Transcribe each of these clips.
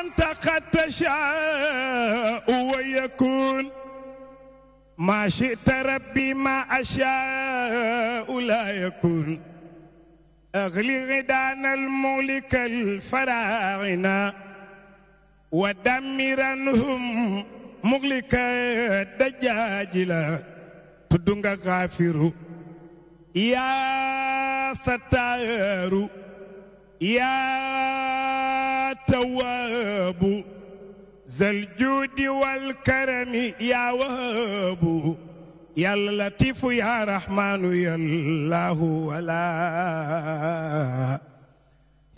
وأنت قد تشاء ويكون ما شئت ربي ما أشاء لا يكون أغلي غدان الملك الفراعنة ودمرنهم مغلق الدجاجلة تدنغ غافر يا ستار يا تواب ذا الجود والكرم يا وهاب يا لطيف يا رحمن يا الله ولا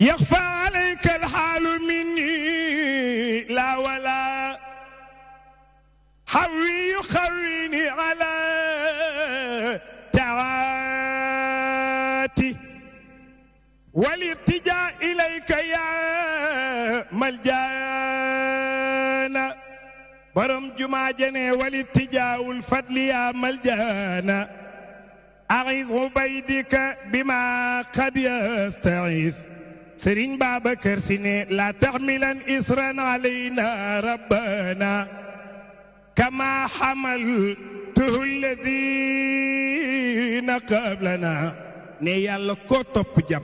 يخفى عليك الحال مني لا ولا حوي يخويني على تعاتي والالتجاء إليك يا ملجانا برم جماجني والالتجاء الفضل يا ملجانا أعيذ بيدك بما قد يستعيذ سرين بابا كرسيني لا تحملا إسرا علينا ربنا كما حملته الذين قبلنا نيال كتب جب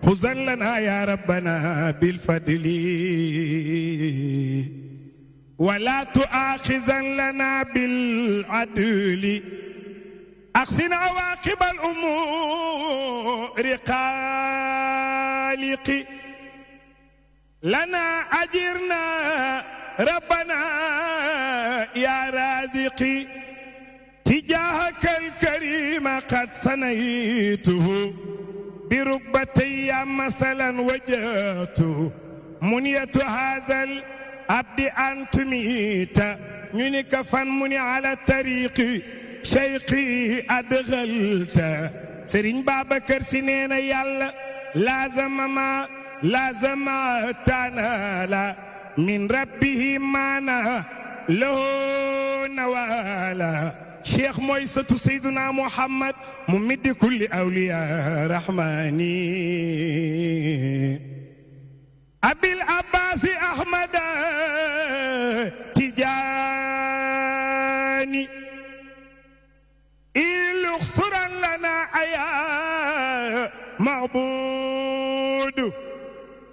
خذن لنا يا ربنا بالفضل ولا تؤاخذن لنا بالعدل أحسن عواقب الأمور خالق لنا أجرنا ربنا يا رازقي تجاهك الكريم قد سنيته بركبتي مثلا وجهته منية هذا العبد أن تميت منك فنمني على الطريق شيخي أدخلت سرين بابا كرسينين يالا لازم تنال من ربه مانا له نوالا شيخ مويسة سيدنا محمد ممد كل أولياء رحماني أبي العباس أحمد تجاني إلخصرا لنا أيا معبود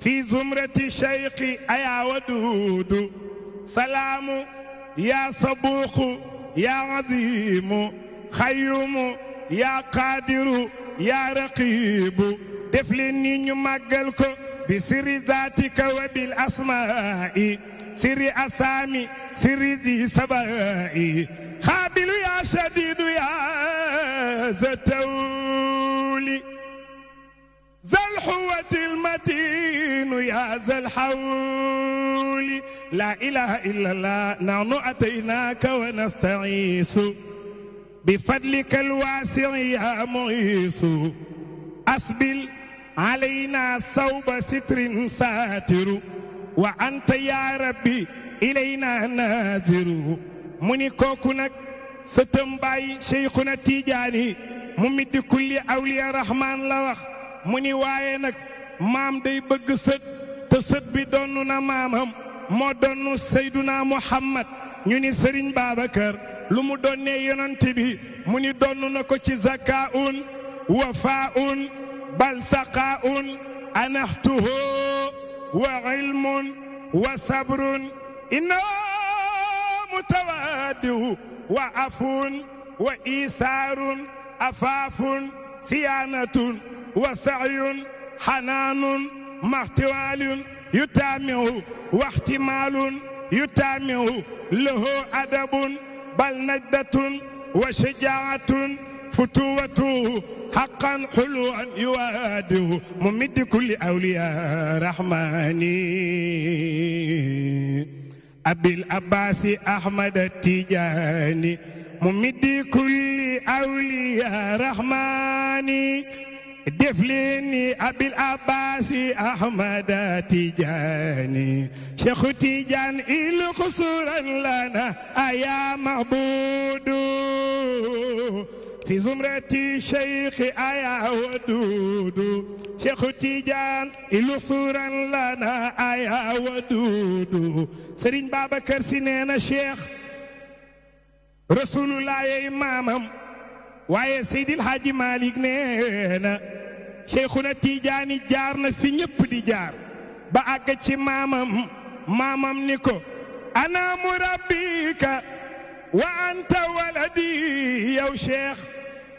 في زمرة الشيخ أيا ودود سلام يا صبوخ يا عظيم خيوم يا قادر يا رقيب دفلني نمجلكو بسر ذاتك وبالأسماء سر أسامي سر ذي سبائي خابل يا شديد يا زتولي ذا الحوة المتين يا ذا الحول لا إله إلا الله نحن أتيناك ونستعيس بفضلك الواسع يا معيس أسبل علينا صوب ستر ساتر وأنت يا ربي إلينا ناظر مني كوكونك ستمباي شيخنا تيجاني ممد كل أولياء رحمن لوخ مني واينك مام داي بغ سët te sët bi donnu na maamam moo donnu Seyduna Muhammad ñu ni Serigne Babacar lu mu donnee yonent bi mu ni donnu na ko ci zakaun wafaun bal saqaun anaxtuhu wa ilmun wa sabrun inna mutawaadiu wa afun wa isaarun afaafun siyaanatun wa sacyun xanaanun maxtiwaalun yutaamiu واحتمال يتامع له أدب بل نجدة وشجاعة فتوة حقا حلوا يواده ممد كل أولياء رحماني أبي العباس أحمد التيجاني ممد كل أولياء رحماني دفليني أبي العباس أحمد تيجاني شيخ تيجان إلو خسورا لنا أيا معبود في زمرة شيخ آيا ودود شيخ تيجان إلوصورا لنا آيا ودود سرين بابكر سنين شيخ رسول الله يا إمامم waaye Seydil Hadji Malick nee na Cheikhuna Tijaani jaar na fi ñëpp di jaar ba àgg ci maamam ni ko ana murabbika wa anta waladi yow Cheikh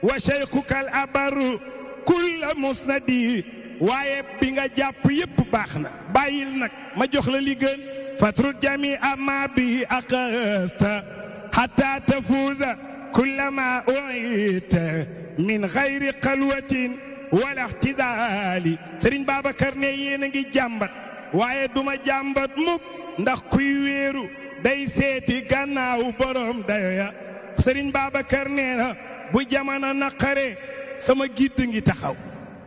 wa cheikhuka al abaru kulla musnadi waaye bi nga jàpp yëpp baax na bàyyil nag ma jox la li gën fatrut jami amma bi aqasta hatta tafuuza كلما أعيت من غير قلوة ولا احتدال سرين بابكر ne yéen a ngi jàmbat waaye duma jàmbat mukk ndax kuy wéeru day seeti gannaaw borom dayo ya Sëriñ Babacar nee na bu jamono naqaree sama gidd ngi taxaw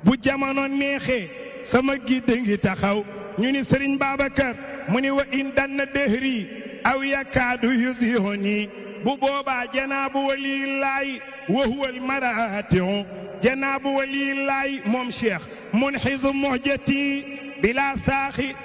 bu jamono neexee sama gidd ngi taxaw ñu ni Sëriñ Babacar mu ni wa in danna dehri aw yakaadu yudhihuni bu boobaa janaabu waliyillaahi wa huwa almaratiu janaabu waliyillaahi moom Cheikh munxizu muhjati bila saaxi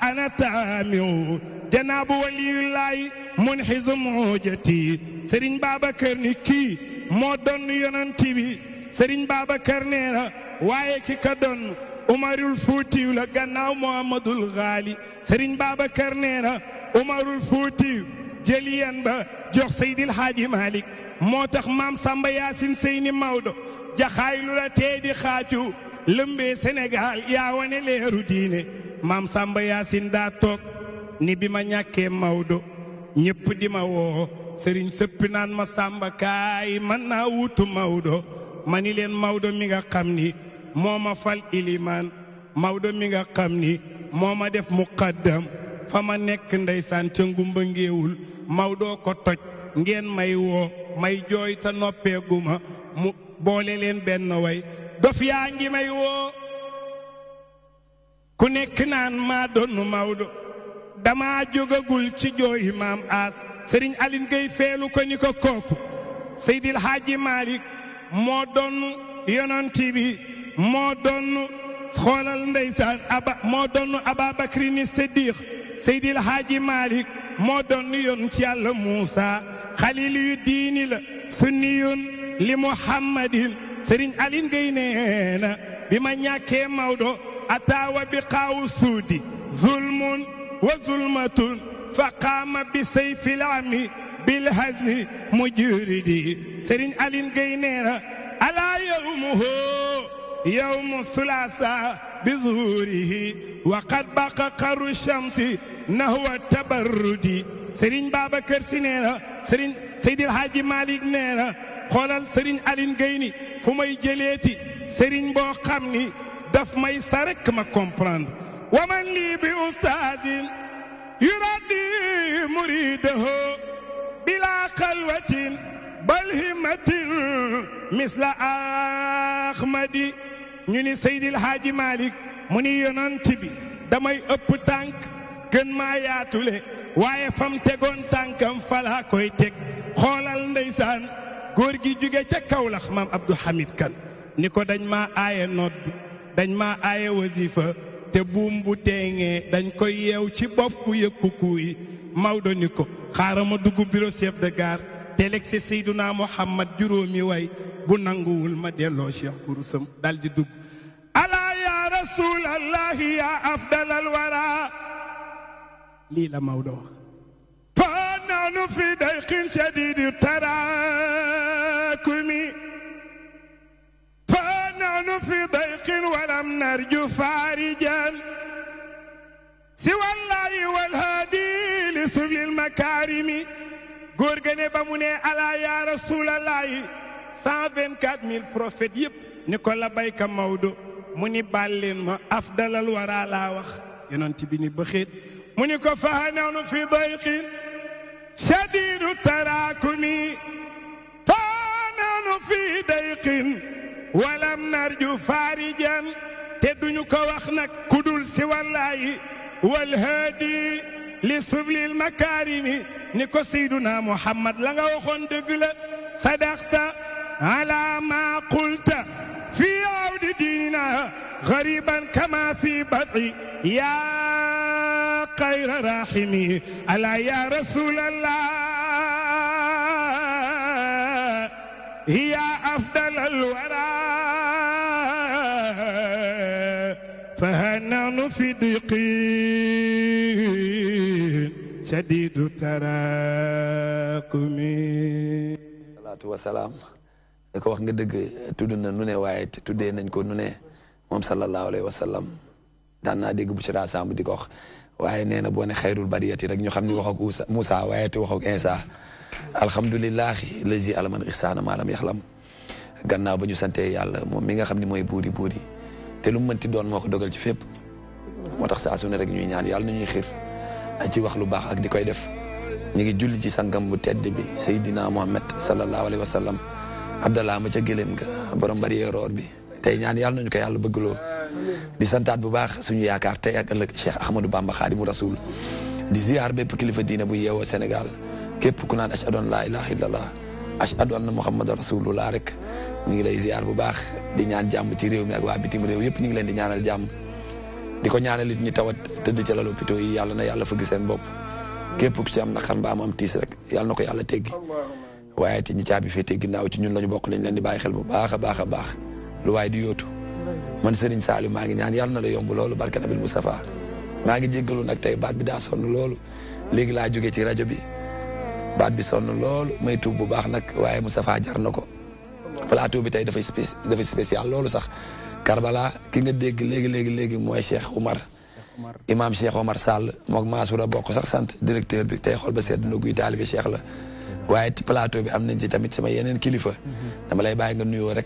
ana taamiu janaabu waliyillaahi munxizu muhjati Serigne Babacar ni kii moo doon yonent bi Serigne Babacar nee na waaye ki ka doon Umarul Fuutiyu la gannaaw Muhammadul Gaali Serigne Babacar nee na Umarul Fuutiyu jëliyan ba jox Seydil Hadji Malick moo tax maam Samba Yaasin Seyni Maodo jaxaay lu la tee di xaaju lëmbee Sénégal yaa wane leeru diine maam Samba Yaasin daa toog ni bi ma ñàkkee Maodo ñëpp di ma woo sëriñ sëppi naan ma Samba kaay man naa wutu Maodo ma ni leen Maodo mi nga xam ni moo ma fal ilimaan Maodo mi nga xam ni moo ma def muqaddam fa ma nekk ndeysaan ca ngumba ngeewul Maodo ko toj ngeen may woo may jooy ta noppeeguma mu boole leen benn way dof yaa ngi may woo ku nekk naan maa doonu Maodo dama jógagul ci jooyi maam As Sëriñ Aline Gueye feelu ko ni ko kooku Seydil Hadji Malick moo doon yonent bi moo doon xoolal ndeysaan moo doon Ababakri ni Siddiq Seydil Hadji Malick moo doon yoon ci Yàlla Muusa xalilu yu diini la sunniyun li Muhammadin Sëriñ Aline Gueye nee na bi ma ñàkkee Maodo ataawa bi xaawu suudi zulmun wa zulmatun fa qaama bi sayfil ami bil hazni mujridi Sëriñ Aline Gueye nee na alaa yawmuhu yawmu sulaasa bi zuhurihi wa qad baqa qaru shamsi nahwa tabarrudi Serigne Babacar Sy nee na Serigne Seydil Hadji Malick nee na xoolal Serigne Aline Gueye ni fu may jëleeti Serigne boo xam ni daf may sa rek ma comprendre wa man lii bi ustaadin yuradi muridahu bila xalwatin bal himmatin misla Ahmadi ñu ni Seydil Hadji Malick mu ni yonent bi damay ëpp tànk gën maa yaatule waaye fam tegoon tànkam falaa koy teg xoolal ndeysaan góor gi jóge ca Kawlax maam Abdou Hamid Kan ni ko dañ maa aaye nodd dañ maa aaye wasifa te buum bu teengee dañ koy yeew ci bopp yëkkuku yi Maodo ni ko xaaral ma dugg bureau chef de gare te leg si Seyduna Muhammad juróomi way bu nanguwul ma delloo Cheikh kurusam dal di dugg alaa ya rasulallahi ya afdalal wara lii la Maodo wax fa nahnu fi dayqin shadidi tarakumi fa nahnu fi dayqin walam narju farijan siwallahi walhadi li sublil makarimi góor ga ne ba mu ne alaa ya rasulallahi 124 000 prophètes yëpp ni ko la bayka Maodo mu ni baal leen ma afdalal wara laa wax yonent bi ni bëxeet mu ni ko fa nahnu fi dayqin shadidu tarakumi fa nahnu fi dayqin walam narju farijan te duñu ko wax nag kudul si wallahi wal hadi li sublil makarimi ni ko Seyduna Muhammad la nga waxoon dëgg la sadaqta على ما قلت في عود ديننا غريبا كما في بدء يا خير راحمي ألا يا رسول الله هي أفضل الورى فهنان في ضيقين شديد التراكم salaatu wasalaam da ko wax nga dëgg tudd na nu ne waaye tuddee nañ ko nu ne moom sallallahu alayhi wa sallam daan naa dégg bu ci raasam di ko wax waaye nee na boo ne xayrul bariyati rek ñu xam ni wax ak Moussa waaye te wax ak Insa alhamdulilahi lazi alaman ihsaana maalam yaxlam gannaaw ba ñu sante yàlla moom mi nga xam ne mooy buuri te lu mu mënti doon moo ko dogal ci fépp moo tax saa su ne rek ñuy ñaan yàlla na ñuy xiir ci wax lu baax ak di koy def ñu ngi julli ci sangam bu tedd bi Seydina Muhammad sallallahu alayhi wa sallam Abdallah ma ca gëléem ga borom bari yeeroor bi tey ñaan yàlla nañu ko yàlla bëggloo di santaat bu baax suñu yaakaar tey ak ëllëg Cheikh Ahmadou Bamba Khadimu Rasul di ziar bépp kilifa diine bu yeewoo Sénégal képp ku naan ashhadu an laa ilaaha illallah ashhadu anna Muhammadan rasulullah rek ñu ngi lay ziar bu baax di ñaan jàmm ci réew mi ak waa bitim réew yëpp ñu ngi leen di ñaanal jàmm di ko ñaanal it ñi tawat tëdd ca lal hôpitaux yi yàlla na yàlla fëgg seen bopp képp ku ci am naqar mbaa am tiis rek yàlla na ko yàlla teggi waaye te ñi caabi féete ginnaaw ci ñun la ñu bokk lañ leen di bàyyi xel bu baax a baax a baax lu waaye di yóotu man Serigne Saliou maa ngi ñaan yàlla na la yomb loolu barke Nabil Moustapha maa ngi jéggalu nag tey baat bi daa sonn loolu léegi laa jógee ci rajo bi baat bi sonn loolu may tuub bu baax nag waaye Moustapha jar na ko plateau bi tey dafay spécial loolu sax Karbala ki nga dégg léegi mooy Cheikh Oumar imam Cheikh Omar Sall mook Mansour bokk sax sant directeur bi tey xool ba sedd na guy taalibe Cheikh la waaye ci plateau bi am nañ ci tamit sama yeneen kilifa dama lay bàyyi nga nuyoo rek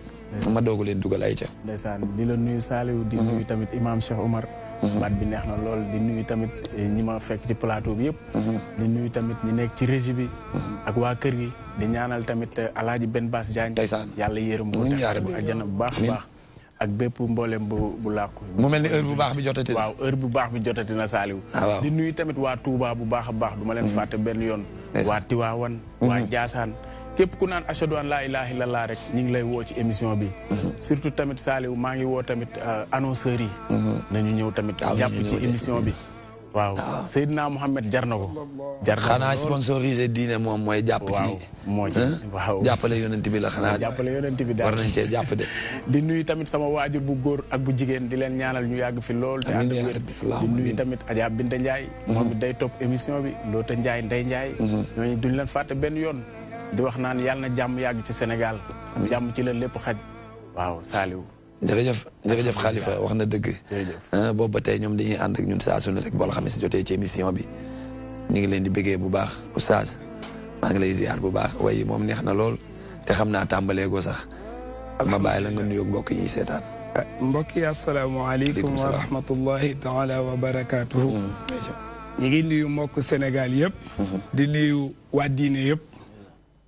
ma doogu leen dugal ay ca ndeysaan di la nuyu Saliou di nuyu tamit imam Cheikh Omar baat bi neex na lool di nuyu tamit ñi ma fekk ci plateau bi yëpp di nuyu tamit ñi nekk ci régie bi ak waa kër gi di ñaanal tamit Alaaji Ben Bass Diagne yàlla yërëm bu te àjjana bu baax a baax ak bépp mboolem bu làqu mu mel ni heure bu baax bi jotati waaw heure bu baax bi jotati na Saliou di nuyu tamit waa Touba bu baax a baax du ma leen fàtte benn yoon waa Tiwaawan waa Njaasaan képp ku naan ashadu an laa ilaaha illallah rek ñu ngi lay woo ci émission bi surtout tamit Saliou maa ngi woo tamit annonceurs yi nañu ñëw tamit jàpp ci émission bi waaw Seydina Mohamed jar na ko xanaa sponsorisé diine moom mooy jàpp ci moo ci waaw jàppale yonent bi la xanaa jàppale yonent bi daal war nañ cee jàpp de di nuyu tamit sama waajur bu góor ak bu jigéen di leen ñaanal ñu yàgg fi lool te ànd wér di nuyu tamit Adja Binta Ndiaye moom it day topp émission bi Loota Ndiaye Ndey Ndiaye ñooñu duñ leen fàtte benn yoon di wax naan yàlla na jàmm yàgg ci Sénégal jàmm ci la lépp xaj waaw Saliou jërëjëf Khalifa wax na dëgg boobu ba tey ñoom dañuy ànd ak ñun saa su ne rek boo la xam ne si jotee ci émission bi ñu ngi leen di bëggee bu baax oustaz maa ngi lay ziar bu baax waaye moom neex na lool te xam naa tàmbaleegoo sax ma bàyyi la nga nuyoog mbokk yi seetaan mbokk yi asalaamaaleykum wa rahmatullahi taala wa barakaatuhu ñu ngi nuyu mbokk Sénégal yëpp di nuyu waa diine yëpp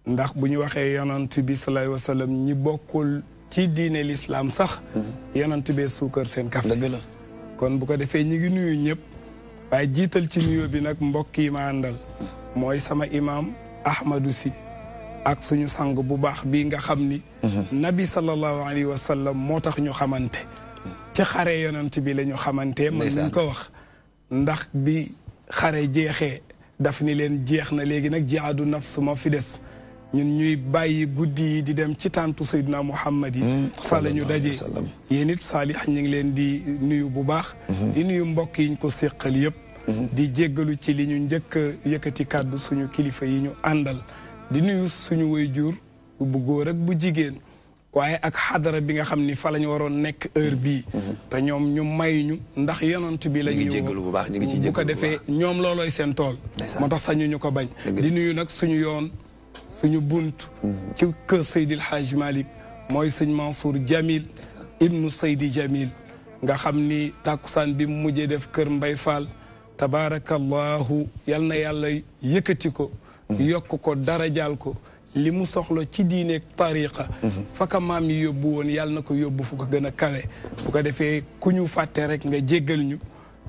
ndax bu ñu waxee yonent bi sallallahu alayhi wa sallam ñi bokkul ci diine l'islam sax yonent bee suukar seen kaf dëgg la kon bu ko defee ñi ngi nuyu ñëpp waaye jiital ci nuyu bi nag mbokk yi ma àndal mooy sama imam Ahmadou Sy ak suñu sang bu baax bii nga xam ni nabi sallallahu alayhi wa sallam moo tax ñu xamante ci xare yonent bi la ñu xamante man ñu ko wax ndax bi xare jeexee daf ni leen jeex na léegi nag jihaadu nafs moo fi des ñun ñuy bàyyi guddi yi di dem ci tàntu Seydina Muhammad yi fa la ñu daje yéen it Saalih ñu ngi leen di nuyu bu baax di nuyu mbokk yi ñu ko séqal yëpp di jéggalu ci li ñu njëkk yëkkati kàddu suñu kilifa yi ñu àndal di nuyu suñu waajur bu góor ak bu jigéen waaye ak xadara bi nga xam ni fa la ñu waroon nekk heure bii te ñoom ñu may ñu ndax yonent bi la ñu jéggalu bu baax ñu ngi ci jéggalu bu ko defee ñoom loolooy seen tool moo tax sañu ñu ko bañ di nuyu nag suñu yoon suñu bunt ci kër Seydil Hadj Malick mooy sëñ Mansour Jamil ibnu Seydi Jamil nga xam ni tàkkusaan bi mu mujjee def kër Mbay Fall tabaarakallahu yal na yàlla yëkkati ko yokk ko darajaal ko li mu soxla ci diineeg tariqa faka maam yi yóbbu woon yàlla na ko yóbbu fu ko gën a kawe bu ko defee ku ñu fàtte rek nga jéggal ñu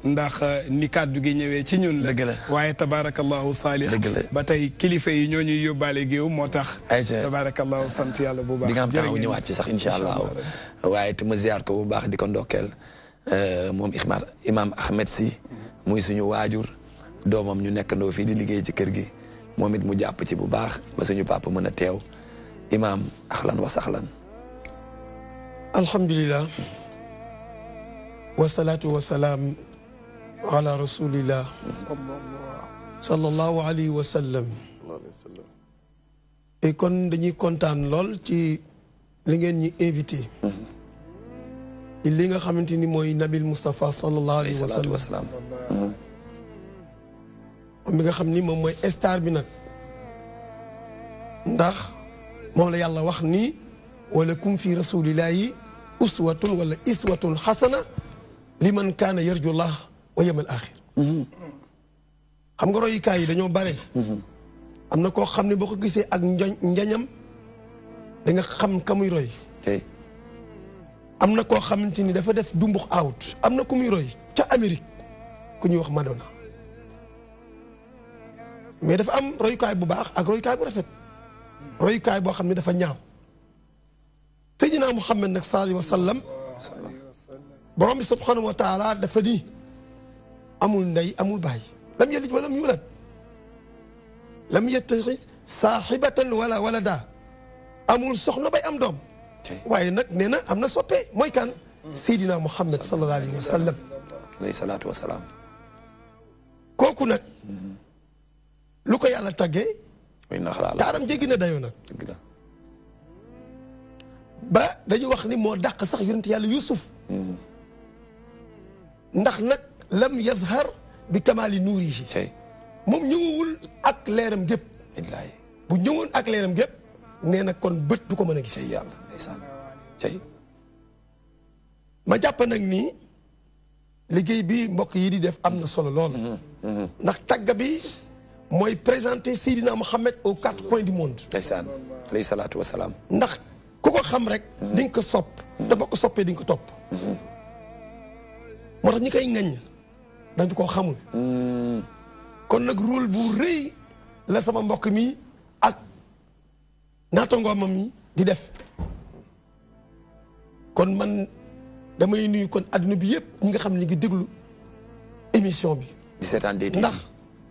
ndax ni kàddu gi ñëwee ci ñun la. dëgg la waaye tabaarakallahu Salih. dëgg la ba tey kilifa yi ñoo ñuy yóbbaale géew moo tax. tabaarakallahu sant yàlla bu baax. di nga am temps ñëwaat ci sax incha allah. waaye te ma ziar ko bu baax di ko ndokkeel moom Imam Ahmed Sy muy suñu waajur doomam ñu nekkandoo fii di liggéey ci kër gi moom it mu jàpp ci bu baax ba suñu papa mën a teew Imam ahlan wa sahlan. alhamdulilah. wasalaatu wasalaam ala rasulillah. sallallahu alayhi wa sallam. et kon dañuy kontaan lool ci li ngeen ñi invité. li nga xamante ni mooy Nabil Moustapha sallallahu alayhi wa sallam. moom mi nga xam ni moom mooy star bi nag. ndax moom la yàlla wax ni walakum fi rasulillahi uswatun wala iswatun xasana liman kaana yarju llah wa yawmal axir. xam nga royukaay yi dañoo bare. am na koo xam ne boo ko gisee ak njañam da nga xam ka muy roy. am na koo xamante ni dafa def dumbux out am na ku muy roy ca Amérique ku ñuy wax Madonna mais dafa am royukaay bu baax ak royukaay bu rafet royukaay boo xam ne dafa ñaaw Seydina Muhammad nag sallallahu alayhi wa sallam borom bi subhanahu wa taala dafa ni amul ndey amul baay lam yalid wa lam yulad lam yattaxis saaxibatan wala walada amul soxna bay am doom waaye nag nee na am na soppe mooy kan Seydina Muhammad sallallahu alayhi wa sallam alayhi salaatu wa salaam kooku nag lu ko yàlla tàggee taaram jéggi na dayoo nag ba dañu wax ni moo dàq sax yonent yàlla Yuusuf ndax nag lam yazhar bi kamaali nuurihi moom ñëwul ak leeram gépp bu ñëwoon ak leeram gépp nee na kon bët du ko mën a gis yàlla ndeysaan cey ma jàpp nag nii liggéey bi mbokk yi di def am na solo lool ndax tàgga bi mooy présenter Seydina Mohamed aux 4 coins du monde ndeysaan alayhi salaatu wa salaam ndax ku ko xam rek di nga ko sopp te boo ko soppee di nga ko topp moo tax ñi koy ŋaññ dañu koo xamul kon nag rôle bu rëy la sama mbokk mi ak naatangoomam mi di def kon man damay nuyu kon adduna bi yëpp ñi nga xam ne ñu ngi déglu émission bi di seetaan DTV ndax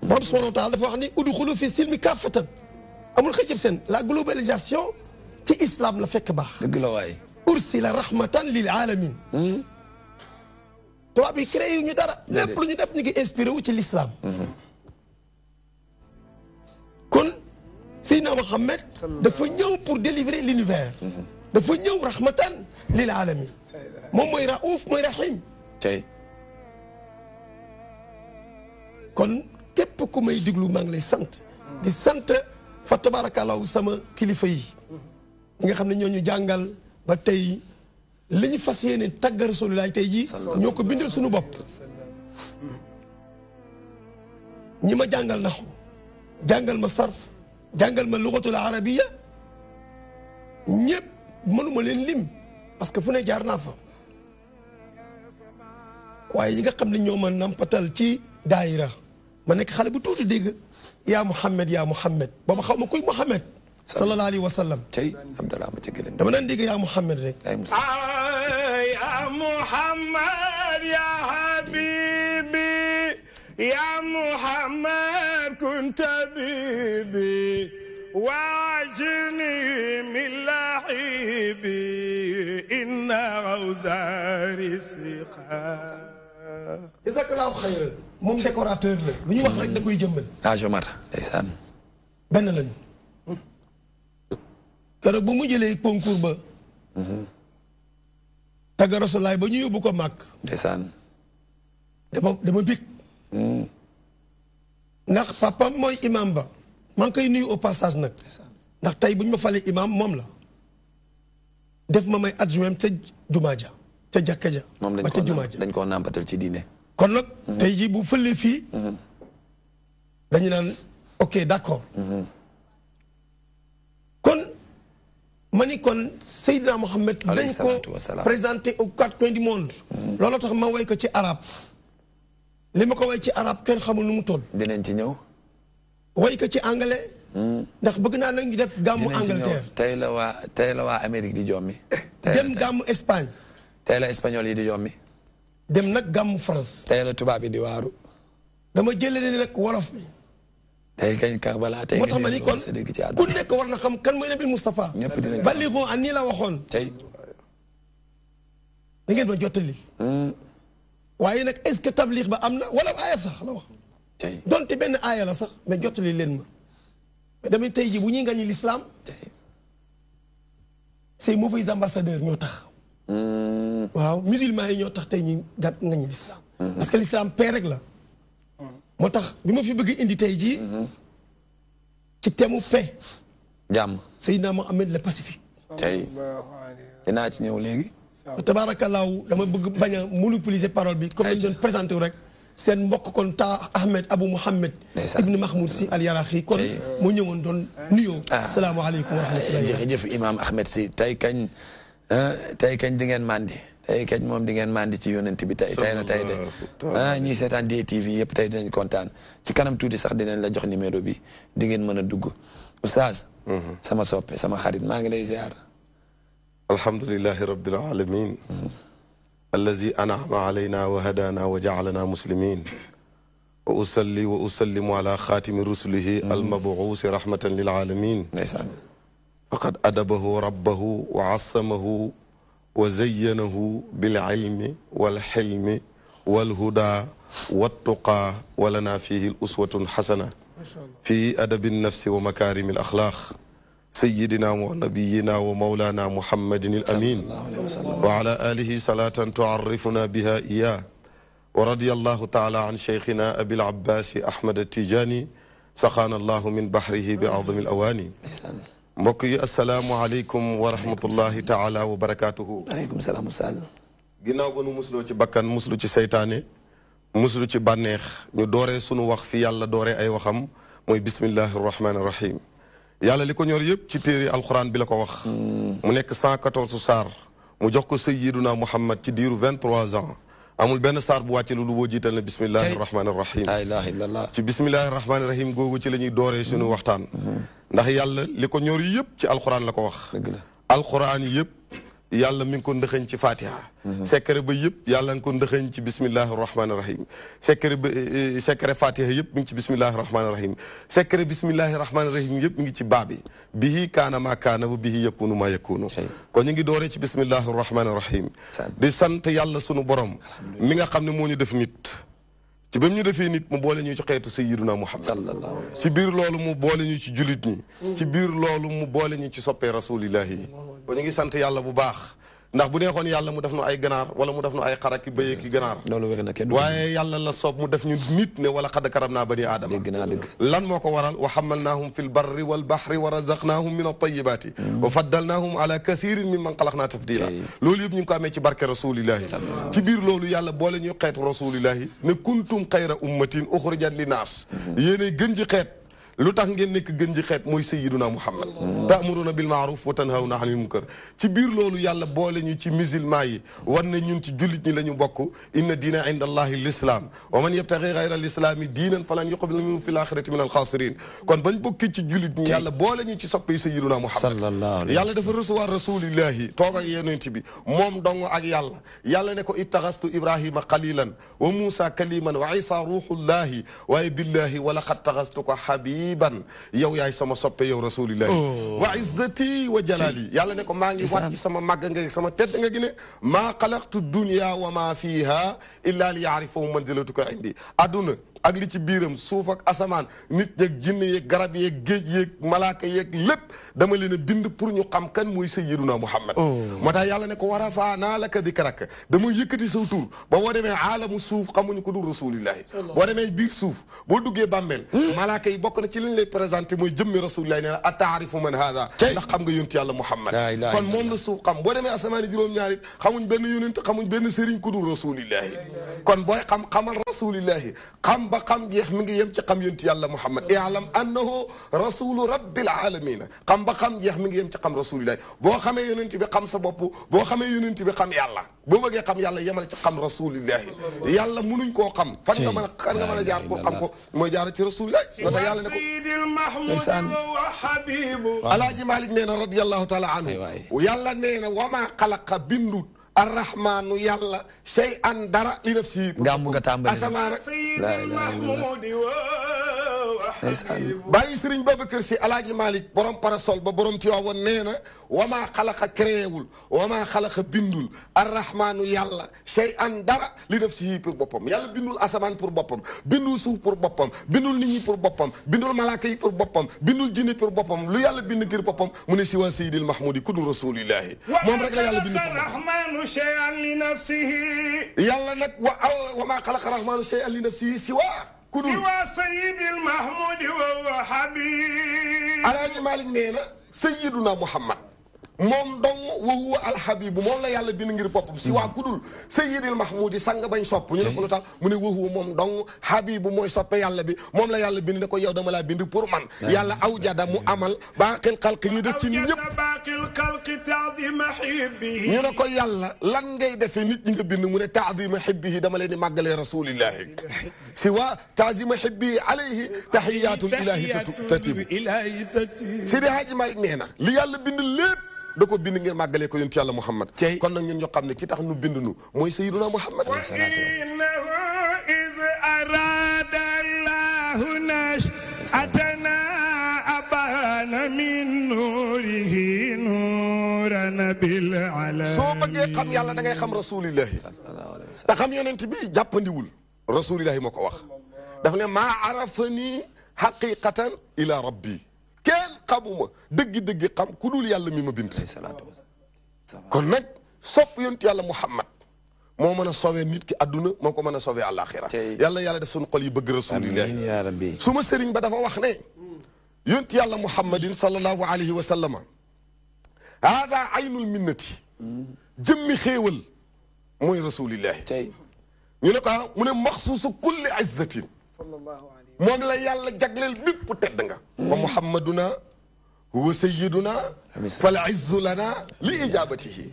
borom subhanahu wa taala dafa wax ni udxulu fi silmi kaafatan amul xëjëb seen la globalisation ci islam la fekk baax dëgg la waay ursila rahmatan lil alamin tubaab yi créé yu ñu dara lépp lu ñu def ñu ngi inspiré wu ci l'islam kon Seydina Mohamed dafa ñëw pour délivrer l'univers dafa ñëw rahmatan lil alamin moom mooy raouf mooy rahim tey kon képp ku may diglu maa ngi lay sant di sant fa tabarakallahu sama kilifa yi ñi nga xam ne ñoo ñu jàngal ba tey li ñu fas yéene tagg Rasulullah tey jii ñoo ko bindal suñu bopp ñi ma jàngal naxu jàngal ma sarf jàngal ma lugatul arabiya ñëpp mënuma leen lim parce que fu ne jaar naa fa waaye ñi nga xam ne ñoo ma nampatal ci daayira ma nekk xale bu tuuti dégg yaa Muhammad booba xaw ma kuy Muhammad sallallahu alayhi wa sallam tey Abdallah ma ca gëlëm dama naan dégg yaa Muhammad rek ya Muhammad ya habibi ya Muhammad kunta bibi wajirni min lahibi inna awzari siqa jazakallahu xayran moom décorateur la lu ñu wax rek da koy jëmmal Omar ndeysaan benn lañu keroog bu mu jëlee concours ba tagga Rasulaay ba ñu yóbbu ko màkk ndeysaan dama bég ndax papam mooy imam ba maa ngi koy nuyu au passage nag ndax tey bu ñu ma falee imam moom la def ma may adjoint ca jumaa ja ca jàkka ja ba ca jumaa ja dañ koo nàmpatal ci diine kon nag tey jii bu fëlee fii dañu naan ok d'accord kon ma ni kon Seydina Mohamed dañ ko présenté aux 4 coins du monde looloo tax ma way ko ci arab li ma ko way ci arab kenn xamul nu mu toll. dinañ ci ñëw. way ko ci anglais. ndax bëgg naa nag ñu def gàmmu Angleterre. tey la waa Amérique di jommi. dem gàmmu Espagne. tey la espagnol yi di jommi. dem nag gàmmu France. tey la tubaab yi di waaru. dama jëlee ni nag wolof bi. tey kañ Karbala tey. moo tax ma ni kon ku nekk war na xam kan mooy Nabil Moustapha. ñëpp dinañ ko ballighu an nii la waxoon. tey. da ngeen ma jottali. waaye nag est-ce que tabliix ba am na wala aaya sax la wax. tey donte benn aaya la sax mais jottali leen ma. mais tamit tey jii bu ñuy ngañi l'islam. ces mauvais ambassadeurs ñoo tax. waaw musulmans yi ñoo tax tey ñuy ngañi l'islam. parce que l'islam paix rek la. moo tax bi ma fi bëgg indi tey jii. ci thème paix. jàmm. Seydina Mohamed le Pacifique. tey dinaa ci ñëw léegi. tabaarakallaahu dama bëgg bañ a monopoliser parole bi comme ni ñu doon présenté wu rek. seen mbokk kon taa Ahmed Abou Mohamed. ibn Mahmoud si al Yaraxi kon mu ñëwoon doon nuyoo. salaamaaleykum wa rahmatulah. jërëjëf Imaam Ahmed si tey kañ di ngeen mandi. tey kañ moom di ngeen mandi ci yonent bi tey la tey de ñii seetaan DTV yëpp tey dinañ kontaan ci kanam tuuti sax dinañ la jox numéro bi di ngeen mën a dugg oustaz. sama soppe sama xarit maa ngi lay ziar. alhamdulilahi rabbil alamin allazi an'ama alayna wa hadana wa ja'alana muslimin wa usalli wa usallimu ala xaatimi rusulihi almabuusi rahmatan lil alamin faqad adabahu rabbahu wa assamahu wa zayyanahu bil ilmi wal xilmi wal huda wattuqa wa lana fihi uswatun xasana fi adabi nafsi wa makarimi al axlaaq سيدنا ونبينا ومولانا محمد الأمين وعلى آله صلاة تعرفنا بها إياه ورضي الله تعالى عن شيخنا أبي العباس أحمد التيجاني سقانا الله من بحره بأعظم الأواني mbokk assalaamu aleykum wa rahmatullahi taala wa barakatuhu. aleykum salaam ustaaz. ginnaaw ba nu musloo ci bakkan muslu ci seytaane muslu ci bànneex ñu dooree sunu wax fi yàlla dooree ay waxam mooy bismillahi rahmaani rahim. yàlla li ko ñor yëpp ci téere alxuraan bi la ko wax. mu nekk 114 saar mu jox ko sayyiduna Muhammad ci diiru 23 ans amul benn saar bu wàcce lu boo jiital ne bismillahi rahmaani rahim. la ilaha illallah. ci bismillahi rahmaani rahim googu ci la ñuy dooree sunu waxtaan. ndax yàlla li ko ñor yëpp ci alxuraan la ko wax. dëgg la alxuraan yëpp yàlla mi ngi ko ndëxëñ ci Fatiha. secret ba yëpp yàlla nga ko ndëxëñ ci bismillahi rahmaani rahim. secret Fatiha yëpp mi ngi ci bismillahi rahmaani rahim. secret bismillahi rahmaani rahim yëpp mi ngi ci baabi. bihi kaana maa kaana wa bihi yakunu maa yakunu. kon ñu ngi dooree ci bismillahi rahmaani rahim. di sant yàlla sunu borom. mi nga xam ne moo ñu def nit. ci ba mu ñu defee nit mu boole ñu ci xeetu sayyiduna Muhammad. ci biir loolu mu boole ñu ci jullit ñi. ci biir loolu mu boole ñu ci soppee rasulillahi yi. kon ñu ngi sant yàlla bu baax. ndax bu neexoon yàlla mu def nu ay ganaar wala mu def nu ay xar ak bëy ki ganaar. loolu wér na kenn waaye yàlla la soob mu def ñu nit ne wala xad karamnaa bani aadama. dégg naa dëgg. lan moo ko waral wa hamalnaahum fil barri wal bahri wa razaqnaahum min at-tayyibaati wa faddalnaahum ala kasirin mimman xalaqnaa tafdila. loolu yëpp ñu ngi ko amee ci barke rasulillahi. ci biir loolu yàlla boole ñu xeetu rasulillahi ne kuntum xayra ummatin uxrijat li naas. yéenay gën ji xeet. lu tax ngeen nekk gën ji xeet mooy sayyiduna Muhammad. ta'muruna bil ma'ruf wa tanhawna 'anil munkar. ci biir loolu yàlla boole ñu ci musulman yi war na ñun ci jullit ñi la ñu bokk. inna diina inda allahi l'islam wa man yabtaghi ghayra al-islami diinan falan yuqbala minhu fil akhirati min al-khasirin. kon bañ bokki ci jullit ñi yàlla boole ñu ci soppay sayyiduna Muhammad. yàlla dafa recevoir rasulillahi toog ak yonent bi moom dong ak yàlla. yàlla ne ko ittaxastu ibrahima xalilan wa musa kaliman wa isa ruhullahi waaye billahi wa laqad taxastuka habiban yow yaay sama soppe yow rasulillahi wa izzati wa jalali yàlla ne ko maa ngi wàcc sama màgg nga sama tedd nga gi ne maa xalaqtu dunya wa ma fiha illa li yaarifahu manzilatuka indi adduna ak li ci biiram suuf ak asamaan nit yeeg jinne yeeg garab yeeg géej yeeg malaaka yeeg lépp dama leen a bind pour ñu xam kan mooy sayyiduna Muhammad. moo tax yàlla ne ko wa rafaanaa laka dikraka dama yëkkati saw tur ba boo demee aalamu suuf xamuñu ko dul rasulillahi. boo demee biir suuf boo duggee bàmmeel. malaaka yi bokk na ci li ñu lay présenté mooy jëmmi rasulillahi ne la ataarifu man haada ndax xam nga yonent yàlla Muhammad. kon moom la suuf xam boo demee asamaan juróom-ñaari xamuñ benn yonent xamuñ benn sëriñ ku dul rasulillahi. kon booy xamal rasulillahi xam ba xam jeex mi ngi yem ci xam yonent yàlla Muhammad i'lam annahu rasulu rabbil alamin xam ba xam jeex mi ngi yem ci xam rasulillahi boo xamee yonent bi xam sa bopp boo xamee yonent bi xam yàlla boo bëggee xam yàlla yemal ci xam rasulillahi yàlla munuñ koo xam fan nga mën a jaar pour xam ko mooy jaar ci rasulillahi wata yàlla ne ko alaaji Malik nee na radiyallahu taala anhu yàlla nee na wama xalaqa bindut arrahmaanu yàlla shay an dara li nafsi gàmm nga tàmbali asamaan bàyyi Sëriñ Babacar Si alaaji Malik borom parasol ba borom Tiwaawan nee na wamaa xalaqa créewul wamaa xalaqa bindul arrahmaanu yàlla shay an dara li nafsi pour boppam yàlla bindul asamaan pour boppam bindul suuf pour boppam bindul nit ñi pour boppam bindul malaaka yi pour boppam bindul jinni pour boppam lu yàlla bind ngir boppam mu ne si waa Seydil Mahmoudi kudu rasulillahi moom rek la yàlla bind yàlla nag wamaa xalaqa arrahmaanu shay an li nafsihi siwaa kudul siwaa Seydil Mahmoudi wa habib alaaji Malik nee na Seydina Muhammad moom dong wa huwa alhabibu moom la yàlla bind ngir boppam si waa kudul Seydil Mahmoudi sang bañ sopp ñu ne ko lu tax mu ne wa huwa moom dong habibu mooy soppe yàlla bi moom la yàlla bind ne ko yow dama laa bind pour man yàlla aw jada mu amal baaqil xalqi ñu def ci nit ñëpp ñu ne ko yàlla lan ngay defee nit ñi nga bind mu ne taazima xibbihi dama leen di màggalee rasulillahi si waa taazima xibbihi alayhi tahiyatul ilahi tatibu Seydi Hadji Malick nee na li yàlla bind lépp da ko bind ngeen màggalee ko yonent yàlla Muhammad kon nag ñun ñoo xam ne ki tax nu bind nu mooy Sayyiduna Muhammad iz arada Allahu nash'atana abana min nurihi nuran bil alamin soo bëggee xam yàlla da ngay xam rasulillahi da xam yonent bi jàppandiwul rasulillahi moo ko wax daf ne maa arafani haqiqatan ila rabbi kenn xamuma dëggi-dëggi xam ku dul yàlla mi ma bind kon nag sopp yonent yàlla Muhammad moo mën a sauver nit ki adduna moo ko mën a sauver àllaaxira yàlla def suñu xol yi bëgg rasulillahi ya rabbi su ma sëriñ ba dafa wax ne yonent yàlla Muhammadin sallallahu alayhi wa sallama hada aynul minnati jëmmi xéewal mooy rasulillahi ñu ne ko mu ne maxsuusu kulli izzatin moom la yàlla jagleel bépp tedd nga wa muhammaduna huwa sayyiduna fal izzu lana li ijabatihi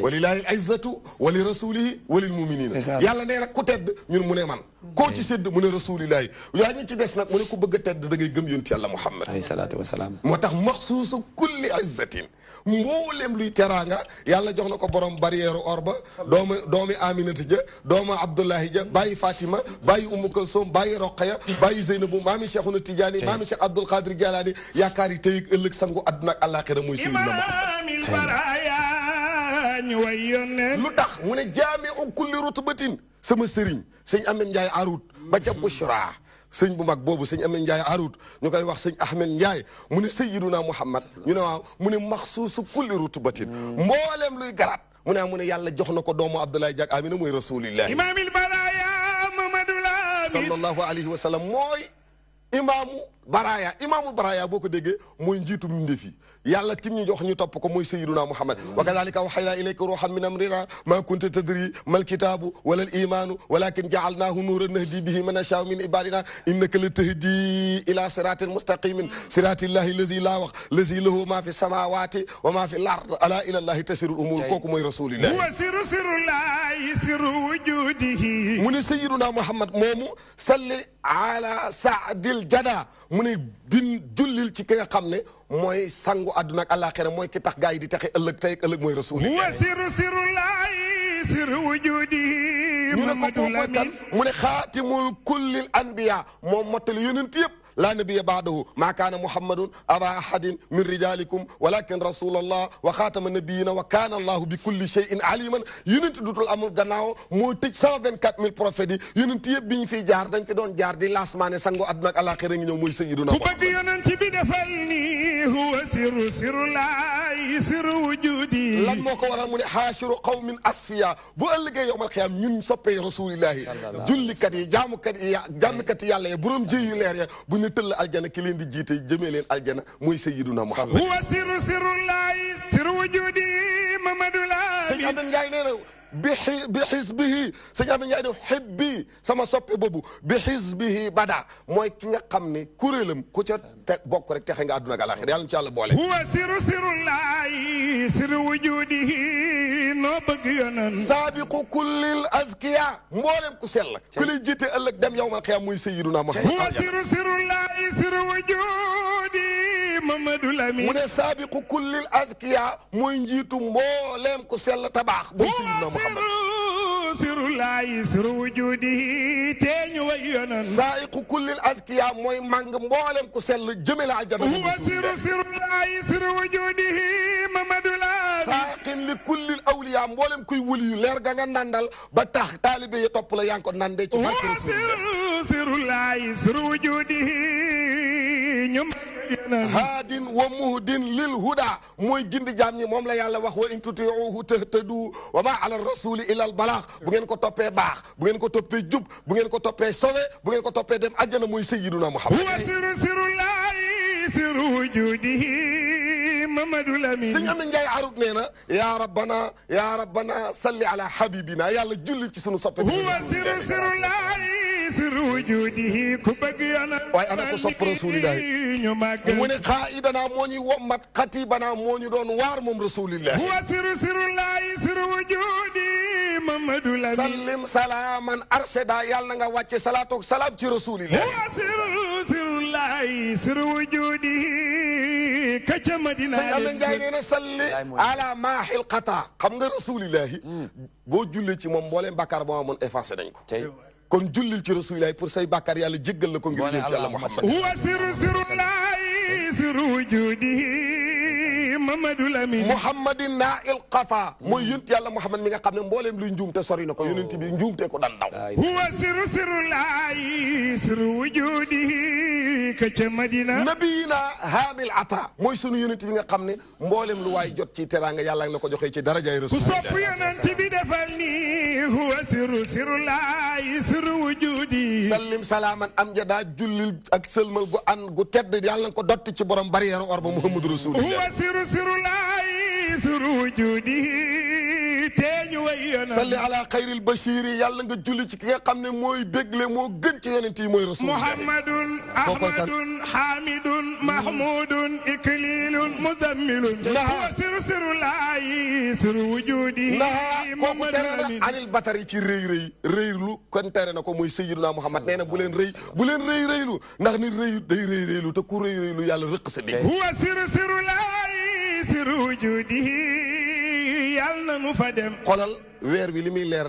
wa lillahi al izzatu wa li rasulihi wa lil muminina yàlla nee nag ku tedd ñun mu ne man koo ci sédd mu ne rasulillahi yaa ñi ci des nag mu ne ku bëgg a tedd da ngay gëm yonent yàlla Muhammad alayhi salaatu wa salaam moo tax maxsuusu kulli izzatin mboolem luy teraanga yàlla jox na ko borom barrière or ba doomi Aminata ja doomu Abdullahi ja bàyyi Fatima bàyyi Umu Kalsoom bàyyi Roqaya bàyyi Zeynabu maami Cheikhuna Tidiane maami Cheikh Abdul Qadir Jalani yaakaar yi tey ëllëg sangu àdduna ak àllaaxira mooy Seydina Muhammad lu tax mu ne jaamiu kulli rutbatin sama sëriñ sëñ Ahmed Ndiaye Arout ba ca Bushra sëñ bu mag boobu sëñ Ahmed Ndiaye Arout ñu koy wax sëñ Ahmed Ndiaye mu ne Sayyiduna Muhammad ñu ne waaw mu ne maxsuusu kulli rutbatin mboolem luy garaat mu ne yàlla jox na ko doomu Abdoulaye Diak Amina mooy rasulillahi imaamil baraaya Mamadou Lamin sallallahu alayhi wa sallam mooy imaamu baraaya boo ko déggee mooy njiitu mbindeef yi yàlla kim ñu jox ñu topp ko mooy Sayyiduna Muhammad wa kadhalika awhaynaa ilayka ruuhan min amrinaa maa kunta tadrii mal kitaabu wala al iimaanu walakin ja'alnaahu nuuran nahdii bihi man nashaa'u min ibaadinaa innaka la tahdii ilaa siraatin mustaqiimin siraatillaahi lazii laa wax lazii lahu maa fi samaawaati wa maa fi l-ard alaa ilallaahi tasirul umuur kooku mooy rasulillahi huwa sirullaahi sirru wujuudihi mu ne Sayyiduna Muhammad moomu salli ala saadil jada mu ne jullil ci ki nga xam ne mooy sangu àdduna ak àllaaxira mooy ki tax gaa yi di taxe ëllëg tey ëllëg mooy rasulillahi wa sirullaahi sirru wujuudihi ñu ne ko kooku mooy kan mu ne xaatimul kullil anbiya moom mottali yonent yëpp laa nabiyya ba'dahu maa kaana muhammadun abaa ahadin min rijaalikum walakin rasulallah wa xaatama nabiyina wa kaana allahu bi kulli shay'in aliman yonent dutul amul gannaaw moo tëj 124 000 prophètes yi yonent yëpp bi ñu fiy jaar dañ fi doon jaar di laasmaane sango àdduna ak àllaaxira ngi ñëw mooy sayyiduna ku bëgg yonent bi defal ni huwa sirrullaahi sirru wujudi lan moo ko waral mu ne haashiru qawmin asfiya bu ëllëgee yawmal qiyaam ñun soppee rasulillahi jullikat yi jaamukat yi yàlla ya borom jëy yu leer ya ñu tëll aljana ki leen di jiite jëmee leen aljana mooy Sayyiduna Muhammad huwa sirrullaahi sirru wujudi Mamadou Lamin sëñ Abdou Ndiaye nee na bi xisbihi sëñ Ahmed Ndiaye ne xibbi sama soppe boobu bi xisbihi bada mooy ki nga xam ne kuréelam ku ca te bokk rek texe nga àdduna ak àllaaxira yàlla na ci yàlla boole. huwa sirullahi siru wujudihi noo bëgg yonan saabiqu kullil azkiya mboolem ku sell ku lay jiite ëllëg dem yawmal qiyaama muy sayyiduna Muhammad. huwa sirullahi siru wujudi Mamadou Lamine mu ne saabiqu kullil azkiya mooy njiitu mboolem ku sell tabaax mooy sayyiduna Muhammad. sirullahi siru wujudi teeñu way yonan saabiqu kullil azkiya mooy màng mboolem ku sell jëme la aljana. huwa sirullahi siru wujudi Mamadou Lamine saaqin li kullil awliya mboolem kuy wuli leer ga nga nandal ba tax taalibe yi topp la yaa ngi ko nandee ci barke Rasulullah. sirullahi siru wujudi ñum haadin wa muhdin lil huda mooy gindi jaam ñi moom la yàlla wax wa in tutiuhu tahtadu wa ma ala rasuli illa al balaax bu ngeen ko toppee baax bu ngeen ko toppee jub bu ngeen ko toppee sowe bu ngeen ko toppee dem àjjana mooy sayyiduna Muhammad. huwa sirullahi siru wujudihi Mamadou Lamine sëñ Ahmed Ndiaye arut nee na ya rabbana salli ala habibina yàlla julli ci sunu soppe. huwa sirullahi siru wujudihi ku bëgg yonan waaye ana ko sopp rasulillahi ñu màggal mu ne xaidana moo ñuy wommat xatibana moo ñu doon waar moom rasulillahi. huwa sirullahi siru wujudi Mamadou Lamine sallim salaaman arshada yàlla na nga wàcce salaatu ak salaam ci rasulillahi. huwa sirullahi siru wujudi ka ca Madina sëñ Ahmed Ndiaye nee na salli ala maahil qata xam nga rasulillahi boo jullee ci moom mbooleem bàkkaar boo amoon effacé nañ ko. kon jullil ci rasulillahi pour say bàkkaar yàlla jéggal la ko ngir jëm ci yàlla Muhammad. huwa sirullahi siru wujudi Mamadou Lamine Muhammadin naa'il qata mooy yonent yàlla Muhammad mi nga xam ne mbooleem luy njuumte sori na ko yonent bi njuumte ko dan daw. huwa sirullahi siru wujudi ka ca Madina nabiyina haamil ata mooy sunu yonent bi nga xam ne mbooleem lu waay jot ci teraanga yàlla la ko joxee ci darajaay ku rasul. sopp yonent bi defal ni huwa sirullahi siru wujudi sallim salaaman am jada jullil ak sëlmal gu an gu tedd yàlla nga ko dotti ci borom barrière or ba Muhammadu rasulillah. huwa sirullahi siru wujudi teeñu way yonan salli ala xayril bashiri yàlla nga julli ci ki nga xam ne mooy bégle moo gën ci yonent yi mooy rasulillah. muhammadun ahmadun hamidun mahmudun iklilun muzammilun huwa sirullahi siru wujudi kooku tere na anil batari ci rëylu kon tere na ko muy sayyiduna Muhammad nee na bu leen rëylu ndax nit day rëylu te ku rëylu yàlla rëq sa dégg. huwa sirullahi siru wujudi yàlla na nu fa dem. xolal weer wi li muy leer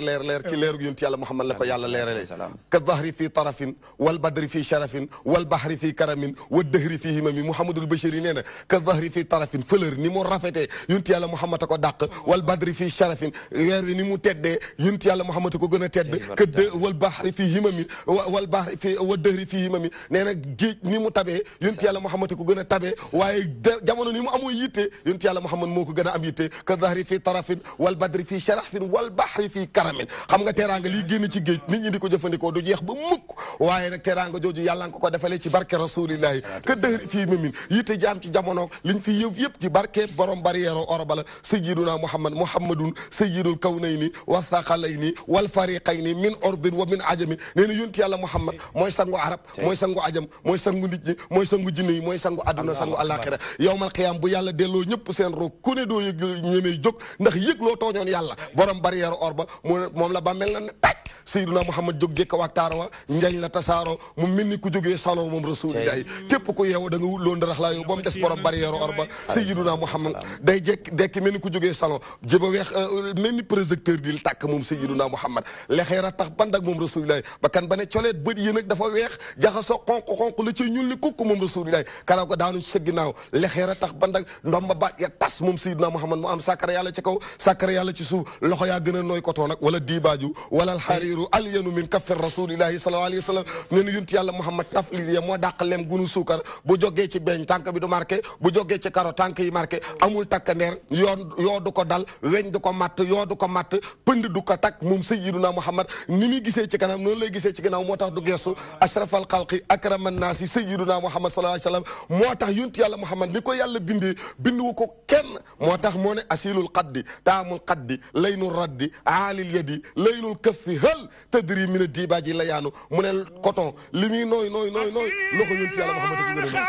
ci leeru yonent yàlla Muhammad la ko yàlla leerale ka dahri fi tarafin wal badri fi sharafin wal bahri fi karamin wa dëhri fi himami Muhammadul Bachiri nee na ka dahri fi tarafin fleur ni mu rafetee yonent yàlla Muhammad a ko dàq wal badri fi sharafin weer wi ni mu teddee yonent yàlla Muhammad a ko gën a tedd ka wal bahri fi himami wal bahri fi wa dëhri fi himami nee na géej ni mu tabee yonent yàlla Muhammad a ko gën a tabee waaye jamono ni mu amoo yitte yonent yàlla Muhammad moo ko gën a am yitte ka dahri fi tarafin wal badri fi sharafin bahri fii karamin xam nga teraanga liy génn ci géej nit ñi di ko jëfandikoo du jeex ba mukk waaye nag teraanga jooju yàlla nga ko defalee ci barke rasulillahi ka dëhri fii mamin yitte jaam ci jamono liñ fi yëw yëpp ci barke borom barrière or bala sayyiduna muhammadun sayyidul kawnayni wa thaqalayni wal fariqayni min urbin wa min ajami nee na yonent yàlla Muhammad mooy sangu arab mooy sangu ajam mooy sangu nit ñi mooy sangu jinne yi mooy sangu adduna sangu alaxira yawmal qiyaam bu yàlla delloo ñëpp seen roog ku ne doo yëg ñemee jóg ndax yëg loo tooñoon yàlla borom barrière or ba moom la ba mel na ne taj sayyiduna Muhammad jóg jekk waktaara wa njañ la tasaaro mu mel ni ku jógee salon moom rasulillahi képp ku yeewu da nga wut loo ndarax laa yow ba mu des borom barrière or ba sayyiduna Muhammad day dekki mel ni ku jógee salon jëba weex mel ni projecteur di tàkk moom sayyiduna Muhammad lexeer a tax bandak moom rasulillahi ba kan ba ne coleet bët yi nag dafa weex jaxasoo xonq la ci ñuul ni kukk moom rasulillahi karaw ko daanu ci sa ginnaaw lexeer a tax bandak ndomba baat ya tas moom sayyiduna Muhammad mu am sàkkara yàlla ci kaw sàkkara yàlla ci suuf loxo yaa gën a nooy koto nag wala diibaaju wala alxariiru alyanu min kaffi rasulillahi sallallahu alayhi wa sallam nee na yonent yàlla Muhammad taflit ya moo dàq lem gunu suukar bu jógee ci beeñ tànk bi du marqué bu jógee ci karo tànk yi marqué amul takkandeer yoo du ko dal weñ du ko matt yoo du ko matt pënd du ko takk moom sayyiduna Muhammad ni muy gisee ci kanam noonu lay gisee ci ginnaaw moo tax du gestu ashrafal xalqi akraman naasi sayyiduna Muhammad sallallahu alayhi wa sallam moo tax yonent yàlla Muhammad ni ko yàlla bindee binduwu ko kenn moo tax moo ne asilul qaddi taamul qaddi laynul raddi aalil yadi laylul kaffi hal tadri min diibaaji la yaanu mu ne coton li muy nooy loxo yonent yàlla Muhammad ci gën a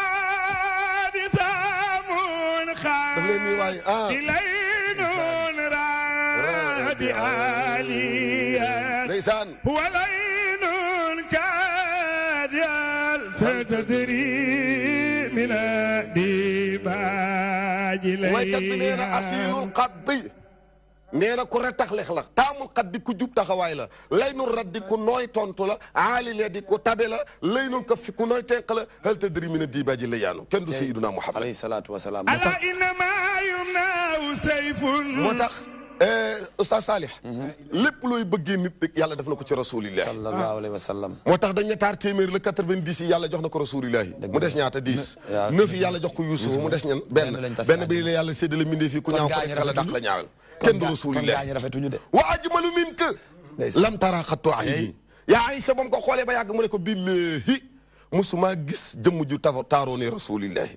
daf leen nii waaye ndeysaan waykat bi nee na asilul xaddi nee na ku retaxlex la taamul xaddi ku jub taxawaay la laynul raddi ku nooy tontu la aalile di ku tabe la laynul ka fi ku nooy tenq la hal tadri min diibaaji la yaanu kenn du sayyiduna Muhammad alayhi salaatu wa salaam ala innama yumnaahu sayfun moo tax Oustaz Salih lépp looy bëggee nit rek yàlla def na ko ci rasulillah sallallahu alayhi wa sallam moo tax dañ ne taar téeméer la 90 yi yàlla jox na ko rasulillah mu des ñaata 10 9 yi yàlla jox ko Yuusuf mu des ñan benn bi la yàlla séddale mindee fii ku ñaaw ko rek yàlla dàq la ñaawal kenn du rasulillah wa ajmalu minka lam tara xattu ayni yaa Aïcha moom ko xoolee ba yàgg mu ne ko billahi musuma gis jëmm ju taaroo ne rasulillah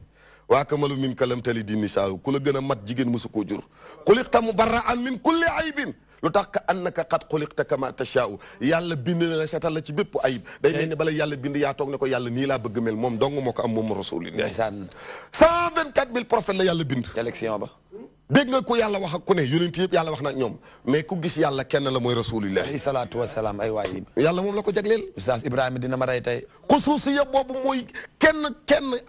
waa kamalu min kalam tali di nisaaw ku la gën a mat jigéen musu koo jur xuliqta mubarra'an min kulli aybin lu tax ka annaka qad xuliqta kama tashaa'u yàlla bind na la seetal la ci bépp ayib day mel ni bala yàlla bind yaa toog ne ko yàlla nii laa bëgg mel moom dong moo ko am moom rasulillah 124 000 prophètes la yàlla bind élection ba dégg nga ko yàlla wax ak ku ne yonent yëpp yàlla wax na ak ñoom mais ku gis yàlla kenn la mooy rasulillah alayhi salaatu wasalaam ay waay yàlla moom la ko jagleel Oustaz Ibrahima dina ma rey tey xusuusiya boobu mooy kenn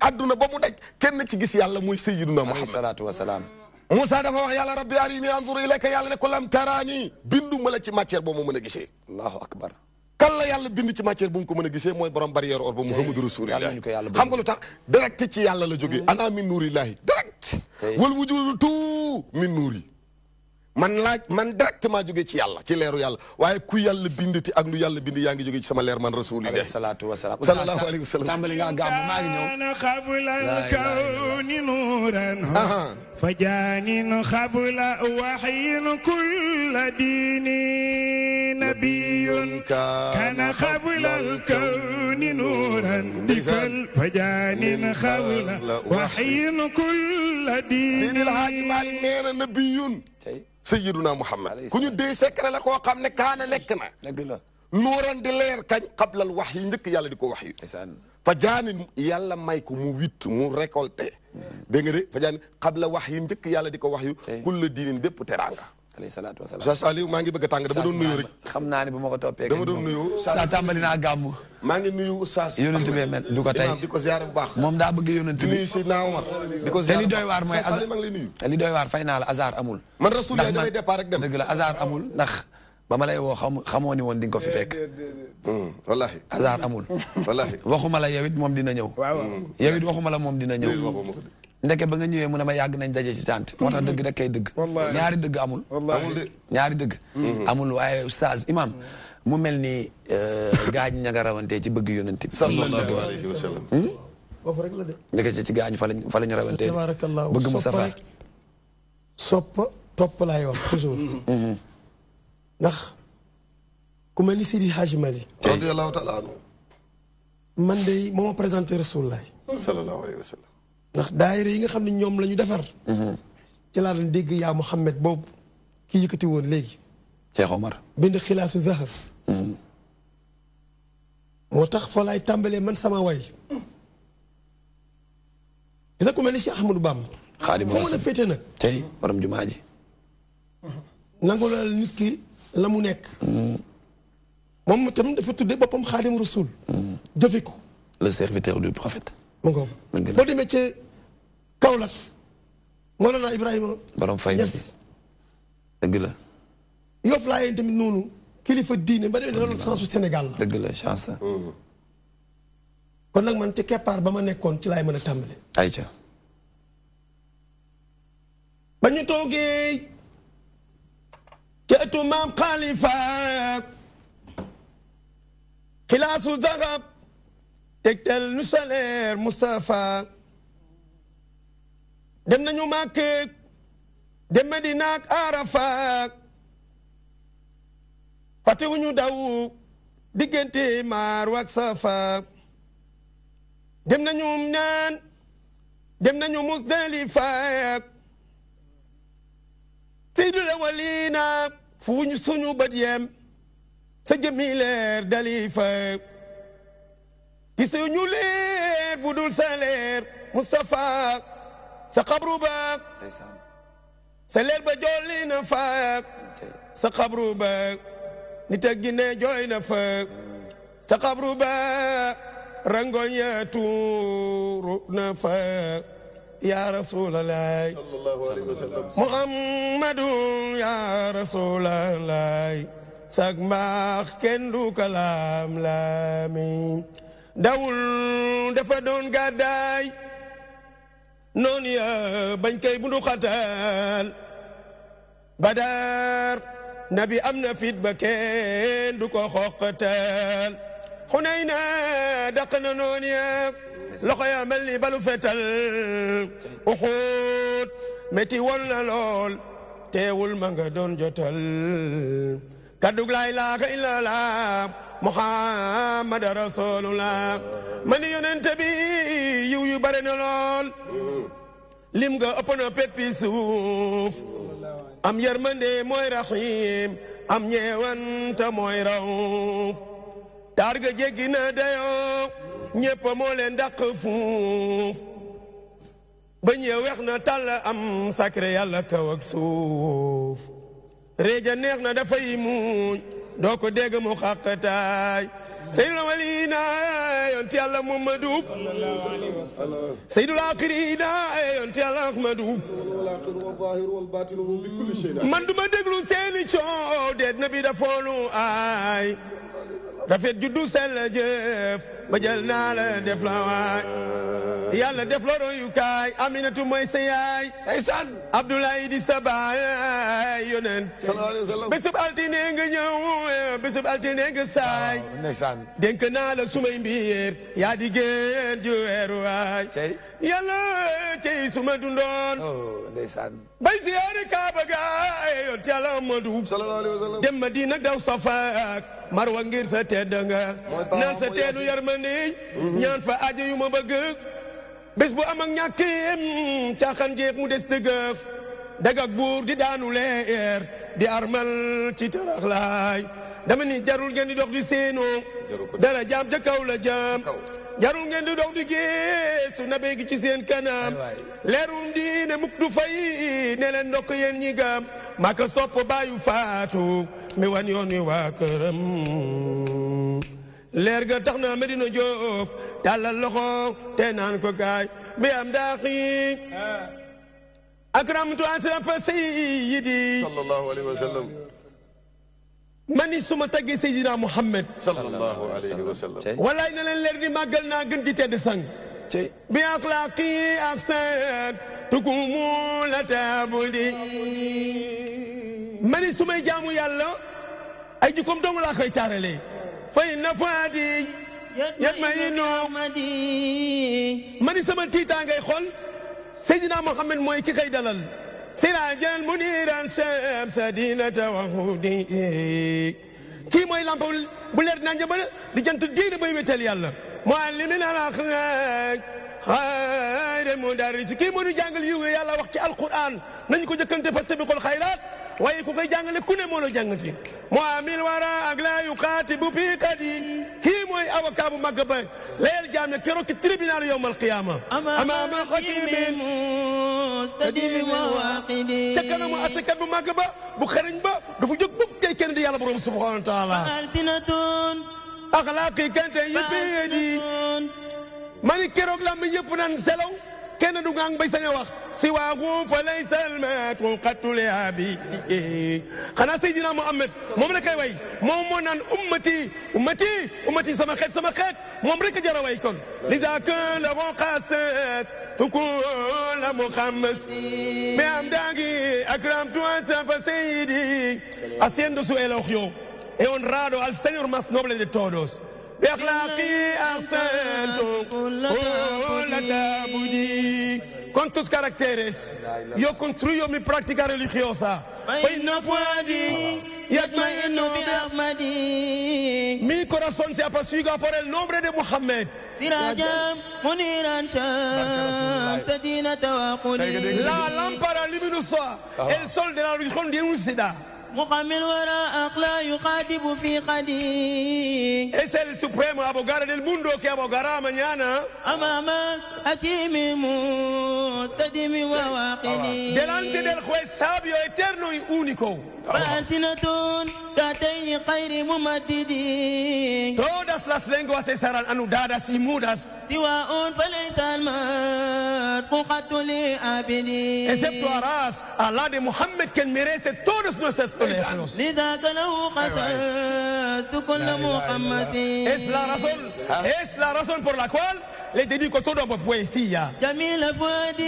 àdduna ba mu daj kenn ci gis yàlla mooy sayyiduna Muhammad alayhi salaatu wasalaam Moussa dafa wax yàlla rabbi arini anzur ilayka yàlla ne ko lam taraani bindu ma la ci matière boobu ma mën a gisee allahu akbar kan la yàlla bind ci matière bu mu ko mën a gisee mooy borom barrière or ba Muhammadu rasulillah xam nga lu tax direct ci yàlla la jógee ana min nuurillahi direct wal wujudu tout min nuuri man directement jógee ci yàlla ci leeru yàlla waaye ku yàlla bindati ak lu yàlla bind yaa ngi jógee ci sama leer man rasulillah alayhi salaatu wa salaam sallallahu alayhi wa sallam tàmbali nga gàmm maa ngi ñëw qabla al-kawni nuuran فجان قبل وحي كل دين نبي كان قبل الكون نورا بكل فجان قبل وحي كل دين سيد الحاج مالك نينا نبي سيدنا محمد كوني دي سكر لا كو خامne كان نيك نا نورا دي لير كاج قبل الوحي ندك يالا ديكو وحي فجان يالا مايكو مو ويت مو ريكولتي dégg nga de fajaan xabla wax yi njëkk yàlla di ko wax yu kulla diinin bépp teraanga alayhi salaatu wasalaam Oustaz Saliou maa ngi bëgg a tàng dama doon nuyu rek xam naa ne bu ma ko toppee dama doon nuyu sa tàmbali naa gàmm maa ngi nuyu Oustaz yonent bi mel du ko tey di ko ziar bu baax moom daa bëgg yonent bi nuyu Seydina Omar di ko ziar te li doy waar mooy azar maa ngi lay nuyu te li doy waar fay naa la azar amul man rasul damay départ rek dem dëgg la azar amul ndax ba ma lay woo xamoo ni woon di nga ko fi fekk wallahi hasard amul wallahi waxuma la yow it moom dina ñëw yow it waxuma la moom dina ñëw ndeke ba nga ñëwee mu ne ma yàgg nañ daje ci tànt moo tax dëgg rek kay dëgg ñaari dëgg amul ñaari dëgg amul waaye Oustaz Imam mu mel ni gaañ ña nga rawantee ci bëgg yonent bi sallallahu alayhi wa sallam foofu rek la de ndeke ci gaañ fa lañu rawantee tabarakallah bëgg Mustafa soppa topp laay wax toujours ndax ku mel ni Seydi Hadji Malick radiyallahu taala anhu man de moo ma présenté Rasulullah sallallahu alayhi wa sallam ndax daayira yi nga xam ne ñoom la ñu defar ci laa doon dégg yaa Muhammad boobu ki yëkkati woon léegi Cheikh Omar bind xilaasu zahab moo tax fa laay tàmbalee man sama way gis nga ku mel ni Cheikh Ahmadou Bamba Xaadimu foo mën a féete nag tey borom jumaa ji nangu la nit ki la mu nekk moom tam dafa tudde boppam Xaadimu Rasul jëfe ko le serviteur du prophète mu ngoom boo demee ca Kaolack Mawlana Ibrahima borom fay bi dëgg la Yoff laa yéen tamit noonu kilifa diine ba demee loolu sensu Sénégal la dëgg la chance kon nag man ci keppaar ba ma nekkoon ci laay mën a tàmbale ayca ba ñu toogee ca ëttu maam Xalifa xilaasu zahab tegtal nu saleer Moustapha dem nañu Màkka dem Medina ak Arafa fàttewuñu daw diggante Marwa ak Safa dem nañu ñaan dem nañu Musdalifa Seydul awwalina fuñ suñu bët yem sa jëmmi leer dali fa gisuñu leer bu dul sa leer Mustafa sa xabru ba sa leer ba jolli na fa sa xabru ba nit ak ginne jooy na fa sa xabru ba rangoñ ya tuuru na fa ya rasulallah muhammadu ya rasulallah sak mbaax kenn du kalaam laami dawul dafa doon gàddaay noon ya bañ kay bundu xatal badar nabi am na fit ba kenn du ko xoqatal Xunayna daq na noon ya loxo ya mel ni balu fetal Uhud metti woon na lool teewul ma nga doon jotal kaddug laa ilaaha illallaah Muhammad rasulullah man yonent bi yiw yu bare na lool lim nga ëpp na peppi suuf am yërmande mooy rahim am ñeewanta mooy rauf taar ga jéggi na dayoo ñépp moo leen dàq fuuf ba ñee weex na tàll am sacré yàlla kaw ak suuf réeja neex na dafay muuñ doo ko dégg mu xàqataay seydul awwaliina yonent yàlla Muhammadu seydul aaxiriina yonent yàlla Ahmadu man duma déglu seeni coow deet na bi dafoolu ay rafet juddu sell jëf ba jël naa la def la waay yàlla def la royukaay Aminatu mooy sa yaay ndeysaan Abdoulaye di sa baay yonent bésub altine nga ñëw bésub altine nga saay ndeysaan dénk naa la sumay mbir yaa di géen ju weeru waay yàlla cey suma dundoon ndeysaan bay siyaare Kaaba ga yonent yàlla Amadu dem Madina daw Safa ak Marwa ngir sa tedd nga naan sa teenu yarmande ñaan fa aajo yu ma bëgg bés bu am ak ñàkkeem caaxaan jeex mu des dëgg dagak buur di daanu leer di armal ci tarax laay dama ni jarul ngeen di dox di seenoo dara jaam ca kaw la jaam jarul ngeen di dox di geesu na beegi ci seen kanam leerum diine mukk du fay ne leen ndokk yéen ñi gaam maa ko sopp baayu faatu mi wan yoon wi waa këram leer ga tax na Medina jóg tàllal loxo te naan ko kaay bi am daaxi akramtu asrafa sayyidi sallallahu alayhi wa sallam mani suma taggee Seydina Muhammad sallallahu alayhi wa sallam walaay na leen leer di màggal naa gën di tedd sang bi axlaaqi ahsan tukumu la taabudi mani sumay jaamu yàlla ay jikkoom dong laa koy taarale fa inna fuadi yatma'innu mani sama tiitaa ngay xool Seydina Muhammad mooy ki koy dalal sirajan muniran shamsa dinata wa hudi kii mooy lamp bu leer naa njëbal di jant diine bay wétal yàlla muallimin al akhlaq xayre mudarris kii moo ñu jàngal yiw yàlla wax ci alquran nañu ko jëkkante fastabiqul xayraat waaye ku koy jàngale ku ne moo la jàngati muamil wara ak la yuqatibu fi qadi kii mooy avocat bu mag ba leer jaam ne keroog ci tribunal yawm al qiyama amama hakimin mustadil waqidi ca kanamu atekat bu mag ba bu xarañ ba dafa jóg bug tey kenn di yàlla borom subhanahu wa taala alsinatun axlaaqi kante yibedi mani keroog la mi yëpp naan selaw kenn du ngang bay sañ a wax si waagu fa laysa almatru qattule abidi xanaa Seydina Muhammad moom rek ay way moom moo naan ummati sama xeet moom rek a jar a way kon lisa que la roqasat tukul la muxammas mais am daangi akram tuanta fa seydi haciendo su elogio e honrado al señor más noble de todos بأخلاقي أحسنت la tabudi con tus caracteres yo construyo mi práctica religiosa mi corazón se apacigua por el nombre de Muhammad la lámpara luminosa el sol de la religión de Unsida محمد وراء أخلا يخاطب في خدي. Es el supremo abogado del mundo que abogará mañana. أمامك حكيم مستديم وواقدي. Delante del juez sabio, eterno y único. فألسنة كاتي خير ممددي. Todas las lenguas estarán anudadas y mudas. سواء فليس المدح خط لعبدي. Exceptuarás a la de Muhammad, quien merece todos nuestros oleanos. لذاك له خصصت كل محمد. Es la razón por la cual le dedico toda mi poesía. جميل فؤاد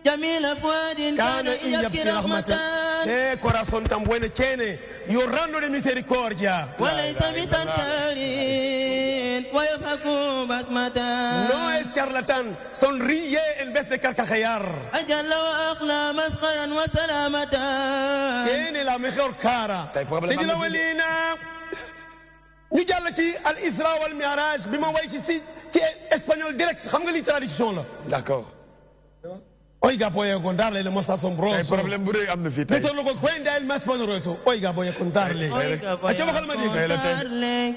جميل فؤاد كان يبكي رحمة. Qué corazón tan bueno tiene, llorando de misericordia. وليس بتنكر ويضحك بسمة. No es charlatán, sonríe en vez de carcajear. أجل وأخلى مسخرا وسلامة. Tiene la mejor cara. Seydina Walina ñu jàll ci al Isra wal Mi'raj bi ma way ci espagnol direct, xam nga li traduction la. D'accord. Oiga, voy a contarle lo más asombroso. Hay problème bu rëy am na fii tey. Esto lo que cuenta el más poderoso. Oiga, voy a contarle. Oiga, voy a contarle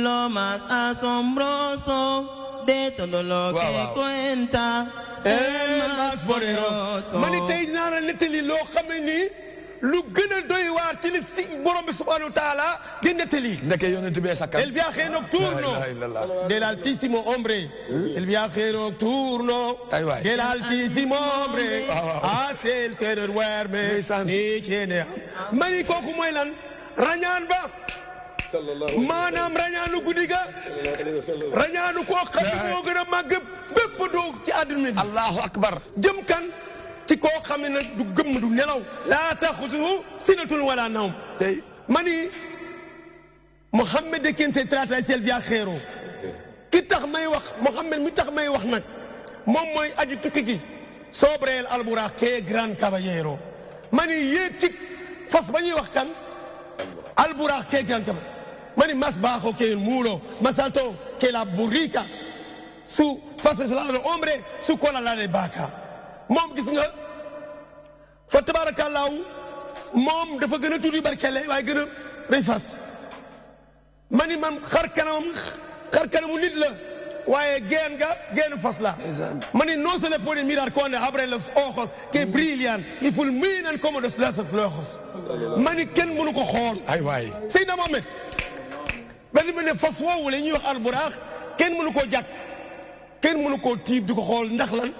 lo más asombroso de todo lo que cuenta el más poderoso. Man tey naa la nettali loo xam ne nii lu gën a doy waar ci li si borom bi subhanahu wa taala di nettali. Ndeke yonent bi sakkan. El viaje nocturno del altísimo hombre. El viaje nocturno del altísimo hombre. Hace el que no duerme ni tiene. Mani kooku mooy lan rañaan ba. maanaam rañaanu guddi ga rañaanu koo xam ne moo gën a màgg bépp doog ci àdduna bi. Allahu akbar. jëm kan ci koo xam ne nag du gëmm du nelaw. laa taxuduhu sinatun wala nawm. tey mani Mohammed de quien se trata es el viajero. ki tax may wax Mohammed mi tax may wax nag moom mooy aju tukki gi. sobre el alburaq que gran caballero. mani yéeg ci fas ba ñuy wax kan. alburaq que gran caballero. mani más bajo que el muro, más alto que la burrica. Su faz es la del hombre, su cola la de vaca. moom gis nga fa tabarakallahu moom dafa gën a tuuti barkele waaye gën a rëy fas. mani man xar kanamu nit la waaye génn fas la. mani no se le puede mirar cuando abre los ojos que brillan y fulminan como los ojos. mani kenn mënu ko xool. ay waay Seydina Mohamed benn bi ne fas woowu la ñuy wax alburaax kenn mënu koo jàkk kenn mënu koo tiib di ko xool ndax lan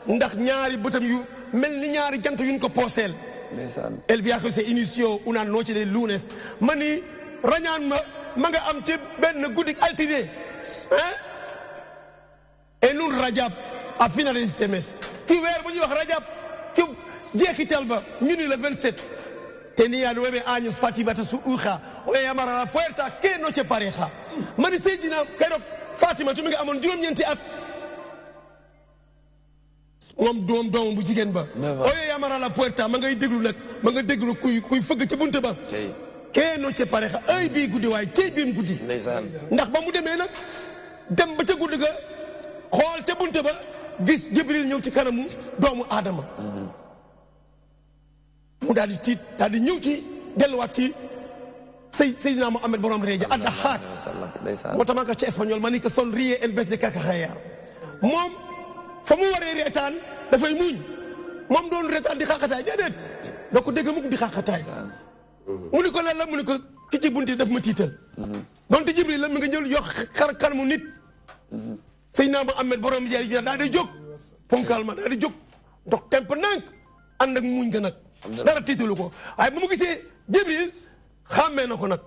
ndax ñaari bëtam yu mel ni ñaari jant yuñ ko pooseel. El viaje se inició una noche de lunes. mani rañaan ma nga am ci benn guddik altine en un rajab a finales de este mes ci weer bu ñuy wax rajab ci jeexital ba ñu ni le 27. tenía 9 años Fatimata su hija oye llamar a la puerta qué noche pareja. mani Seydina keroog Fatima tu mi nga amoon juróom-ñeenti at moom doomam bu jigéen ba. oye llamar a la puerta ma ngay déglu nag ma nga déglu kuy fëgg ca bunte ba. qué noche pareja ay bii guddi waaye tey biim guddi. ndax ba mu demee nag dem ba ca guddi ga xool ca bunte ba gis Jibril ñëw ci kanamu doomu Adama. mu daal di tiit daal di ñëw ci delluwaat ci Seydina Mohamed borom reeja adda xaat moo tax ma ko ci espagnol ma ni ko sonríe en vez de carcajear. moom fa mu waree reetaan dafay muñ moom doon reetaan di xaqataay déedéet doo ko dégg mukk di xaqataay. mu ni ko lan la mu ni ko ki ci bunti daf ma tiital. donte Jibril la mi nga ñëw yox kanamu nit. Seydina Mohamed borom jari bi daal di jóg ponkal ma daal di jóg ndox temp nank ànd ak muñ ga nag. dara tiitalu ko waaye bu mu gisee Jibril xàmmee na ko nag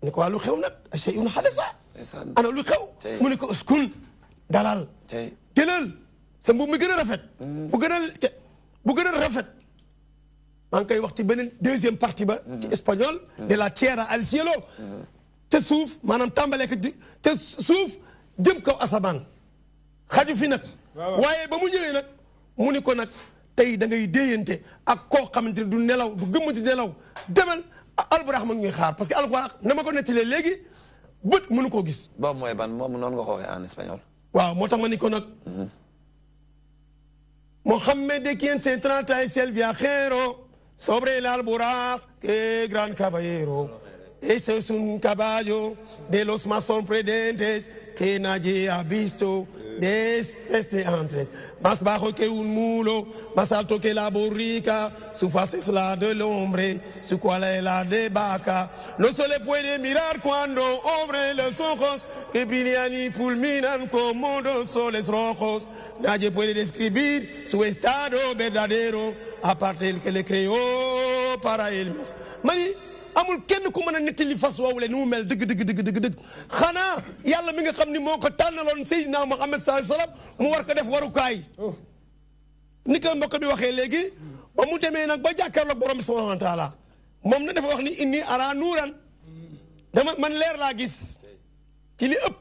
ni ko waa lu xew nag shay'un hadasa ana lu xew mu ni ko uskun dalal jëlal sa mbubb mi gën a rafet bu gën a rafet maa ngi koy wax ci beneen deuxième partie ba ci espagnol de la tierra al cielo te suuf maanaam tàmbalee ko te suuf jëm kaw asamaan xaju fi nag waaye ba mu ñëwee nag mu ni ko nag tey da ngay déyante ak koo xamante ne du nelaw du gëmmati nelaw demal alburax ma ngi ñuy xaar parce que alburax na ma ko nettalee léegi bët mënu koo gis. boobu mooy ban moom noonu nga ko waxee en espagnol. waaw moo tax ma ni ko nag. Mohammed de quien se trata es el viajero sobre el alboraz, qué gran caballero. Ese es un caballo de los más sorprendentes que nadie ha visto desde antes. Más bajo que un mulo, más alto que la borrica, su faz es la del hombre, su cola es la de vaca. No se le puede mirar cuando abre los ojos que brillan y fulminan como dos soles rojos. Nadie puede describir su estado verdadero, aparte del que le creó para él mismo. Mani, amul kenn ku mën a nettali fas woowu le ni mu mel dëgg xanaa yàlla mi nga xam ni moo ko tànnaloon Seydina Muhammad sallallahu alayhi wa sallam mu war ko def warukaay ni ko mbokk bi waxee léegi ba mu demee nag ba jàkkaarloog borom bi subhanahu wa taala moom na dafa wax ni inni ara nuuran dama man leer laa gis ci li ëpp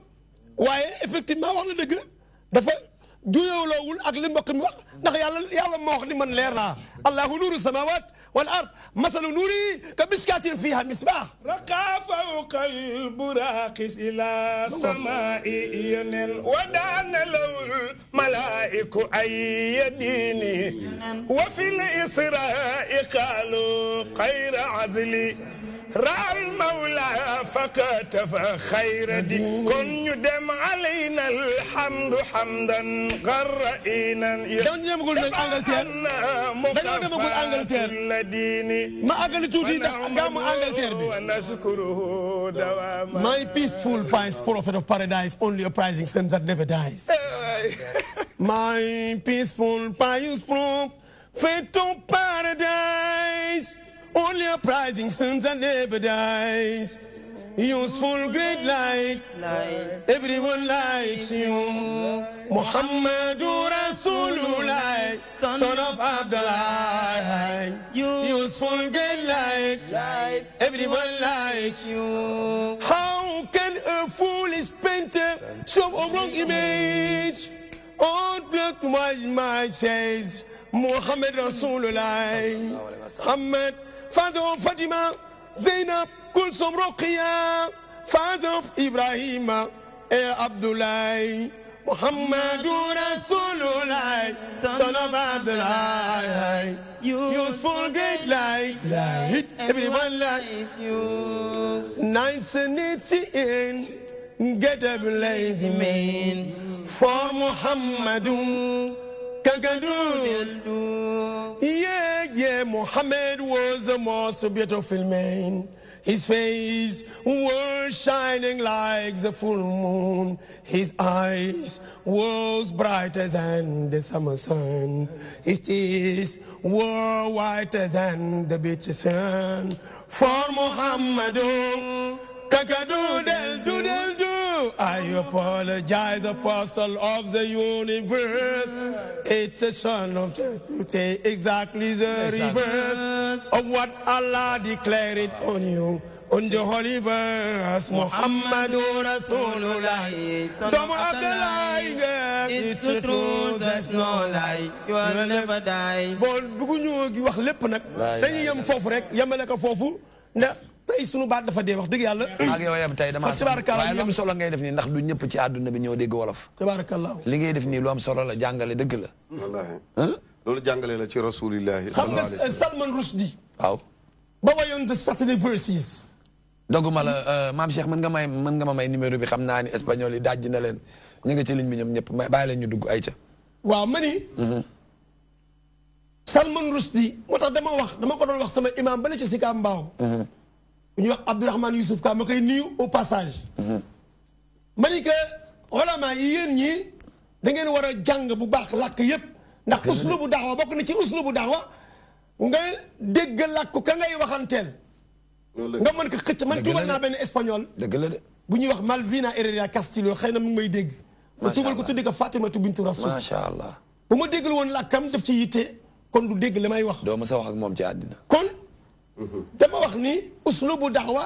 waaye effectivement wax na dëgg dafa juyooloowul ak li mbokk mi wax ndax yàlla moo wax ni man leer laa allahu nuuru samawat والأرض مثل نوري كمشكاة فيها مصباح رقى فوق البراقس إلى سماء ينل ودان له الملائك أي يديني وفي الإسراء قالوا خير عدلي رأى المولى فكتف خير دي كن يدم علينا الحمد حمدا غرئينا My peaceful pious prophet of paradise, only uprising sun that never dies. My peaceful pious prophet of paradise, only uprising suns that never dies. Useful great light, everyone likes you. Muhammadur Rasulullah, son of Abdullah. Useful great light, everyone likes you. How can a foolish painter show a wrong image? Oh, black was my face. Muhammad Rasulullah, Muhammad, father of Fatima, Zainab, Kulsum Ruqya, father of Ibrahim, Abdullah, Muhammadur Rasulullah, son of Abdullah. Useful great light, everyone likes you. Nights and it's in, get up lazy man, for Muhammadun. Yeah, Muhammad was the most beautiful man. His face was shining like the full moon. His eyes was brighter than the summer sun. His teeth were whiter than the beach sun. For Muhammad, Kakadoodle-doodle-doo. I apologize, apostle of the universe. It's a son of Tuesday, exactly the reverse of what Allah declared on you. On the holy verse, Muhammadur Rasulullah, Dom Abdullah, it's the truth, there's no lie, you will never die. Bon, bëgguñu wax lépp nag, dañuy yem foofu rek, yemale ko foofu, ndax tey sunu baat dafa dee wax dëgg yàlla. ak yow yam tey dama waaye lu am solo ngay def nii ndax du ñëpp ci àdduna bi ñoo dégg wolof. tabarakallah li ngay def nii lu am solo la jàngale dëgg la. wallaahi loolu jàngale la ci rasulillahi. xam nga Salman Rushdie. waaw. ba wayoon the Saturday verses. doguma la maam Cheikh mën nga ma may numéro bi xam naa ni espagnol yi dajji na leen ñu ngi ci ligne bi ñoom ñëpp bàyyi leen ñu dugg ay ca. waaw ma ni. Salman Rushdie moo tax dama ko doon wax sama imam bale ci Sika Mbao. ñu wax Abdourahmane Youssouf Ka ma koy nuyu au passage. ma ni que ulama yi yéen ñii da ngeen war a jàng bu baax làkk yépp ndax uslubu daawa bokk na ci uslubu daawa nga dégg làkk ka ngay waxanteel. nga mën ko xëcc man tuubal naa benn espagnol. dëgg la de. bu ñuy wax Malvina Herrera Castillo xëy na mu ngi may dégg. ma tuubal ko tuddi ko Fatimatu bintu Rasul. macha allah. bu ma déggul woon làkkam def ci yitte kon du dégg li may wax. doo ma sa wax ak moom ci àddina. kon. dama wax ni uslubu da'wa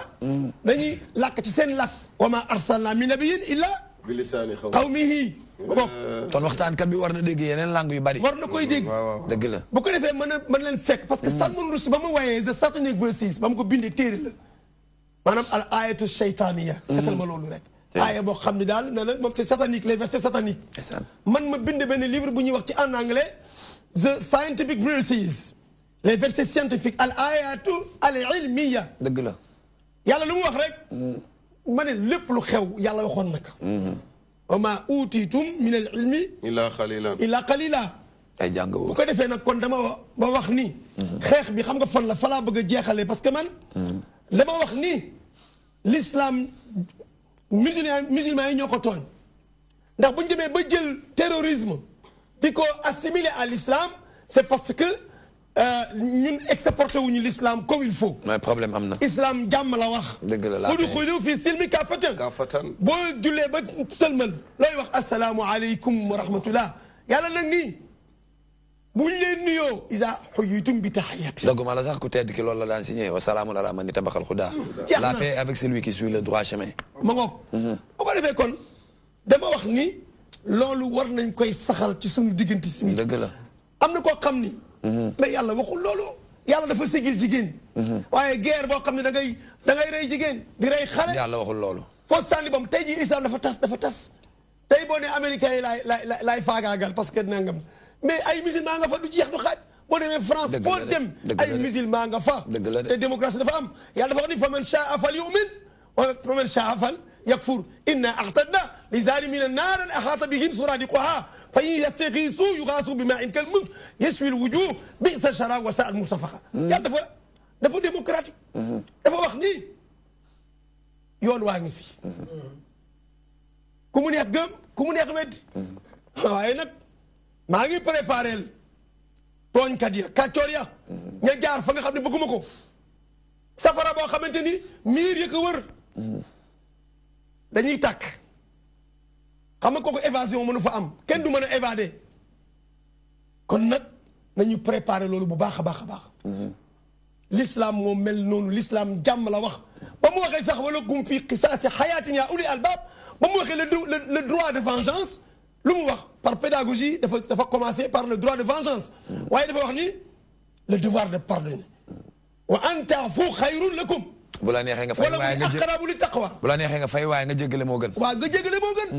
dañuy làkk ci seen làkk wa ma arsalna min nabiyyin illa bi lisaani qawmihi kon waxtaankat bi war na dégg yeneen langue yu bari war na koy dégg dëgg la bu ko defee mën leen fekk parce que Salman Rushdie ba mu wayee the Satanic Verses ba mu ko bindee téere la maanaam al ayatu shaytaniya seetal ma loolu rek aaya boo xam ne daal na la moom c'est satanique les versets sataniques man ma bind benn livre bu ñuy wax ci en anglais the Scientific Verses les versets scientifiques al ayatu al ilmiya dëgg la yàlla lu mu wax rek ma ne lépp lu xew yàlla waxoon na ko wa ma utitum min al ilmi illa qalila ay jàng bu ko defee nag kon dama ba wax ni xeex bi xam nga fan la fa laa bëgg a jeexalee parce que man dama wax ni l'islam musulman yi ñoo ko tooñ ndax bu ñu demee ba jël terrorisme di ko assimiler à l'islam c'est parce que ñun exporté wuñu l'islam comme il faut. mais problème am na. islam jàmm la wax. dëgg la udxulu fi silmi kaafatan. boo jullee ba sëlmal looy wax asalaamualeykum wa rahmatullah yàlla nag nii bu ñu leen nuyoo isa xuyitum bi taxiyatin. doguma la sax ku tedd ki loolu la daan signé wa salaamun ala man ittabaxal hudaa. la paix avec celui qui suit le droit chemin. ma ngoog. bu ko defee kon dama wax ni loolu war nañ koy saxal ci suñu diggante si. dëgg la am na koo xam ni. mais yàlla waxul loolu yàlla dafa sigil jigéen. waaye guerre boo xam ne da ngay rey jigéen di rey xale. yàlla waxul loolu. foo sànni bam tey jii islam dafa tas tey boo nee américains yi laay faagaagal parce que nangam mais ay musulman nga fa du jeex du xaaj boo demee France foo dem ay musulman nga fa. te démocratie dafa am yàlla dafa wax ni fa man shaa fal yu'min wa man shaa fal yakfur inna a'tadna li zalimina naaran ahaata bihim suradiquha fa in yastaxiisu yuxaasu bi maa'in kalmuhl yashwi al-wujuh bi'sa ash-sharaab wa saa'at murtafaqa. yàlla dafa démocratique. dafa wax ni yoon waa ngi fi. ku mu neex gëm ku mu neex weddi. waaye nag maa ngi préparé tooñkat ya kàccoor ya. ña jaar fa nga xam ne bëgguma ko. safara boo xamante ni miir ya ko wër. dañuy tàkk. xam nga kooku évasion mënu fa am kenn du mën a évader kon nag nañu préparer loolu bu baax a baax a baax. l'islam moo mel noonu l'islam jàmm la wax ba mu waxee sax wala kum fi qisaasi xayaatin yaa uli albaab ba mu waxee le droit de vengeance lu mu wax par pédagogie dafa commencer par le droit de vengeance waaye dafa wax ni le devoir de pardonner wa an ta'fu xayrun lakum. bu la neexee nga fay waaye nga aqrabu li taqwa. bu la neexee nga fay waaye nga jéggale moo gën. waaw nga jéggale moo gën.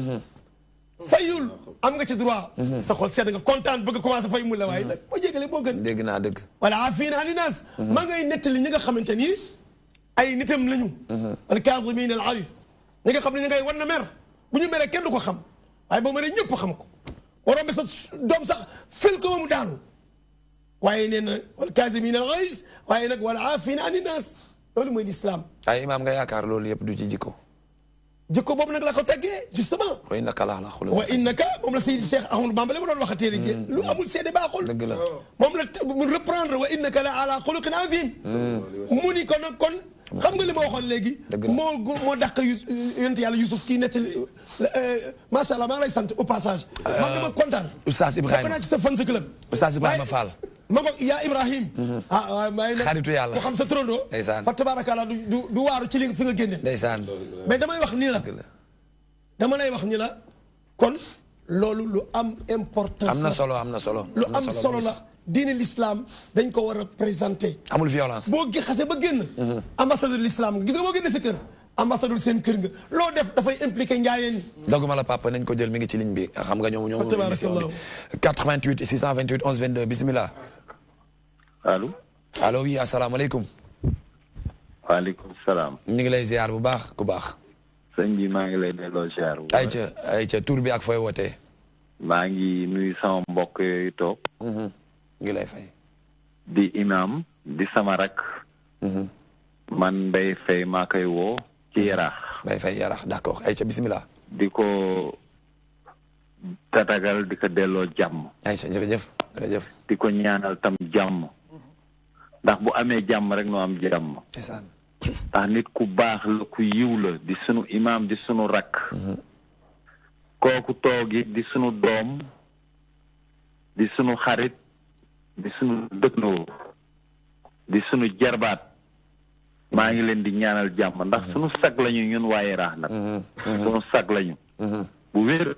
fayul am nga ci droit. sa xol sedd nga kontaan bëgg a commencé fay mu la waaye nag boo jégalee moo gën. dégg naa dëgg. wala afiina ani naas. maa ngay nettali ñi nga xamante ni ay nitam lañu. wal kaazimiina al ghays ñi nga xam ne ñi ngay wan na mer bu ñu meree kenn du ko xam waaye boo meree ñëpp xam ko waroon ba sa doom sax fël ko ba mu daanu waaye nee na wal kaazimiina al ghays waaye nag wala afiina ani naas loolu mooy l'islam. ay imaam nga yaakaar loolu yëpp du ci jikko. jikko boobu nag la ko teggee justement. wa innaka la ala xuluqin wa innaka moom la Seydi Cheikh Ahmadou Bamba la ma doon waxatee rek lu amul seede baaxul. dëgg la moom la mu reprendre wa innaka la ala xuluqin azim. mu ni ko nag kon xam nga li ma waxoon léegi. moo dàq yonent yàlla Youssouf kii nettali macha allah maa ngi lay sant au passage. man dama kontaan. Oustaz Ibrahima dafa naa ci sa fan sa club. Oustaz Ibrahima Fall. ma ko yaa Ibrahim. waaw maa ngi xaritu yàlla ko xam sa turandoo. ndeysaan fa tabarakallah du waaru ci li fi nga génne. ndeysaan mais damay wax nii la. dama lay wax ni la kon loolu lu am importance am na solo am na solo. lu am solo la diine l'islam dañ ko war a présenter. amul violence. boo xasee ba génn. ambassadeur l'islam nga gis nga boo génnee sa kër. ambassadeur seen kër nga loo def dafay impliqué njaayeen. doguma la papa nañ ko jël mi ngi ci ligne bi xam nga ñoom émission bi 88 628 11 22 bismillah. allo. allo oui asalaamaaleykum. waaleykum salaam. ñu ngi lay ziar bu baax ku baax. sëñ bi maa ngi lay delloo ziar bu baax. ayca tur bi ak fooy wootee. maa ngi nuyu sama mbokk yooyu toog. ngi lay fay. di imam di sama rak. man Mbaye Faye maa koy woo ci Yaraax. Mbaye Faye Yaraax d'accord ayca bismillah. di ko tatagal di ko delloo jàmm. ayca jërëjëf jërëjëf. di ko ñaanal tam jàmm. ndax bu amee jàmm rek noo am jàmm. ndax nit ku baax la ku yiw la di sunu imam di sunu rak. kooku toogi di sunu doom di sunu xarit di sunu dëkkandoo di sunu jarbaat maa ngi leen di ñaanal jàmm ndax sunu sag lañu ñun waa Yaraax nag sunu sag lañu bu wér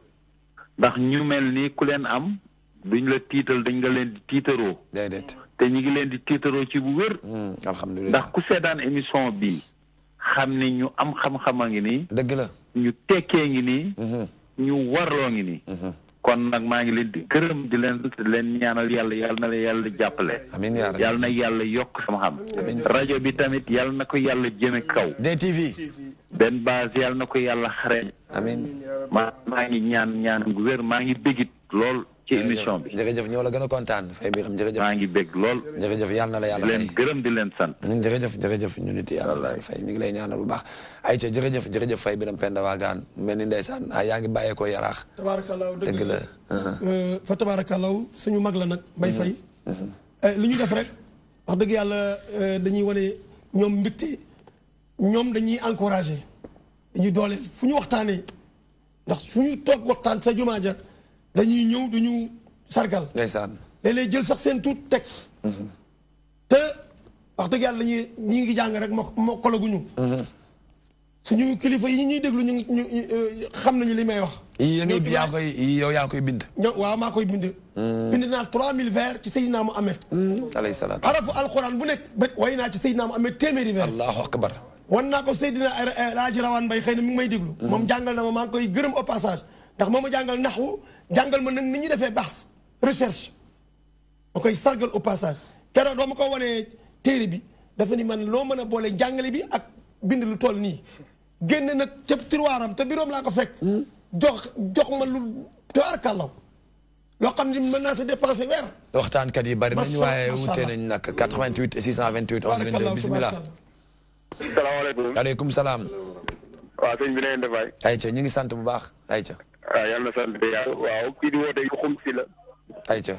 ndax ñu mel ni ku leen am duñ la tiital dañ nga leen di tiitaroo déedéet te ñu ngi leen di tiitaroo ci bu wér alhamdulilah ndax ku seetaan émission bi xam ni ñu am xam-xam a ngi nii dëgg la ñu tekkee ngi nii ñu warloo ngi nii kon nag maa ngi leen di gërëm di leen ñaanal yàlla na la yàlla jàppale. amiin yaa rabbi. yàlla na yàlla yokk sama xam. rajo bi tamit yàlla na ko yàlla jëme kaw. DTV. benn base yàlla na ko yàlla xareñ. amiin. maa ngi ñaan gu wér maa ngi bégit lool ci émission bi. jërëjëf ñoo la gën a kontaan Faye Biram jërëjëf. maa ngi bég lool. jërëjëf yàlla na la yàlla fay. leen gërëm di leen sant. jërëjëf ñu nit yàlla la fay mi ngi lay ñaanal bu baax. ayca jërëjëf Faye Biram Penda Waagaan mel ni ndeysaan yaa ngi bàyyeekoo yaraax. tabaarakallaahu dëgg la. fa tabaarakallaahu suñu mag la nag Mbaye Faye. li ñu def rek wax dëgg yàlla dañuy wane ñoom mbégte ñoom dañuy encouragé dañuy dooleel fu ñu waxtaanee ndax fu ñu toog waxtaan sa jumaa ja dañuy ñëw duñu sargal. ndeysaan. léeg-léeg jël sax seen tuut teg. te wax dëgg yàlla ñi ngi jàng rek mokkalaguñu. suñu kilifa yi ñuy déglu ñu xam nañu li may wax. yow yaa koy bind. waaw maa koy bind. bind naa 3000 vers ci Seydina Muhammad. alayhi salaam. arafu alquran bu nekk way naa ci Seydina Muhammad téeméeri vers. allahu akbar. wan naa ko Seydina Laaji Rawaan Mbay xëy na mi ngi may déglu. moom jàngal na ma maa ngi koy gërëm au passage ndax moo ma jàngal naxwu jàngal ma nag ni ñuy defee baax recherche ma koy sargal au passage keroog doo ma ko wanee téere bi dafa ni man loo mën a boole jàngale bi ak bind lu toll nii génn nag ca tiroiram te biroom laa ko fekk jox ma lu tubaarkàllaw loo xam ni mën naa sa dépensé weer. waxtaankat yi bari nañu waaye wute nañ nag 88 628 11 22 bisimilah. salaamaaleykum. waaleykum salaam. waaw sëñ bi na ngeen def waay. ayca ñu ngi sant bu baax ayca. waaw yàlla na sant yàlla. waaw kii di woote yu xum si la. ayca.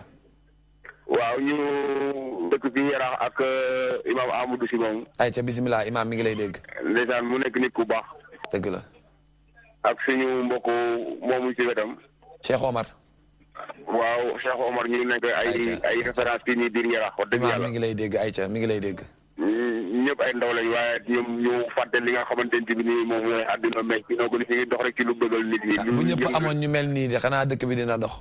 waaw ñu dëkk fii Yaraax ak imaam Amadou Si moom. ayca bisimilah imaam mi ngi lay dégg. ndeysaan mu nekk nit ku baax. dëgg la. ak suñu mbokk moomu si wetam. Cheikh Omar. waaw Cheikh Omar ñu nekk ay référence fii nii biir Yaraax wax dëgg yàlla. imaam mi ngi lay dégg ayca mi ngi lay dégg. ñëpp ay ndaw lañ waaye ñoom ñu fàtte li nga xamante ne bi nii moom mooy àdduna meñ bi noo ko ni fi ngi dox rek ci lu bëggal nit ñi. bu ñëpp amoon ñu mel nii de xanaa dëkk bi dina dox.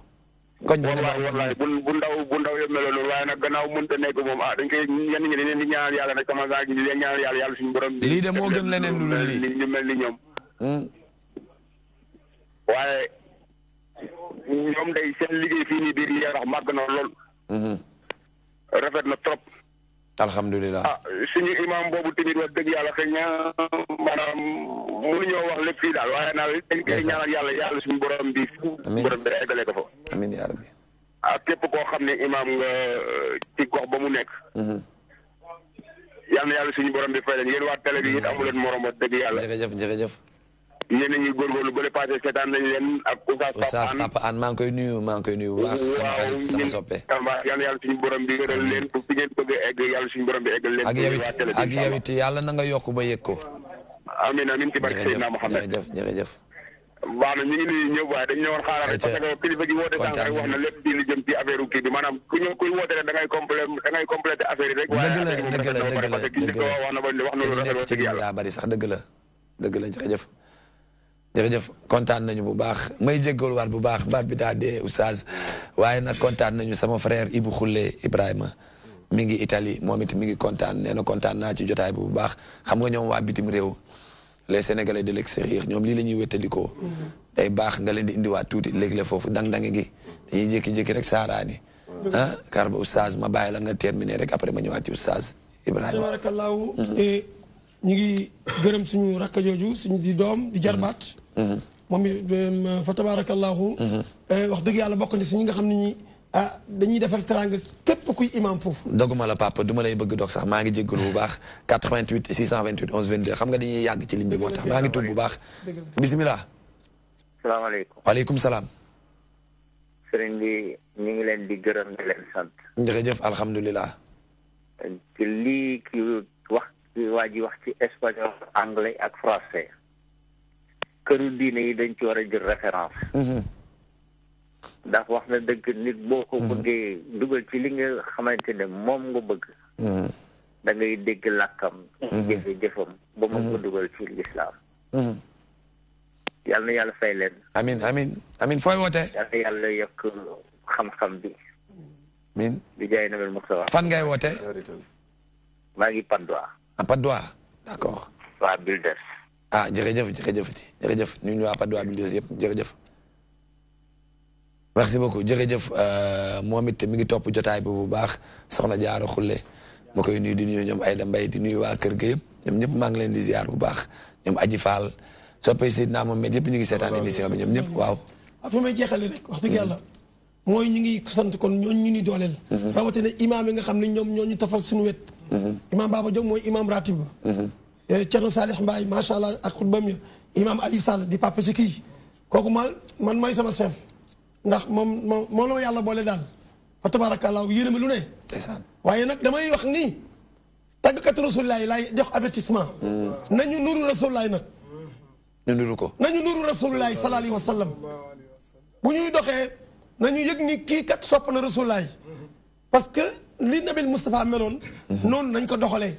koñ bi wallaay bu ndaw yëpp meloon loolu waaye nag gannaaw mënut a nekk moom dañ koy ñenn ñi dañ leen di ñaanal yàlla nag sama saa gi di leen ñaanal yàlla suñu borom. lii de moo gën leneen lu dul lii ñu mel ni ñoom. waaye ñoom day seen liggéey fii nii biir Yaraax màgg na lool. rafet na trop. alhamdulilah. suñu imam boobu tamit wax dëgg yàlla xëy na maanaam mënuñoo wax lépp fii daal waaye naa dañ koy ñaanal yàlla suñu borom bi. amiin borom bi eggale ko fa. amiin yaa rabbi. képp koo xam ne imam nga ci gox ba mu nekk. yal na yàlla suñu borom bi fay leen yéen waa télé bi it amu leen morom wax dëgg yàlla. jërëjëf. yéen a ngi góorgóorlu ba le passé seetaan nañ leen ak Oustaz Papa An maa ngi koy nuyu bu baax sama xarit sama soppe. yal na yàlla suñu borom bi wéral leen pour fi ngeen bëgg a egg yàlla suñu borom bi eggal leen. ak yow it yàlla na nga yokk ba yëg ko. amiin ci barke Seydina Mohamed. jërëjëf. baax na ñu ngi nuyu ñëpp waaye dañ ñëwoon xaaral rek parce que kilifa gi woote sànq rek wax na lépp di li jëm ci affaire kii bi maanaam kuy woote rek da ngay complété affaire yi rek. dëgg la parce que kii wax na ba wax na lu rafet wax dëgg yàlla. daa bari sax dëgg la jërëjëf kontaan nañu bu baax may jéggalu waat bu baax baat bi daa dee oustaz waaye nag kontaan nañu sama frère Ibou Khoule Ibrahima mi ngi Italie moom it mi ngi kontaan nee na kontaan naa ci jotaay bi bu baax xam nga ñoom waa bitim réew les sénégalais de l'extérieur ñoom lii la ñuy wéttalikoo day baax nga leen di indiwaat tuuti léegi-léeg foofu dang-dange gi dañuy jékki-jékki rek saaraani kar ba oustaz ma bàyyi la nga terminé rek après ma ñëwaat ci oustaz Ibrahima. tabarakallahu ñu ngi gërëm suñu rakk jooju suñu di doom di jarbaat moom fa tabarakallahu wax dëgg yàlla bokk na si ñi nga xam ne ñi dañuy defal teranga képp kuy imam foofu doguma la papa du ma lay bëgg dog sax maa ngi jéggalu bu baax 88 628 11 22 xam nga dañuy yàgg ci ligne bi moo tax maa ngi tuub bu baax bisimilah. salaamaaleykum. waaleykum salaam. sëriñ bi ñu ngi leen di gërëm di leen sant. jërëjëf alhamdulilah. ci lii ki wax waa ji wax ci espagnol anglais ak français këru diine yi dañ ci war a jël référence ndax wax na dëgg nit boo ko bëggee dugal ci li nga xamante ne moom nga bëgg da ngay dégg làkkam jëfe jëfam ba moom nga dugal ci lislaam yàlla na yàlla fay leen amin fooy woote yàlla na yàlla yokk xam-xam bi amin bi jaay nabil Mustafa fan ngay woote maa ngi Padois Padois d'accord waa Buldes jërëjëf ñu waa Padois Buldes yëpp jërëjëf merci beaucoup jërëjëf moom it mi ngi topp jotaay bi bu baax soxna Jaara Xulle ma koy nuyu di nuyu ñoom Ayda Mbay di nuyu waa kër ga yëpp ñoom ñëpp maa ngi leen di ziar bu baax ñoom Aji Fall soppay Seydina Mohamed yëpp ñu ngi seetaan émission bi ñoom ñëpp waaw. fi may jeexale rek wax dëgg yàlla mooy ñu ngi sant kon ñooñu ñu ni dooleel. rawatina imaam yi nga xam ne ñoom ñoo ñu tafal suñu wet. imaam Baba Diop mooy imaam ratib ba. Thierno Salih Mbaye macha allah ak xutbam ya imaam Ali Sall di papa ci kii kooku man mooy sama chef ndax moo la yàlla boole daal fa tabarakallah yéene ma lu ne. waaye nag damay wax ni tàggkatu rasulilah laay jox avertissement. nañu nuru rasulilah nag. ñu nuru ko. nañu nuru rasulilah sallallahu alayhi wa sallam bu ñuy doxee nañu yëg ni kii kat sopp na rasulilah parce que li Nabil Moustapha meloon. noonu nañ ko doxalee.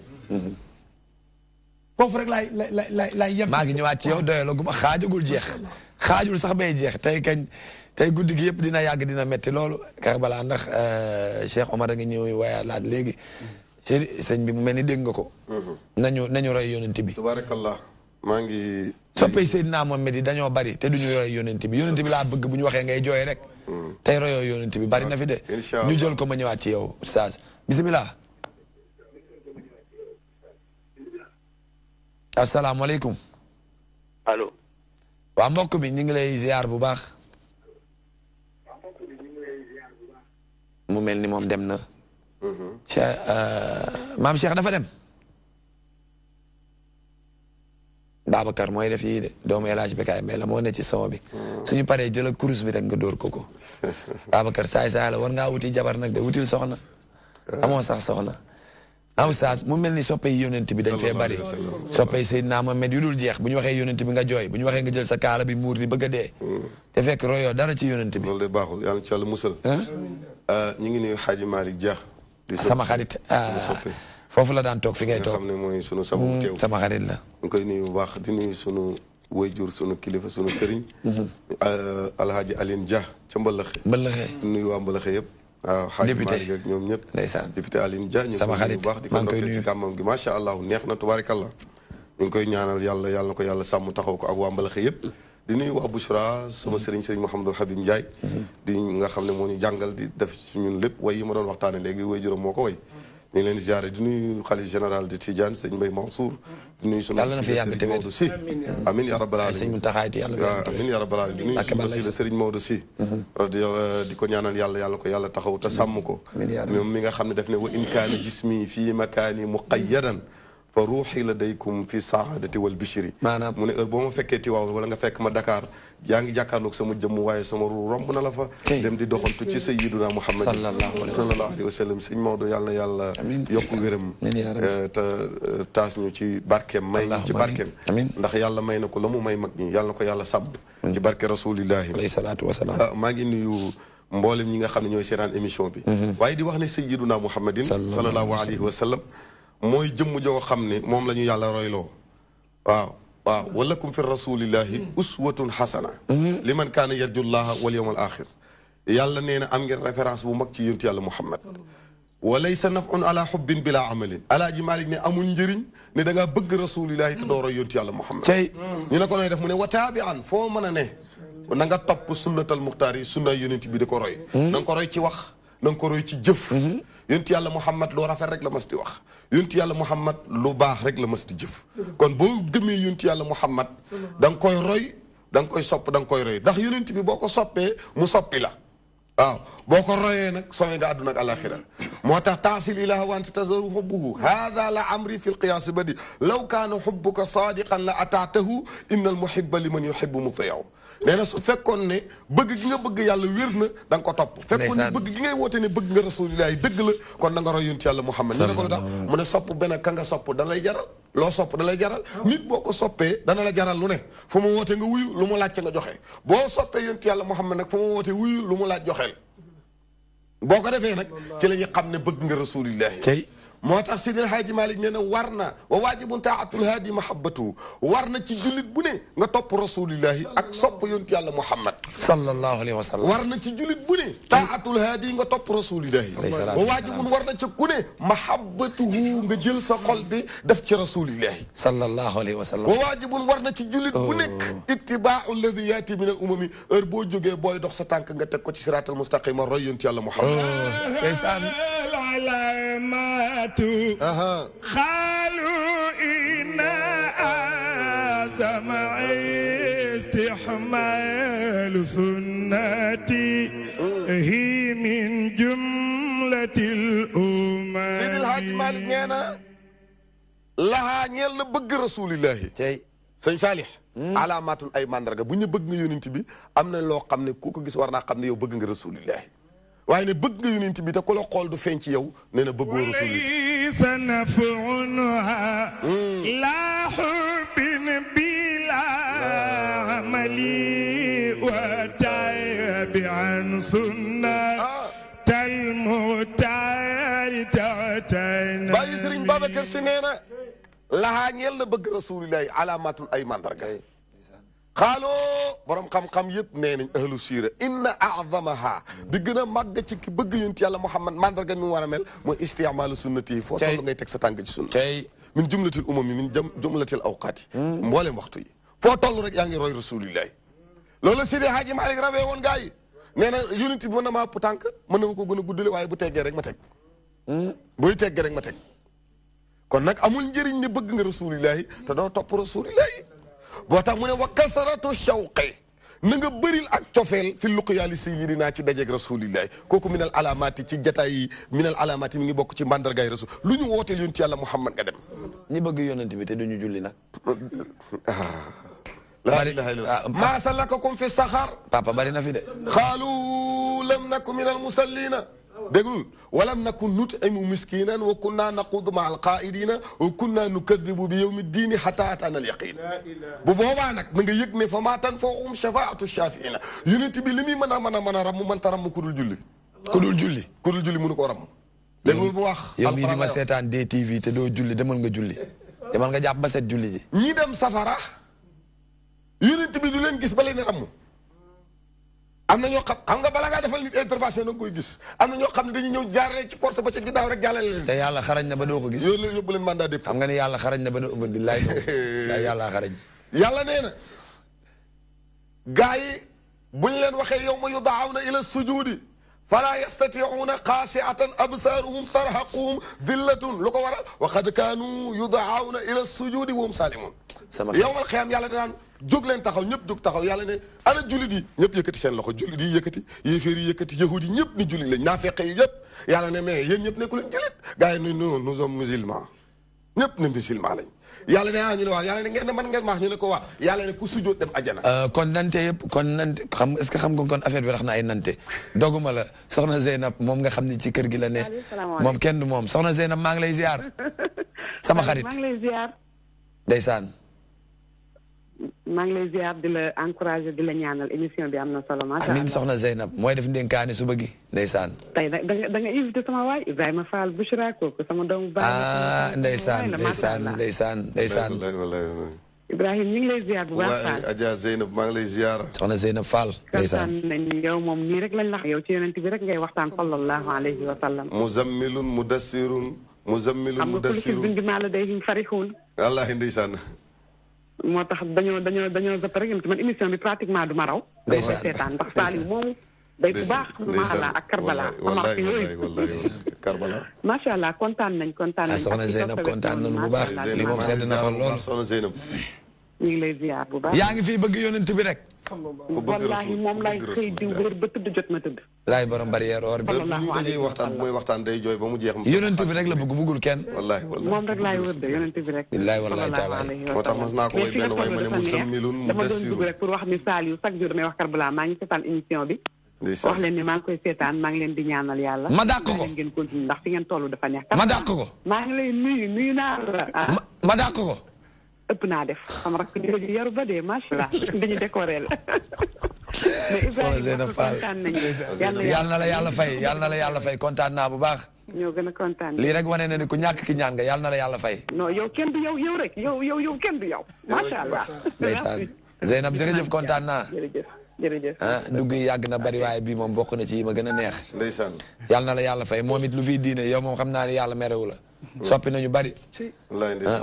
foofu rek laay yem. maa ngi ñëwaat ci yow doyaloo gu ma xaajagul jeex xaajul sax bay jeex tey guddi gi yëpp dina yàgg dina metti loolu Karbala ndax Cheikh Omar a ngi ñëw waaye laat léegi sëñ bi mu mel ni dégg nga ko. nañu roy yonent bi. tabarakallah maa ngi. soppay Seydina Mohamed yi dañoo bari te duñu roy yonent bi yonent bi laa bëgg bu ñu waxee ngay jooy rek. tey royoo yonent bi bari na fi de. ñu jël ko ma ñëwaat ci yow Oustaz bisimilah. asalaamaaleykum. allo. waa mbokk mi ñu ngi lay ziar bu baax. mu mel ni moom dem na. maam Cheikh dafa dem. Babacar mooy def yii de doomu El Hadj Bekaay Mbaye la moo ne ci son bi. suñu paree jël kurus bi rek nga dóor ko. Babacar saay la war ngaa wuti jabar nag de wutil soxna. amoo sax soxna. Oustaz mu mel ni soppay yonent bi dañ fee bari soppay Seydina Mohamed yu dul jeex bu ñu waxee yonent bi nga jooy bu ñu waxee nga jël sa kaala bi muur di bëgg a dee te fekk royoo dara ci yonent bi loolu de baaxul yàlla ci yàlla musal ñu ngi nuyu Xaaji Malick Dia sama xarit foofu la daan toog fi ngay toog xam ne mooy sunu sabu teew sama xarit la ñu koy nuyu bu baax di nuyu sunu wayjur sunu kilifa sunu sëriñ Alhaji Aline Dia ca Mbalaxe di nuyu waa Mbalaxe yëpp waaw xaaj Malick ak ñoom ñëpp ndeysaan député Aline Dia ñu sama xarit bu baax di ko ndokkee ci kàmmam gi macha allah neex na tubaarikallah ñu ngi koy ñaanal yàlla na ko yàlla sàmm taxaw ko ak waa Mbalaxe yëpp di nuyu waa Bouchra sama sëriñ Mouhamadou Habib Ndiaye di nga xam ne moo ñu jàngal di def suñun lépp way yi ma doon waxtaane léegi way juróom moo ko way ñu ngi leen di ziare di nuyu xalif général de Tidiane sëñ Mbaye Mansour di nuyu sunu sëriñ Maodo Sy amin ya rabbal alamin amin ya rabbal alamin di nuyu sunu wasila sëriñ Maodo Sy radiyallahu di ko ñaanal yàlla ko yàlla taxaw te sàmm ko moom mi nga xam ne def ne wa in kaana jismi fii makaani muqayyadan fa ruuxi ladaykum fi saadati wal bishri mu ne heure boo ma fekkee Tiwaawan wala nga fekk ma Dakar yaa ngi jàkkaarloog sama jëmm waaye sama ru romb na la fa dem di doxantu ci sayyiduna Muhammad sallallahu alayhi wa sallam sëñ Maodo yàlla yokku wéram te taas ñu ci barkeem may ñu ci barkeem ndax yàlla may na ko la mu may mag ñi yàlla na ko yàlla sàmm ci barke rasulillahi alayhi salaatu wa salaam maa ngi nuyu mboolem ñi nga xam ne ñooy seetaan émission bi waaye di wax ne sayyiduna Muhammadin sallallahu alayhi wa sallam mooy jëmm joo xam ne moom la ñu yàlla royloo waaw walakum fi rasulillahi uswatun xasana liman kaana yarjullaha wal yawmal axir yàlla nee na am ngeen référence bu mag ci yonent yàlla Muhammad wa laysa nafun ala xubbin bila amalin alaaji Malik ne amul njëriñ ne da ngaa bëgg rasulillahi te doo roy yonent yàlla Muhammad ñu ne ko nooy def mu ne wa taabian foo mën a ne na nga topp sunnatal muxtaar yi sunna yonent bi di ko roy na nga ko roy ci wax na nga ko roy ci jëf yonent yàlla Muhammad lu rafet rek la mas di wax yonent yàlla Muhammad lu baax rek la mas di jëf kon boo gëmee yonent yàlla Muhammad da nga koy roy da nga koy sopp da nga koy roy ndax yonent bi boo ko soppee mu soppi la waaw boo ko royee nag sooy nga àdduna ak alaxira moo tax taasil ilaha wa anta tazaru xubbuhu hada la amri fi lqiyaasi badi law kaana xubbuka sadiqan la ataatahu inna al muhibba liman yuhibbu mutiyaw nee na su fekkoon ne bëgg gi nga bëgg yàlla wér na da nga ko topp fekkoon ne bëgg gi ngay woote ne bëgg nga rasulillahi dëgg la kon da nga roy yonent yàlla Muhammad ñu ne ko lu tax mu ne sopp benn ka nga sopp dana lay jaral loo sopp da lay jaral nit boo ko soppee dana la jaral lu ne fu mu woote nga wuyu lu mu laajte nga joxe boo soppee yonent yàlla Muhammad nag fu mu woote wuyu lu mu laaj joxeel boo ko defee nag ci la ñu xam ne bëgg nga rasulillahi moo tax Seydi El Hadji Malick nee na war na wa waajibun taatul haadi mahabbatu war na ci jullit bu ne nga topp rasulillahi ak sopp yonent yàlla Muhammad sallallahu alayhi wa sallam war na ci jullit bu ne taatul haadi nga topp rasulillahi wa waajibun war na ca ku ne mahabbatuhu nga jël sa xol bi def ci rasulillahi sallallahu alayhi wa sallam wa waajibun war na ci jullit bu nekk ittibaau alladi yaati min al umami heure boo jógee booy dox sa tànk nga teg ko ci siraatal mustaqima roy yonent yàlla Muhammad قالوا إن أعظم استحمال سنتي هي من جملة الأمم سيد الحاج مالك نينا لها ñeel na bëgg rasulillahi tey sëñ Saalix alaamaatun ay mandarga bu ñu bëgg nga yonent bi am na loo xam ne ku ko gis war naa xam ne yow bëgg nga rasulillahi waaye ne bëgg nga yonent bi te ku la xool du feeñ ci yow nee na bëggoo rasulillahi sanaf'unha la hubbin bila amali wa tabi'an sunnatal muhtari ta'tana bàyyi Sëriñ Babacar Si nee na lahaa ñeel na bëgg rasulillahi alaamaatun ay mandarga xaaloo borom xam-xam yëpp nee nañ ahlu siira inna a'zamaha di gën a màgg ci ki bëgg yonent yàlla Muhammad mandarga mi mu war a mel mooy isticmaalu sunnati foo toll ngay teg sa tànk ci sunna min jumlatil umami min jumlatil awqaati mbooleem waxtu yi foo toll rek yaa ngi roy rasulillahi loolu Seydi Hadji Malick rawee woon gars yi nee na yonent bi mën na maa ëpp tànk mën na ma ko gën a guddale waaye bu teggee rek ma teg buy teggee rek ma teg kon nag amul njëriñ ne bëgg nga rasulillahi te doo topp rasulillahi boo tax mu ne wa kasaratu shawqi na nga bëril ak cofeel fi luqyaali sayyidina ci dajeeg rasulillahi kooku minal alaamaati ci jataay yi minal alaamaati mi ngi bokk ci mandargaay rasul lu ñu wooteel yonent yàlla Muhammad nga dem ñi bëgg yonent bi te duñu julli nag laa ilaaha illallaah maa salakakum fi saxar papa bari na fi de xaalu lam naku minal musallina déglul walam nakun nut'imu miskinan wa kunna naqudu ma alqaa'idina wa kunna nukadibu bi yawmi ddiini hatta ataana al-yaqiin bu boobaa nag na nga yëg ne fa maa tanfa'uhum shafaa'atu shaafi'iina yonent bi li muy mën a ramm mënta ramm ku dul julli ku dul julli mënu ko ramm déglul bu wax yow mii di ma seetaan DTV te doo julli demal nga julli demal nga jàpp ba set julli ji ñi dem safara yonent bi du leen gis ba leen ramm am na ñoo xam nga bala ngaa defal nit intervention da nga koy gis am na ñoo xam ne dañuy ñëw jaarale ci porte ba ca ginnaaw rek jàllale leen. te yàlla xarañ na ba doo ko gis. yóbbu leen mandat dépôt. xam nga ne yàlla xarañ na ba doo ëppal billaay yàlla xarañ. yàlla nee na gaa yi buñ leen waxee yawma yudaawna ila sujudi fala yastatiuuna xaasiatan absaaruhum tarhaquhum dillatun lu ko waral wa qad kaanu yudaawna ila sujudi wa hum saalimun yawmal qiyaam yàlla danaan jóg leen taxaw ñëpp jóg taxaw yàlla ne ana jullit yi ñëpp yëkkati seen loxo jullit yi yëkkati yéeféer yi yëkkati yahud yi ñëpp ni jullit lañ naafeq yi yëpp yàlla ne mais yéen ñëpp nekku leen jullit gars yi non nous sommes musulmans ñëpp ne musulman lañ yàlla ne ñu ne waaw yàlla ne ngeen ne man ngeen maax ñu ne ko waaw yàlla ne ku sujjóot dem ajjana kon nante yëpp kon nante xam est-ce que xam nga kon affaire bi rax na ay nante doguma la soxna Zeynab moom nga xam ne ci kër gi la ne moom kenn du moom soxna Zeynab maa ngi lay ziar sama xarit maa ngi lay ziar ndeysaan maa ngi lay ziar di la encouragé di la ñaanal émission bi am na solo macha allah amiin soxna Zeynab mooy def ndénkaane suba gi ndeysaan tey nag da nga invité sama waay Ibrahima Fall Bouchra kooku sama doomu baax ndeysaan Ibrahima ñu ngi lay ziar bu baax Fall Adja Zeynab maa ngi lay ziar soxna Zeynab Fall ndeysaan nañ yow moom nii rek lañ la yow ci yonent bi rek ngay waxtaan sallallahu alayhi wa sallam muzammilun mudassirun bindi maa la day him farixuun wallaahi ndeysaan moo tax dañoo zapp rek yam ci man émission bi pratiquement du ma raw dama koy seetaan ndax Saliou moomu day bu baax maala ak Karbala sama ak yooyu Karbala macha allah kontaan nañ soxna Zeynab kontaan nañu bu baax li moom sedd na fa lool soxna Zeynab ñu ngi lay ziar bu baax yaa ngi fii bëgg yonent bi rek wallaahi moom laay xëy di wër ba tëdd jot ma tëdd laay borom barrière or bi ñu dajee waxtaan mooy waxtaan day jooy ba mu jeex yonent bi rek la bëgg bëggul kenn wallaahi moom rek laay wër de yonent bi rek billaay wallaahi taala moo tax mas naa ko woy benn waay ma ne muzammilun dama doon dugg rek pour wax ni Saliou chaque jour damay wax Karbala maa ngi seetaan émission bi wax leen ni maa ngi koy seetaan maa ngi leen di ñaanal yàlla ma dàq ko ngeen continue ndax fi ngeen toll dafa neex ma dàq ko maa ngi lay nuyu naa la ma dàq ko ëpp naa def xam rak di yaru ba dee macha allah dañu décorer la mais soxna Zeynab Fall yàlla na la yàlla fay kontaan naa bu baax ñoo gën a kontaan. lii rek wane na ni ku ñàkk ki ñaan nga yàlla na la yàlla fay. non yow kenn du yow rek yow kenn du yow. macha allah. ndeysaan Zeynab jërëjëf kontaan naa. jërëjëf dugg yi yàgg na bari waaye bii moom bokk na ci yi ma gën a neex. ndeysaan yàlla na la yàlla fay moom it lu fiy diine yow moom xam naa ne yàlla merewu la. soppi nañu bari.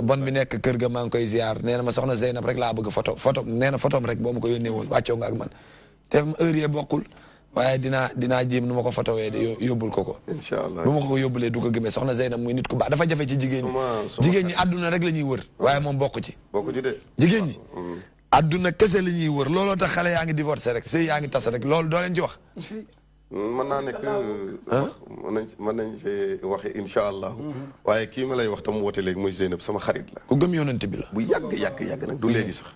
bon bi nekk kër ga maa ngi koy ziar nee na ma soxna Zeynab rek laa bëgg photo nee na photom rek boo ma ko yónnee woon wàccoo nga ak man te heure yee bokkul waaye dinaa jéem nu ma ko photowee de yóbbul ko. incha allah bu ma ko yóbbulee du ko gëmee soxna Zeynab muy nit ku baax dafa jafe ci jigéen ñi. jigéen ñi àdduna rek la ñuy wër. waaye moom bokk ci. de. jigéen ñi. àdduna kese la ñuy wër looloo tax xale yaa ngi divorcé rek sëy yaa ngi tas rek loolu doo leen ci wax. mën naa nekk mën nañ ci waxe incha allah. waaye kii ma lay wax tam woote léegi muy Zeynab sama xarit la. ku gëm yonent bi la. bu yàgg nag du léegi sax.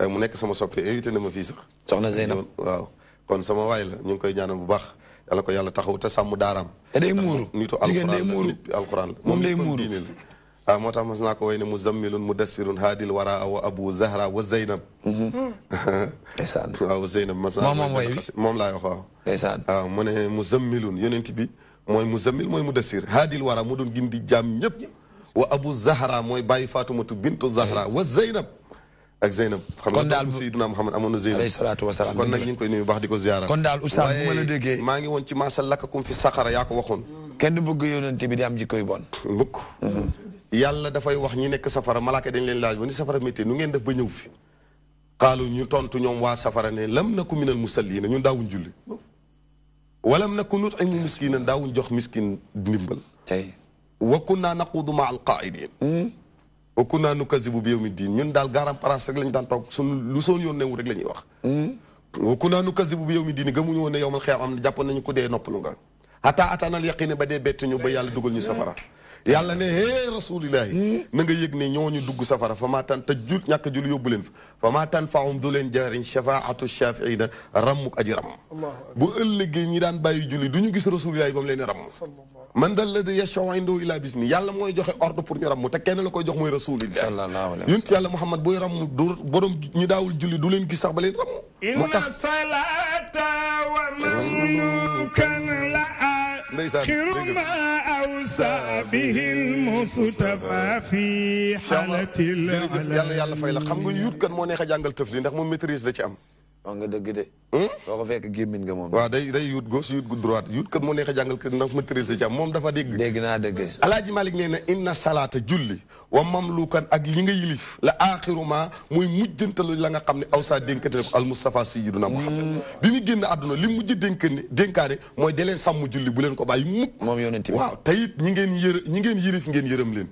mu nekk sama soppe invité na ma fii sax. soxna Zeynab waaw. kon sama waay la ñu ngi koy ñaanal bu baax yàlla ko yàlla taxaw te sàmm daaraam. te day muuru nitu jigéen day muuru alxuraan la moom day muuru waaw moo tax mas naa ko way ne muzammilun mudassirun haadil wara wa abu zahra wa zeynab. ndeysaan waaw zeynab mas naa moom way moom laay wax waaw. ndeysaan waaw mu ne muzammilun yonent bi mooy muzammil mooy mudassir haadil wara mu doon gindi jaam ñëpp wa abu zahra mooy bàyyi fatumatu bintu zahra wa zeynab ak Zeynab xam nga daal Seydina Muhammad amoon na Zeynab alayhi salaatu wa salaam kon nag ñu ngi koy nuyu baax di ko ziyaara kon daal oustaz bu ma la déggee maa ngi woon ci maasal lakakum fi saqara yaa ko waxoon kenn du bëgg yonent bi di am jikkoy bon mbukk yàlla dafay wax ñi nekk safara malaaka dañ leen laaj ba ni safara métti nu ngeen def ba ñëw fi xaalu ñu tontu ñoom waa safara ne lam naku minal musallina ñun daawuñ julli walam naku nut'imu miskina daawuñ jox miskin ndimbal tey wa kunna naquudu ma al qaa'idin wa kunna nukazibu bi yawmi diin ñun daal garam place rek lañu daan toog suñu lu soon yoon newu rek la ñuy wax wa kunna nukazibu bi yawmi diin gëmuñu woon ne yowmal xiyaam am jàppoon nañu ku dee noppalu nga hatta ataanal yaqin ba dee bett ñu ba yàlla dugal ñu safara yàlla ne hee rasulillahi na nga yëg ne ñooñu dugg safara fa maa tan te jul ñàkk jul yóbbu leen fa maa tan faahum du leen jariñ shafaatu shafiina rammuk aji ram bu ëllëgee ñi daan bàyyi julli du ñu gis rasulillahi ba mu leen ram man dal la de yashfa'u indahu ila bisni yàlla mooy joxe ordre pour ñu ram te kenn la koy jox mooy rasulillah yunt yàlla Muhammad booy ram du borom ñu daawul julli du leen gis sax ba leen ram moo tax salata wa mamlukan la xiruma awsa bihil mustafa fi xalatil yàlla fay la xam nga yuut kan moo neex a jàngal tëf li ndax moom maîtrise la ci am wax nga dëgg de doo ko fekk gémmin nga moom waaw day yuut gauche yuut droite yuut kat moo neex a jàngal kër ndax maîtrise la ci am moom dafa dégg naa dëgg alaaji Malik nee na inna salaata julli wa mamlukan ak li nga yilif la aaxiruma muy mujjantalu la nga xam ne aw saa dénkate ne ko al Mustafa sayyiduna Muhammad bi mu génn àdduna li mujj dénkaane mooy de leen sàmm julli bu leen ko bàyyi mukk moom yonent bi waaw te it ñi ngeen yilif ngeen yërëm leen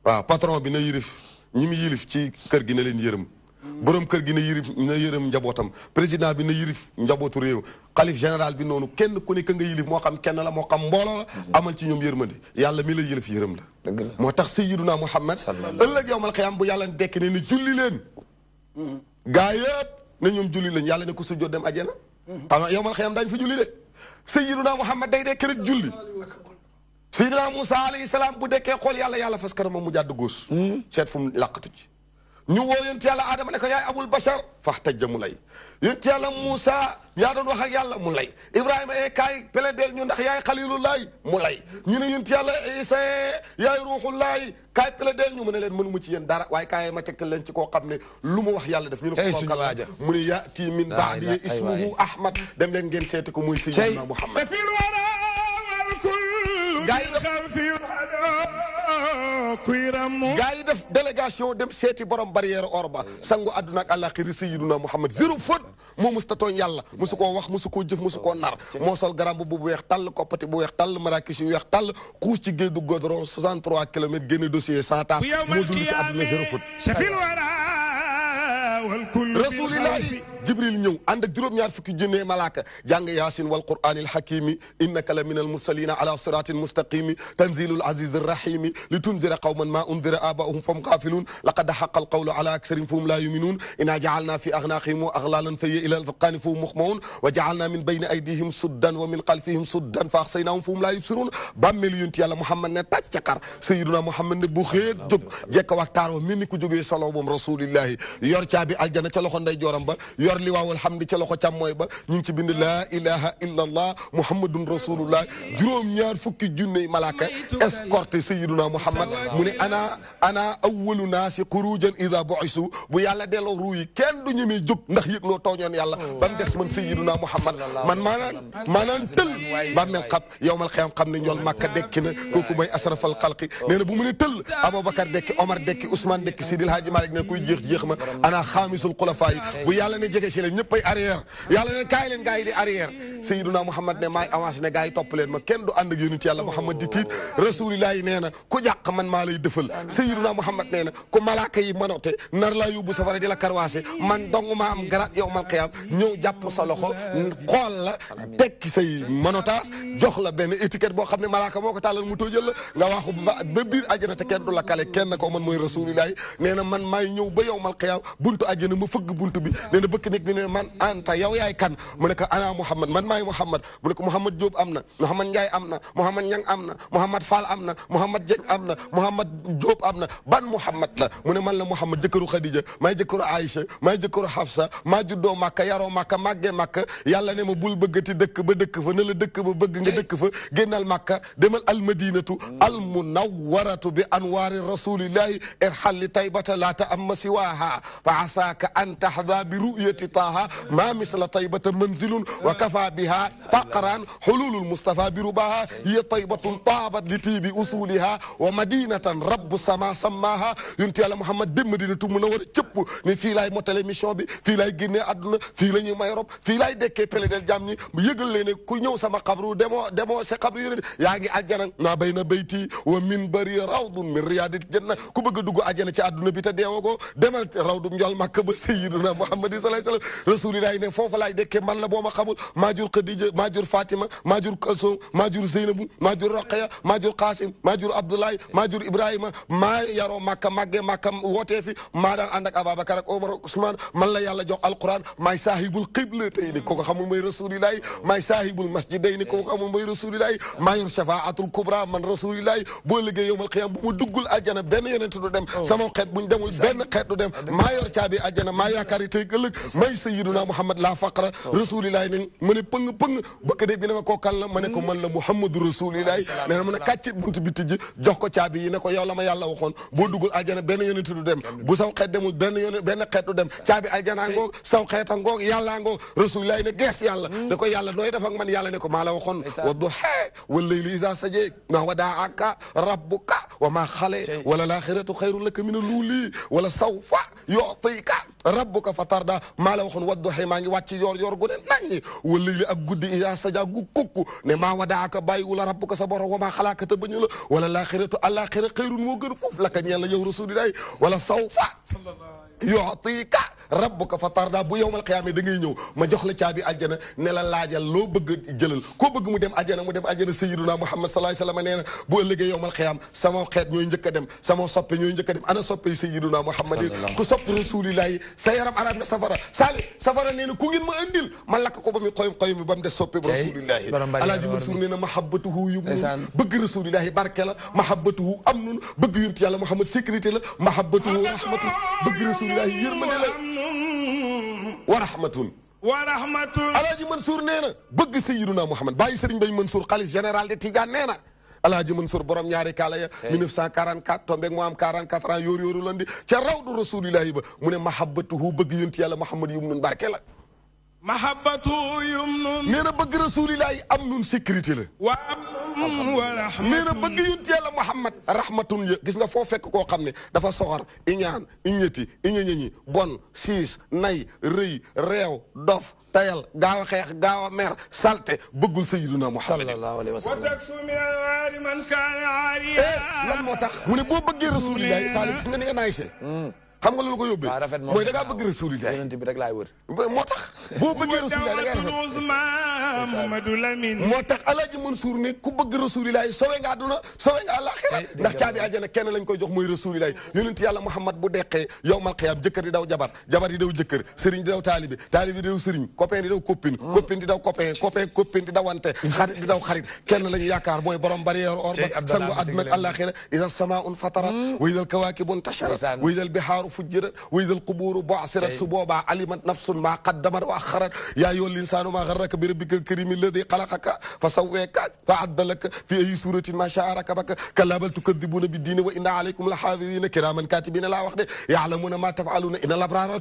waaw patron bi na yilif ñi mu yilif ci kër gi na leen yërëm borom kër gi na yërëm njabootam président bi na yilif njabootu réew xalif général bi noonu kenn ku nekk nga yilif moo xam kenn la moo xam mbooloo la amal ci ñoom yërmande yàlla mi la yilif yërëm la moo tax sayyiduna Muhammad ëllëg yawmal qiyaam bu yàlla dekk ne ni julli leen gaa yëpp ne ñoom julli leen yàlla ne ko sujjóot dem ajjana xam nga yawmal qiyaam daañu fa julli de sayyiduna Muhammad day dekk rek julli sayyiduna Musa alayhi salaam bu dekkee xool yàlla fas kanamam mu jàdd góos seet fu mu làqatu ci ñu woo yonent yàlla Adama ne ko yaay abul bashar fahtajja mu lay yonent yàlla Moussa yaa doon wax ak yàlla mu lay Ibrahima kaay peledeel ñu ndax yaay xalilullaay mu lay ñu ne yonent yàlla Isa yaay ruuxullaay kaay peledeel ñu mu ne leen mënuma ci yéen dara waaye kaay ma tegtal leen ci koo xam ne lu mu wax yàlla def ñu ne ko kooka mu ne yaati min baadi ismuhu Ahmad dem leen ngeen seeti ko muy Sayyidina Muhammad gaa yi def délégation dem seeti borom barrière or ba sangu àdduna ak àllaaxira sayyiduna Muhammad zéro faute moo musta tooñ yàlla musu koo wax musu koo jëf musu koo nar moo sol garam bu weex tàll koppati bu weex tàll marakis yu weex tàll xuus ci géej du goudron 63 kilomètres génne dossier 100 tas moo dund ci àdduna zéro faute rasulillahi jibril ñëw ànd ak juróom-ñaar fukki junne malaaka jàng yaasin wal qur'anil hakimi innaka la min al mursalina ala siratin mustaqimi tanzilul azizir rahimi li tunzira qawman ma undira aba'uhum fahum ghafilun laqad haqqa al qawlu ala aktharihim fahum la yu'minun inna ja'alna fi aghnaqihim aghlalan fa hiya ila al adqani fahum mukhmaun wa ja'alna min bayni aydihim suddan wa min khalfihim suddan fa ahsaynahum fahum la yubsirun bàmmeelu yonent yàlla Muhammad ne tàcc ca xar sayyiduna Muhammad ne bu xeet jóg jekk waxtaaroo mel ni ku jógee solo moom rasulillahi yor caabi aljana ca loxo ndey jooram ba yor yor liwaawul hamdi ca loxo càmmooy ba ñu ngi ci bind laa ilaha illa allah muhammadun rasulullah juróom-ñaar fukki junney malaaka escorté sayyiduna muhammad mu ne ana awwalu naasi xurujan ida bu'isu bu yàlla delloo ruu yi kenn du ñemee jóg ndax yëg loo tooñoon yàlla ba mu des man sayyiduna muhammad man maanaan tël ba mel xab yowmal xiyaam xam ne ñool màkka dekki na kooku mooy asrafal xalqi nee na bu mu ne tël aboubacar dekki omar dekki ousmane dekki sidil haaji malik ne kuy jeex ma ana xaamisul xulafaa yi bu yàlla ne jege si leen ñëppay arrière yàlla ne kaay leen gaa yi di arrière sayyiduna muhammad ne maay avancé ne gaa yi topp leen ma kenn du ànd ak yonent yàlla muhammad di tiit rasulillahi nee na ku jàq man maa lay dëfal sayyiduna muhammad nee na ku malaaka yi manote nar laa yóbbu safara di la karwaase man dong maa am garaat yowmal qiyaam ñëw jàpp sa loxo xool la tekki say manotaas jox la benn étiquette boo xam ne malaaka moo ko tàllal mu tóojal la nga waxu ba biir àjjana te kenn du la kale kenn ko man mooy rasulillahi nee na man maay ñëw ba yowmal qiyaam buntu àjjana ma fëgg buntu bi nee na bëkk nit bi ne man anta yow yaay kan mu ne ko ana muhammad man maay muhammad mu ne ko muhammad Diop am na muhammad Ndiaye am na muhammad Ñang am na muhammad Fall am na muhammad Dieng am na muhammad Diop am na ban muhammad la mu ne man la muhammad jëkkëru Khadija maay jëkkëru Aïcha maay jëkkëru Hafsa maa juddoo Makka yaroo Makka màggee Makka yàlla ne ma bul bëggati dëkk ba dëkk fa ne la dëkk ba bëgg nga dëkk fa génnal Makka demal almadinatu almunawwaratu bi anwaari rasulillahi irhal li taybata la ta'amma siwaha fa asaaka an tahda bi ru'yati taha ma misla taybata manzilun wa kafa biha faqran hululul mustafa bi rubaha hiya taybatun taabat li tibi usuliha wa madinatan rabbu sama sammaha yunti yàlla Muhammad dem Madinatu Munawwara cëpp ni fii laay motale mission bi fii laay génnee àdduna fii la ñuy may rob fii laay dekkee pele del jàmm ñi mu yëgal leen ne ku ñëw sama xabru demoo sa xabru yéne yaa ngi àjjana naa bayna bayti wa minbari rawdun min riyadil janna ku bëgg a dugg àjjana ci àdduna bi te deewoo demal rawdu njol Makka ba sayyiduna Muhammad sallallahu alayhi wasallam rasulillahi ne foofu laay dekkee man la boo ma xamul maa jur Khadija maa jur Fatima maa jur Kalsoom maa jur Zeynabu maa jur Roqaya maa jur Qasim maa jur Abdoulaye maa jur Ibrahima maa yaroo Makka màggee Makka wootee fi maa daan ànd ak Ababacar ak Omar ak Ousmane man la yàlla jox alquran maay saahibul qiblatayni ko xamul mooy rasulillahi maay saahibul masjidayni ko xamul mooy rasulillahi maa yor shafaatul kubra man rasulillahi boo liggéey yowmal qiyam bu mu duggul àjjana benn yonent du dem sama xeet buñ demul benn xeet du dem maa yor caabi àjjana maa yaakaari tey ëllëg may sayyiduna Muhammad la faqra rasulillahi ne ma ne pëng bëkk de bi ne ma koo kan la ma ne ko man la Muhammadu rasulillahi nee na ma ne kàccit buntu bi tijji jox ko caabi yi ne ko yow la ma yàlla waxoon boo duggul àjjana benn yonent du dem bu saw xeet demul benn xeet du dem caabi àjjana ngoog saw xeet a ngoog yàlla ngoog rasulillahi ne gees yàlla ne ko yàlla nooy def ak man yàlla ne ko maa la waxoon wa duhaa wal layli iza sajaa ma wadaaka rabbuka wa ma xale wala laaxiratu xayrun laka mina luuli wala sawfa yu'tika rabbuka fatarda maa la waxoon wa duhaa maa ngi wàcc yor gu ne naññi wal layli ak guddi iza sajaa gu kukku ne maa wadaaka bàyyiwu la rabbuka sa borom wa ma xalaaka te bañu la wala laaxiratu àllaaxira xayrun moo gën foofu laka ñeel la yow rasulillahi wala sawfa yu'tika rabbuka fatarda bu yowmal qiyaama da ngay ñëw ma jox la caabi àjjana ne la laajal loo bëgg jëlal koo bëgg mu dem àjjana sayyiduna Muhammad sallallahu alayhi wasallam nee na bu ëllëgee yowmal qiyaama sama xeet ñooy njëkk a dem sama soppe ñooy njëkk a dem ana soppe sayyiduna Muhammad ku sopp rasulillahi sa yaram arab na safara nee na ku ngeen ma andil ma lakk ko ba mu xoyum ba mu des soppe rasulillahi alaaji Mansour nee na mahabbatuhu yumnun bëgg rasulillahi barke la mahabbatuhu amnun bëgg yonent yàlla Muhammad sécurité la mahabbatuhu rahmatu bëgg rasulillahi yërmande la wa rahmatun alaaji Mansour nee na bëgg sayyiduna Muhammad bàyyi Serigne Baye Mansour xalif général de Tidiane nee na alaaji Mansour borom ñaari kaala ya 1944 tombeeg mu am 44 ans yóoru landi ca rawdu rasulillahi ba mu ne mahabbatuhu bëgg yonent yàlla Muhammad yumnun barke la mahabbatuhu yumnun nee na bëgg rasulillahi am nun sécurité la nee na bëgg yonent yàlla Muhammad rahmatun ya gis nga foo fekk koo xam ne dafa soxor iñaan iññeti iñañañi bon siis nay rëy réew dof tayal gaaw a xeex gaaw a mer salte bëggul sayyiduna Muhammad sallallahu alayhi wa sallam lan moo tax mu ne boo bëggee rasulillahi sali gis nga ni nga naay see xam nga lu ko yóbbee mooy da ngaa bëgg rasulillahi yonent bi rek laay wër moo tax boo bëggee rasulillahi da ngay rafet Mamadou Lamine moo tax Alaaji Mansour ne ku bëgg rasulillahi sowe nga àdduna sowe nga àllaaxira ndax caabi àjjana kenn lañ koy jox mooy rasulillahi yonent yàlla Muhammad bu deqee yowmal qiyaam jëkkër di daw jabar jabar di daw jëkkër sëriñ di daw taalibe taalibe di daw sëriñ copain di daw copine copine di daw copain copine di dawante xarit di daw xarit kenn lañu yaakaar mooy borom barrière or ba sangu àdduna ak àllaaxira iza samaa'un fatarat wa idal kawaakibu intasharat wa idal bihaaru fujjirat wa idal qubuuru bu'sirat su boobaa alimat nafsun maa qaddamat wa axarat yaa ayyuhal insaanu maa garraka bi rabbikal kariim allazii xalaqaka fa sawwaaka fa addalaka fi ayyi suuratin maa shaa'a rakabaka kallaa bal tukazzibuuna bid-diini wa inna alaykum la haafiziina kiraaman kaatibiina laa wax de ya'lamuuna maa taf'aluuna innal abraara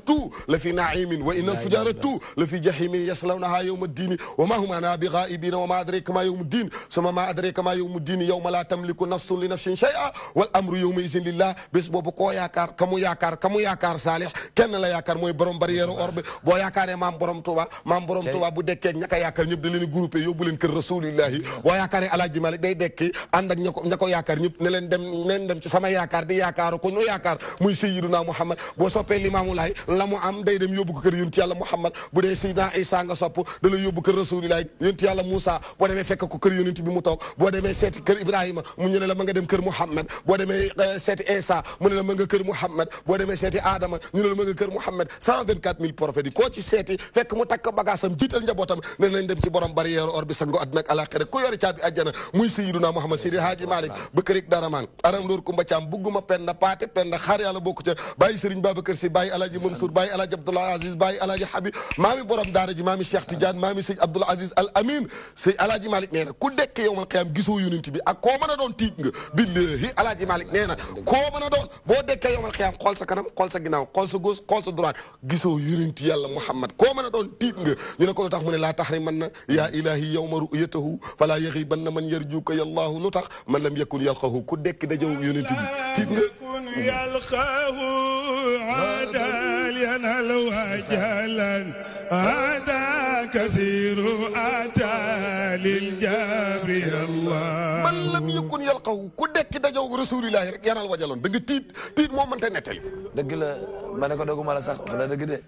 la fi na'iimin wa innal fujjaara la fi jahiimin yaslawnahaa yawma ddiini wa maa hum anhaa bighaa'ibiina wa maa adraaka maa yawmu ddiin summa maa adraaka maa yawmu ddiin yawma laa tamliku nafsun li nafsin shay'an wal amru yawma izin lillaah bés boobu koo yaakaar kamu yaakaar saalix kenn la yaakaar mooy borom barrière or bi boo yaakaaree maam borom Tuuba bu dekkee ñaka yaakaar ñëpp da leen groupé yóbbu leen kër rasulillahi boo yaakaaree Alaaji Malik day dekki ànd ak ña ko yaakaar ñëpp ne leen dem ci sama yaakaar di yaakaaru ko ñu yaakaar muy Sayyiduna Muhammad boo soppee Limaamu Laay la mu am day dem yóbbu ko kër yonent yàlla Muhammad bu dee Seydina Isa nga sopp da la yóbbu kër rasulillahi yonent yàlla Muusa boo demee fekk ko kër yonent bi mu toog boo demee seeti kër Ibrahima mu ñu ne la ma nga dem kër Muhammad boo demee seeti Isa mu ne la ma nga kër Muhammad boo demee seeti Adama ñu ne la ma nga kër Muhammad 124 000 prophètes yi koo ci seeti fekk mu takk bagaasam jiital njabootam ne nañ dem ci borom barrière or bi sango àdduna ak alaxira ku yori caabi àjjana muy Sayyiduna Muhammad Seydi Haaji Malick Bëkkërik Daraman aram loor Kumba Caam bugguma penda paate penda xaar yàlla bokku ca bàyyi Serigne Babacar Si bàyyi Alaaji Mansour bàyyi Alaaji Abdoulaye Aziz bàyyi Alaaji Habib maami borom daara ji maami Cheikh Tidiane maami Sëñ Abdoul Aziz Al Amin Sëñ Alaaji Malick nee na ku dekk yowmal qiyaam gisoo yonent bi ak koo mën a doon tiit nga billahi Alaaji Malick nee na koo mën a doon boo dekkee yowmal qiyaam xool sa kanam xool sa ginnaaw xool sa gauche xool sa droite gisoo yonent yàlla Muhammad koo mën a doon tiit nga ñu ne ko lu tax mu ne laa tahrimanna yaa ilahi yawma ru'yatahu falaa yaxiibanna man yarjuuka yallaahu lu tax man lam yakun yalqahu ku dekk dajew yonent bi tiit nga yalqahu adal yanal wajalan hada kasiru ata lil jabri allah man lam yakun yalqahu ku dekk dajew rasulillahi rek yanal wajaloon da nga tiit moo mënta nettali dëgg la ma ne ko doguma la sax wax na dëgg de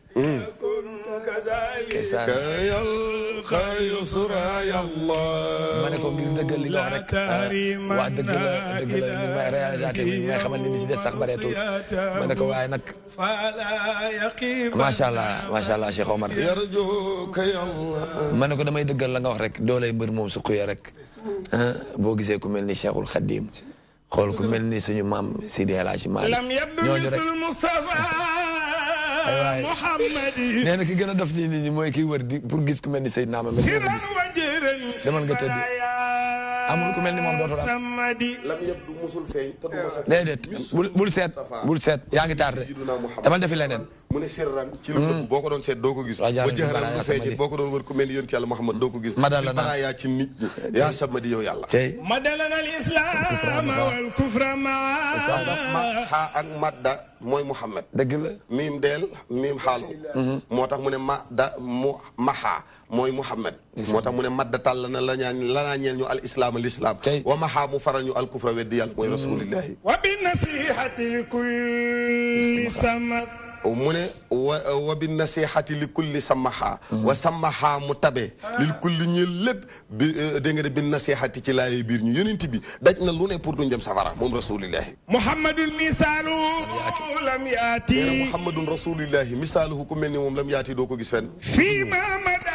ma ne ko ngir dëggal li nga wax rek waa dëgg la li may réalisateur bi may xamal ni ci des sax bareetul ma ne ko waaye nag macha allah Cheikh Omar ma ne ko damay dëggal la nga wax rek doolay mbër moom su xuyee rek boo gisee ku mel ni Cheikhul Khadim xool ku mel ni suñu maam Sidi El Hadji Malick ñooñu rek nee na ki gën a dof nii nit ñi mooy kiy wër di pour gis ku mel ni Seydina Mohamed demal nga tëdd amul ku mel ni moom dootul am déedéet bul seet yaa ngi tardé demal defi leneen mu ne sirran ci lu nëbb boo ko doon seet doo ko gis ba jëxëran lu feeñ boo ko doon wër ku mel ni yonent yàlla Muhammad doo ko gis bara yaa ci nit ñi yaa samadi yow yàlla madalana al islam wal kufra ma xaa ak madda mooy Muhammad dëgg la miim deel miim xaalo moo tax mu ne madda mu maxaa mooy Muhammad moo tax mu ne madda tàll na lanaa ñeel ñu al islam al islam wa maxaa mu faral ñu al kufra weddi yàlla mooy rasulillahi wa bi nasihati li kulli sama mu ne wa bi nasihati li kulli samaha wa samaha mu tabe lil kulli ñeel lépp bi dégg nga de bi nasihati ci laaye biir ñu yonent bi daj na lu ne pour duñ dem safara moom rasulillahi muhammadun misaalu lam yaati muhammadun rasulillahi misaaluhu ku mel ni moom lam yaati doo ko gis fenn fii ma mada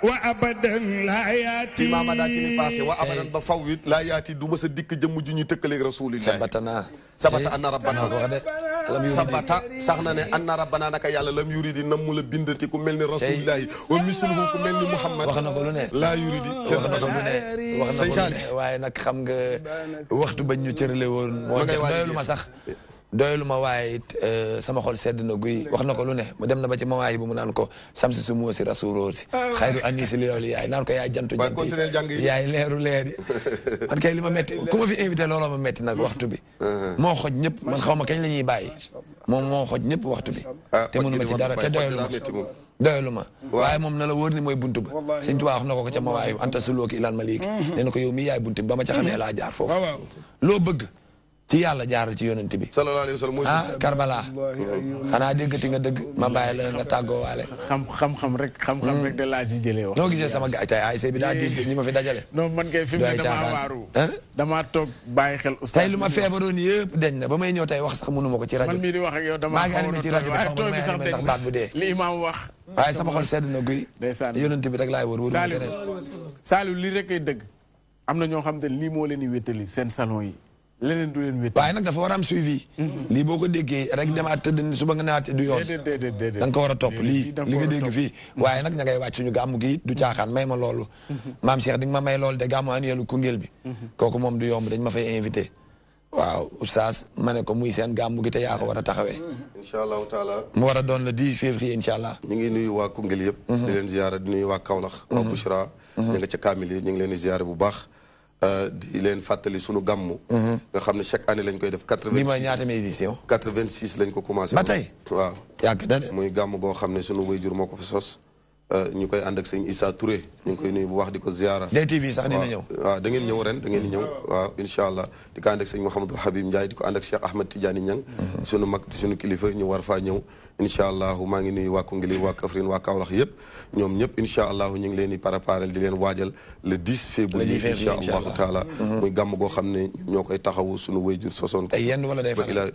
wa abadan laa yaati fii ma mada ci ni passé wa abadan ba faw it laa yaati du ma sa dikk jëmm ju ñuy tëkkaleeg rasulillahi sabata anna rabbana sabata sax na ne anna rabbana naka yàlla lam yuridi nam mu la bindati ku mel ni rasulillahi wa misluhu ku mel ni muhammad wax na ko lu ne laa yuridi wax na ko lu ne wax na ko lu ne waaye nag xam nga waxtu bañ ñu cërale woon moo doylu ma sax doylu ma waaye it sama xol sedd na guy wax na ko lu ne mu dem na ba ci mawaay bu mu naan ko samsi su moosi rasuuloo si xayru anisi li loolu yaay naan ko yaay jantu janti yaay leeru leer yi man kay li ma metti ku ma fi invité looloo ma metti nag waxtu bi moo xoj ñëpp man xaw ma kañ la ñuy bàyyi moom moo xoj ñëpp waxtu bi te mënu ma ci dara te doylu ma waaye moom na la wóor ni mooy buntu ba Sëñ Tuubaa wax na ko ca mawaayu anta sulooki ilaan ma léegi nee na ko yow mii yaay buntu bi ba ma ca xamee laa jaar foofu loo bëgg ci yàlla jaaral ci yonent bi. sallallahu alayhi wa sallam ah Karbala. xanaa déggati nga dëgg ma bàyyi la nga tàggoo waale. xam-xam rek de laa ci jëlee wax. noo gisee sama gars tey ASC bi daa diis ñi ma fi dajale. non man kay fi mu ne damaa waaru. damaa toog bàyyi xel oustaz. tey lu ma feebaroon yëpp deñ na ba may ñëw tey wax sax mënu ma ko ci rajo. man mii di wax ak yow damaa xaw a ci rajo waaye toog bi sax deñ baat bu dee. li imaam wax. waaye sama xol sedd na guy. ndeysaan yonent bi rek laay wër wër. Saliou lii rek ay dëgg. am na ñoo xam te lii moo leen di wéttali seen salon yi leneen du leen wéttali. waaye nag dafa war a am suivi. lii boo ko déggee rek demaat tëdd suba nga naat du yoon. da nga ko war a topp lii li nga dégg fii. waaye nag ña ngay wàcc suñu gàmmu gi du caaxaan may ma loolu. maam Cheikh di nga ma may loolu de gàmmu annuelu Koungheul bi. kooku moom du yomb dañ ma fay invité. waaw oustaz ma ne ko muy seen gàmmu gi te yaa ko war a taxawee. incha allahu taala. mu war a doon le 10 février incha allah. ñu ngi nuyu waa Koungheul yëpp. di leen ziyaara di nuyu waa Kaolack. waa Bouchra. ñu nga ca Kamil yi ñu ngi leen di ziyaara bu baax. di leen fàttali sunu gàmmu. nga xam ne chaque année lañ koy def. 86 bi mooy ñaata édition. 86 lañ ko commencé. ba tey waaw. yàgg na de. muy gàmm goo xam ne sunu wayjur moo ko fi sos. ñu koy ànd ak sëñ Issa Touré ñu ngi koy nuyu bu wax di ko ziara. DTV sax dina ñëw. waaw da ngeen ñëw ren da ngeen ñëw waaw incha allah di ko ànd ak sëñ Mouhamadul Habib Ndiaye di ko ànd ak Cheikh Ahmed Tidiane Niang. sunu mag di sunu kilifa ñu war faa ñëw. incha allah maa ngi nuyu waa Koungheul waa Kaffrine waa Kaolack yëpp ñoom ñëpp incha allah ñu ngi leen di préparer di leen waajal le 10 février incha allahu taala. muy gàmm goo xam ne ñoo koy taxawu sunu wayjur sosoon ko. day yendu wala day fanaan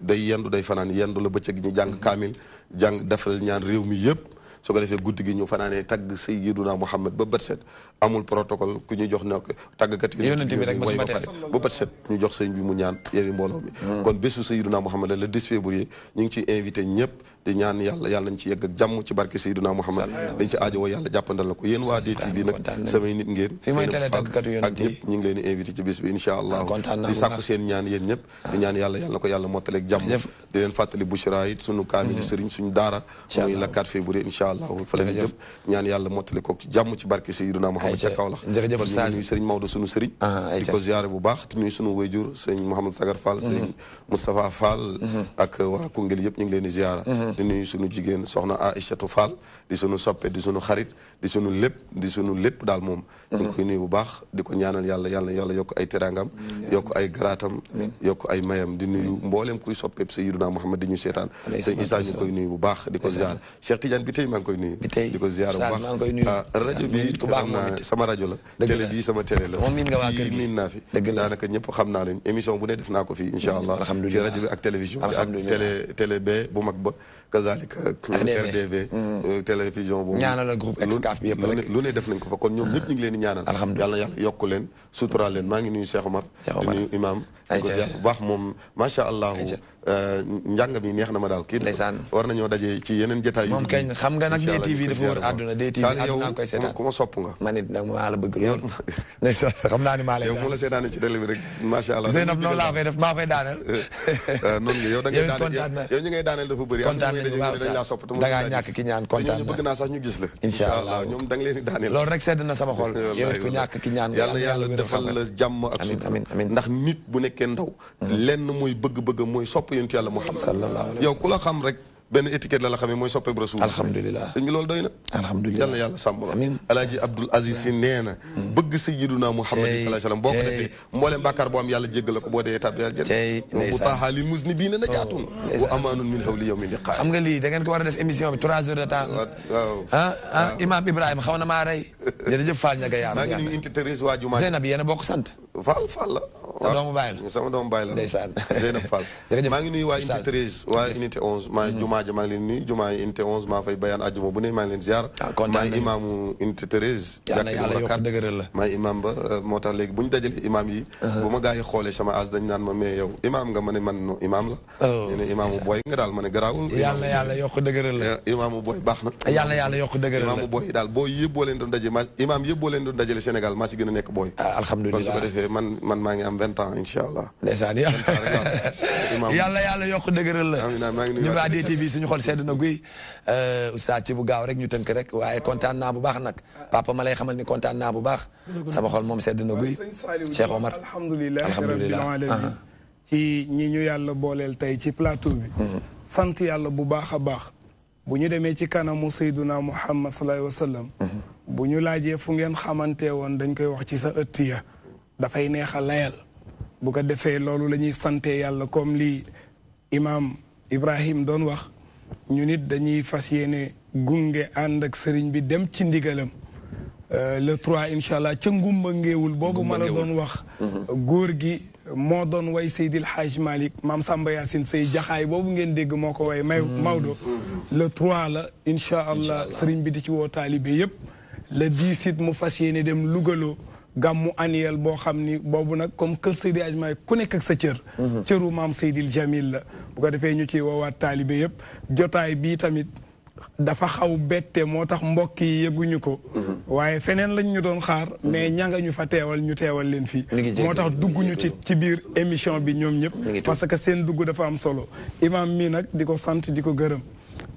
day yendu day fanaan yendu la bëccëg ñu jàng kaamil jàng defal ñaan réew mi yëpp. su ko defee guddi gi ñu fanaanee tagg Sayyiduna Muhammad ba bët set amul protocole ku ñu jox ne tàggkat yi yonent bi rek ba bët set ñu jox sëñ bi mu ñaan yeewi mbooloo mi kon bésu Sayyiduna Muhammad la le 10 février ñu ngi ciy invité ñëpp di ñaan yàlla nañ ci yegg ak jàmm ci barke Sayyiduna Muhammad dañ ci aajowoo yàlla jàppandal na ko yéen waa DTV nag samay nit ngeen ak ñëpp ñu ngi leen di invité ci bés bi incha allah di sàkku seen ñaan yéen ñëpp di ñaan yàlla na ko yàlla mottaleeg jàmm di leen fàttali Bouchra it suñu kaamil sëriñ suñu daara muy la 4 février incha allah fa la ñu jëm ñaan yàlla mottali ko ci jàmm ci barke Sayyiduna Muhammad ca Kaolack kon ñu nuyu sëriñ Maodo suñu sëriñ di ko ziare bu baax di nuyu suñu wayjur sëriñ Mouhamed Sagar Fall sëriñ Moustapha Fall ak waa Koungheul yëpp ñu ngi leen di ziara di nuyu suñu jigéen soxna Aïchatou Fall di suñu soppe di suñu xarit di suñu lépp daal moom ñu ngi koy nuyu bu baax di ko ñaanal yàlla yokk ay terangam yokk ay garaatam yokk ay mayam di nuyu mboolem kuy soppeeb Sayyiduna Muhammad di ñu seetaan sëñ Issa ñu ngi koy nuyu bu baax di ko ziar Cheikh Tidiane bi tey maa ngi koy nuyu di ko ziar bu baax rajo bi xam naa sama rajo la télé bi sama télé la fii miin naa fi daanaka ñëpp xam naa leen émission bu ne def naa ko fii incha allah ci rajo bi ak télévision bi ak télé b bu mag ba kazalika RDV télévision boobu ñaanal groupe Excaf bi yëpp rek lu ne def nañ ko fa kon ñoom ñëpp ñu ngi leen di ñaanal yàlla yokk leen suturaal leen maa ngi nuyu Cheikh Omar di nuyu imam di ko ziar bu baax moom macha allah njàng mi neex na ma daal kii war nañoo daje ci yeneen jotaay moom kañ xam nga nag DTV dafa wër àdduna DTV àdduna koy seetaan ku ma sopp nga man it nag maa la bëgg loolu xam naa ni maa lay yow mu la seetaane ci télé bi rek macha allah Zeynab noonu laa koy def maa koy daaneel noonu nga yow da ngay daaneel yow ñu ngay daaneel dafa bëri kontaan nañu waaw dañ laa sopp da ngaa ñàkk ki ñaan kontaan ñu bëgg naa sax ñu gis la incha allah ñoom da nga leen di daaneel loolu rek sedd na sama xol yow ku ñàkk ki ñaan yàlla defal la jàmm ak sutura ndax nit bu nekkee ndaw lenn mooy bëgg-bëgg mooy sopp yonent yàlla Muhammad yow ku la xam rek benn étiquette la xamee mooy soppe rasul alhamdulilah sëñ bi loolu doy na alhamdulilah yàlla sàmm la alaaji Abdul Aziz Si nee na bëgg sayyiduna Muhammad sallallahu alayhi wasallam boo ko defee mbooleem bàkkaar boo am yàlla jéggal la ko boo dee tàbbi aljanna bu taaxaa lil musnibiina najaatun wa amaanun min hawli yawmi liqaa xam nga lii da ngeen ko war a def émission bi 3 heures de temps waaw imam Ibrahima xaw na maa rey jërëjëf Fall ña ga yaar maa ngi nuyu unité Thérèse waa jumaa Zeynab yéen a bokk sant Fall la doomu baay la sama doomu baay la ndeysaan Zeynab Fall maa ngi nuyu waa unité 13 waa unité 11 maa jumaa ja maa ngi leen nuyu jumaa yi unité 11 maa fay bayaan àjjuma bu ne maa ngi leen ziar maa ngi imaamu unité 13 yàlla yokk dëgëral la maa ngi imaam ba moo tax léegi bu ñu dajalee imaam yi bu ma gaa yi xoolee sama as dañ naan ma mais yow imaam nga ma ne man no imaam la ñu ne imaamu booy nga daal ma ne garaawul yàlla yokk dëgëral la imaamu booy baax na yàlla yokk dëgëral la imaamu booy daal booy yëpp boo leen doon daje ma imaam yëpp boo leen doon dajale Sénégal maa si gën a nekk booy alhamdulilah kon su ko defee man maa ngi am 20 ans incha allah ndeysaan yàlla yokk dëgëral la ñu waa DTV suñu xol sedd na guy oustaz ci bu gaaw rek ñu tënk rek waaye kontaan naa bu baax nag papa ma lay xamal ni kontaan naa bu baax sama xol moom sedd na guy Cheikh Omar alhamdulilah rabbil alamin ci ñi ñu yàlla booleel tey ci plateau bi sant yàlla bu baax a baax bu ñu demee ci kanamu Seyduna Muhammad sallallahu alayhi wa sallam bu ñu laajee fu ngeen xamante woon dañ koy wax ci sa ëtt ya dafay neex a layal bu ko defee loolu la ñuy sante yàlla comme lii imam Ibrahim doon wax ñu nit dañuy fas yéene gunge ànd ak sëriñ bi dem ci ndigalam le 3 incha allah ca ngumba ngeewul boobu ma la doon wax góor gi moo doon way Seydil Hadj Malick maam Samba Yacine say jaxaay boobu ngeen dégg moo ko way Maodo le 3 la incha allah sëriñ bi di ci woo taalibe yëpp le 10 it mu fas yéene dem Lougaloo gàmmu annuel boo xam ni boobu nag comme kër Seydi Hadj Malick ku nekk ak sa cër cëru maam Seydil Jamil la bu ko defee ñu ciy woowaat taalibe yëpp jotaay bii tamit dafa xaw bette moo tax mbokk yi yëguñu ko waaye feneen lañ ñu doon xaar mais ñanga ñu fa teewal ñu teewal leen fii moo tax dugguñu ci biir émission bi ñoom ñëpp parce que seen dugg dafa am solo imam mii nag di ko sant di ko gërëm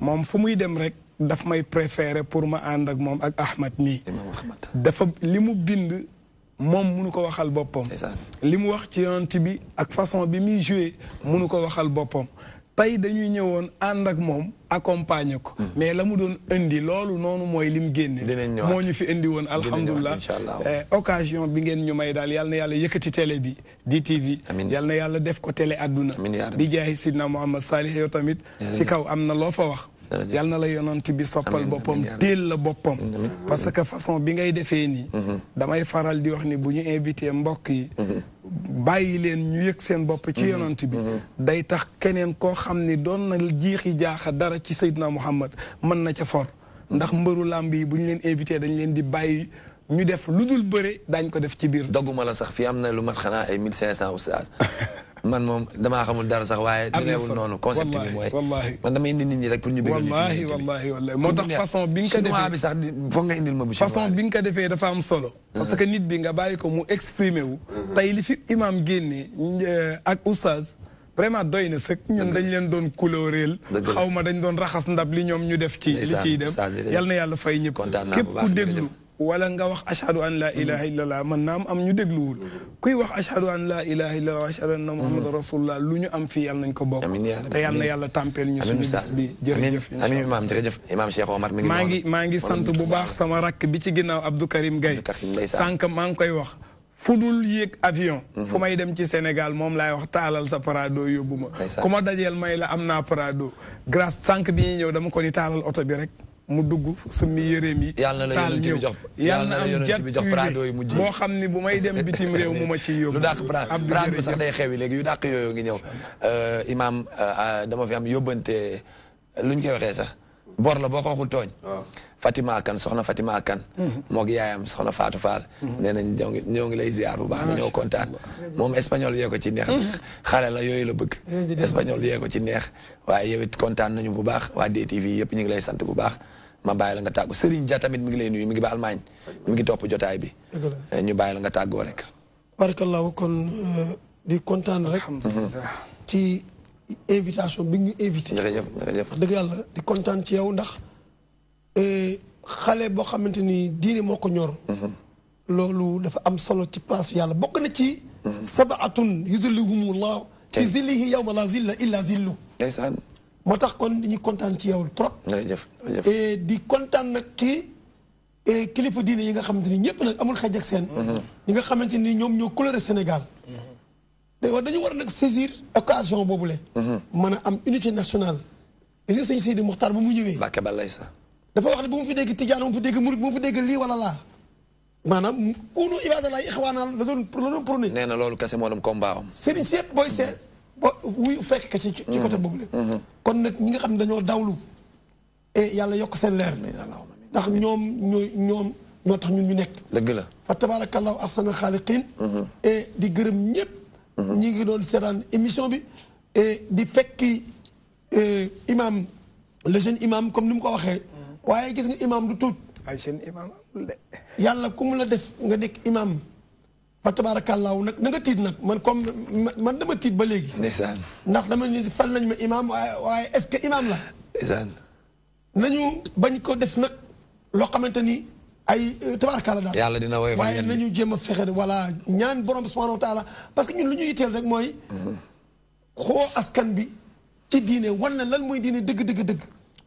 moom fu muy dem rek daf may préféré pour ma ànd ak moom ak Ahmad mii dafa li mu bind moom munu ko waxal boppam li mu wax ci yonent bi ak façon bi muy joué munu ko waxal boppam tey dañuy ñëwoon ànd ak moom accompagner ko mais la mu doon indi loolu noonu mooy lim génne moo ñu fi indi woon alhamdulilah occasion bi ngeen ñu may daal yal na yàlla yëkkati télé bi DTV yal na yàlla def ko télé àdduna di jaay sidna Muhammad Salih yow tamit si kaw am na loo fa wax yal na la yonent bi soppal boppam teel la boppam parce que façon bi ngay defee nii damay faral di wax ni bu ñu invité mbokk yi bàyyi leen ñu yëg seen bopp ci yonent bi day tax keneen koo xam ni doon na jiixi jaaxa dara ci Seydina Muhammad mën na ca for ndax mbëru làmb yi bu ñu leen invité dañ leen di bàyyi ñu def lu dul bëre daañ ko def ci biir dogguma la sax fii am na lu mat xanaa ay 1500 oustaz man moom damaa xamul dara sax waaye demeewul noonu concept bi mooy man dama indi nit ñi rek pour ñu bëgg wallahi moo tax façon bi nga ko defee bi sax foog nga indil ma bu façon bi nga ko defee dafa am solo parce que nit bi nga bàyyi ko mu exprimer wu tey li fi imam génnee ak oustaz vraiment doy na sëkk ñun dañ leen doon couleuréel xaw ma dañ doon raxas ndab li ñoom ñu def ci li ciy dem yal na yàlla fay ñëpp képp ku déglu wala nga wax ashhadu an la ilaha illallah man naam am ñu dégluwul kuy wax ashhadu an la ilaha illallah wa ashhadu anna muhammadu rasulullah lu ñu am fii yàlla nañ ko bokk te yàlla na yàlla tàmpeel ñu suñu bis bi jërëjëf amiin imaam jërëjëf imaam Cheikh Omar mi ngi maa ngi sant bu baax sama rakk bi ci ginnaaw Abdou Karim Gaye sànq maa ngi koy wax fu dul yéeg avion fu may dem ci Sénégal moom laay wax taalal sa Prado yóbbu ma ku ma dajeel may la am naa Prado grâce sànq bi ñuy ñëw dama ko ni taalal oto bi rek mu dugg summi yëreem yi taal ñëw yàlla na am jet boo xam ni bu may dem bitim réew mu ma ciy yóbbu lu dàq Prado sax day xewi léegi yu dàq yooyu ngi ñëw imaam dama fi am yóbbante luñ koy waxee sax bor la boo ko waxul tooñ Fatima Kan soxna Fatima Kan moog yaayam soxna Fatou Fall nee nañ ñoo ngi lay ziar bu baax dañoo kontaan moom espagnol yee ko ci neex xale la yooyu la bëgg espagnol yee ko ci neex waaye yow it kontaan nañu bu baax waa DTV yëpp ñu ngi lay sant bu baax ma bàyyi la nga tàggu Serigne Dia tamit mi ngi lay nuyu mi ngi ba Allemagne mi ngi topp jotaay bi ñu bàyyi la nga tàggoo rek barakallahu kon di kontaan rek ci invitation bi ñu invité jërëjëf dëgg yàlla di kontaan ci yow ndax xale boo xamante ni diine moo ko ñor loolu dafa am solo ci place yàlla bokk na ci sabaatun yuzilluhumullah fi zillihi yawma la zilla illa zillu ndeysaan moo tax kon dañuy kontaan ci yow trop jërëjëf di kontaan nag ci kilifa diine yi nga xamante ni ñëpp nag amul xej ak seen ñi nga xamante ni ñoom ñoo couleur Sénégal dañu war nag saisir occasion boobule mën a am unité nationale gis nga sëñ Seydi Muxtaar bu mu ñëwee Mbàkke balay sa dafa wax ne bu mu fi dégg tijaan bu mu fi dégg murid bu mu fi dégg lii wala laa maanaam kunu ibadallah ixwaana la doon prôné nee na loolu kese moo dem combat am sëriñ si yëpp booy seet wuy fekk ka ci côté boobu la kon nag ñi nga xam ne dañoo dawlu et yàlla yokk seen leer ndax ñoom ñoo tax ñun ñu nekk dëgg la fa tabarakallahu ahsana xaaliqin et di gërëm ñëpp ñi ngi doon seetaan émission bi et di fekki imam le jeune imam comme ni mu ko waxee waaye gis nga imam du tuut ay jeune imam amul de yàlla ku mu la def nga nekk imam fa tabaarakallaahu nag na nga tiit nag man comme man dama tiit ba léegi ndeysaan ndax dama ni fal nañ ma imam waaye est-ce que imam la ndeysaan nañu bañ ko def nag loo xamante ni ay tabaarakalla daal yàlla dina woy waaye nañu jéem a fexe voilà ñaan borom bi subhanahu wa taala parce que ñun lu ñu yitteel rek mooy xoo askan bi ci diine wan na lan mooy diine dëgg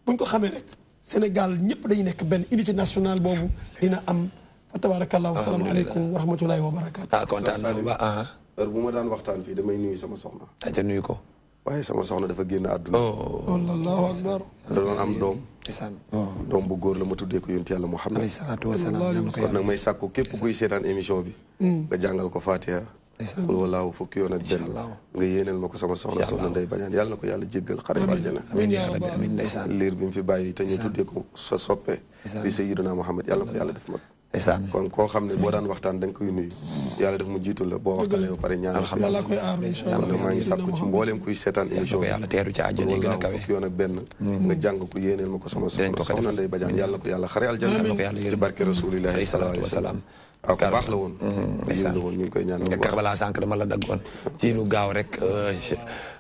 buñ ko xamee rek Sénégal ñëpp dañu nekk benn unité nationale boobu dina am fa tabarakallah wa salaamu aleykum wa rahmatullahi wa barakaatu kontaan na bu baax heure bu ma daan waxtaan fii damay nuyu sama soxna. te nuyu ko. waaye sama soxna dafa génn àdduna. allahu akbar. da doon am doom. doom bu góor la ma tuddee ko yonent yàlla Muhammad. alayhi salaatu wa salaam. kon nag may sàkku képp kuy seetaan émission bi. nga jàngal ko Fatiha. qul wallahu fukki yoon ak benn. nga yéeneel ma ko sama soxna soxna Ndeye Badiane yàlla na ko yàlla jéggal xare ko aljana. amiin yaa rabbi amiin ndeysaan. liir bi mu fi bàyyi te ñu tuddee ko sa soppe. di Sayyiduna Muhammad yàlla na ko yàlla def mag. kon koo xam ne boo daan waxtaan da nga koy nuyu yàlla def mu jiitu la boo waxtaanee ba pare ñaanal yàlla koy aar inshallah maa ngi sàkku ci mbooleem kuy seetaan émission bi yàlla teeru ci àjjana yi gën a kawe fukki yoon ak benn nga jàng ko yéeneel ma ko sama soxna Ndeye Badiane yàlla na ko yàlla xare aljana ci barke rasulillahi sallallahu alayhi wa sallam waaw ku baax la woon la woon ñu ngi koy ñaanal Karbala sànq dama la daggoon ci lu gaaw rek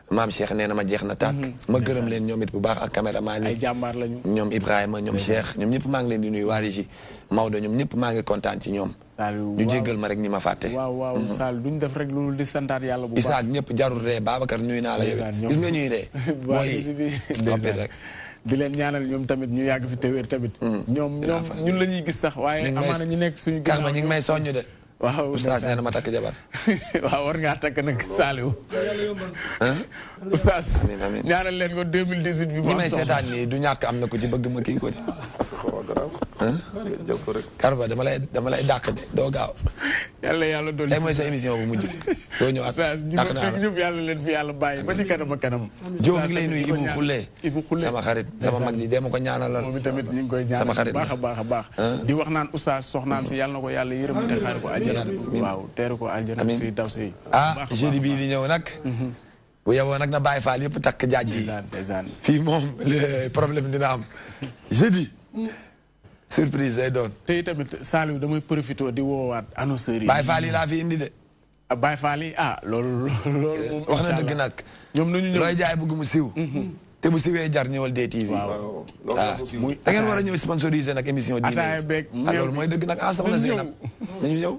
maam Cheikh nee na ma jeex na tàkk ma gërëm leen ñoom it bu baax ak caméraman yi ay jàmbaar lañu ñoom Ibrahima ñoom Cheikh ñoom ñëpp maa ngi leen di nuyu waa Régis Maodo ñoom ñëpp maa ngi kontaan ci ñoom ñu jéggal ma rek ñi ma fàtte waaw Sall duñ def rek loolu di santaat yàlla bu baax Isaak ñëpp jarul ree Babacar nuyu naa la yow gis nga ñuy ree mooy noppi rek di leen ñaanal ñoom tamit ñu yàgg fi te wér tamit ñoom ñun la ñuy gis sax waaye amaana ñu nekk suñu ginnaaw ñu ngi may soññ de waaw oustaz nee na ma takk jabar waaw war ngaa takk nag Saliou oustaz ñaanal leen ko 2018 bi ñi may seetaan nii du ñàkk am na ko ci bëgg ma kii ko de jël ko rek Karba dama lay dàq de doo gaaw yàlla dolli tey mooy sa émission bu mujj doo ñëwaat dàq naa la ñëpp yàlla leen fi yàlla bàyyi ba ci kanam ak kanam Jóob ngi lay nuyu Ibou Khoule sama xarit sama mag ji dee ma ko ñaanalal moom tamit ñu ngi koy ñaanal sama xarit baax a baax a baax di wax naan oustaz soxnaam si yàlla na ko yàlla yërëm te xaar ko aljana waaw teeru ko aljana fii daw si jeudi bii di ñëw nag bu yeboo nag na Baye Fall yëpp takk jaaj ji fii moom problème dina am jeudi surprise day doon tey tamit Saliou damay profité di woowaat annonceurs yi Baye Fall yi laa fi indi de Baye Fall yi loolu moom wax na dëgg nag ñoom nañu ñëw looy jaay bëgg mu siw te bu siwee jar ñëwal DTV waaw da ngeen war a ñëw sponsorisé nag émission diine loolu mooy dëgg nag soxna Zeynab nañu ñëw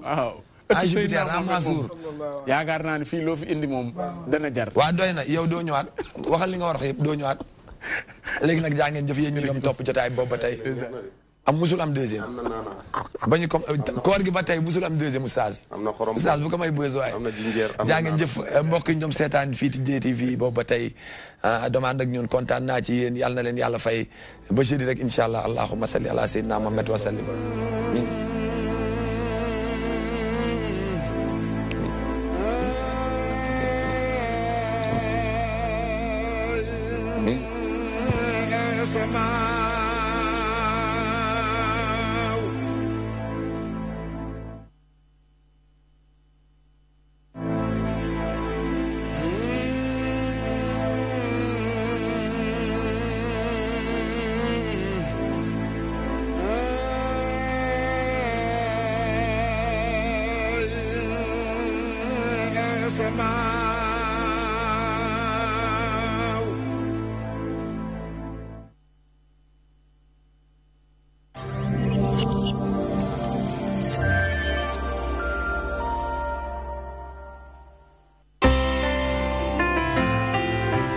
Jupiter Mansour yaakaar naa ne fii loo fi indi moom dana jar waaw doy na yow doo ñëwaat waxal li nga war a wax yëpp doo ñëwaat léegi nag jaa ngeen jëf yéen ñu doon topp jotaay boobu ba tey musul am deuxième ba ñu comme koor gi ba tey musul am deuxième oustaz bu ko may bës waaye jaa ngeen jëf mbokk yi ñoom seetaan fii ci DTV boobu ba tey demande ak ñun kontaan naa ci yéen yàlla na leen yàlla fay ba jeudi rek incha allah allahumma salli ala sayyidina Muhammad wa sallim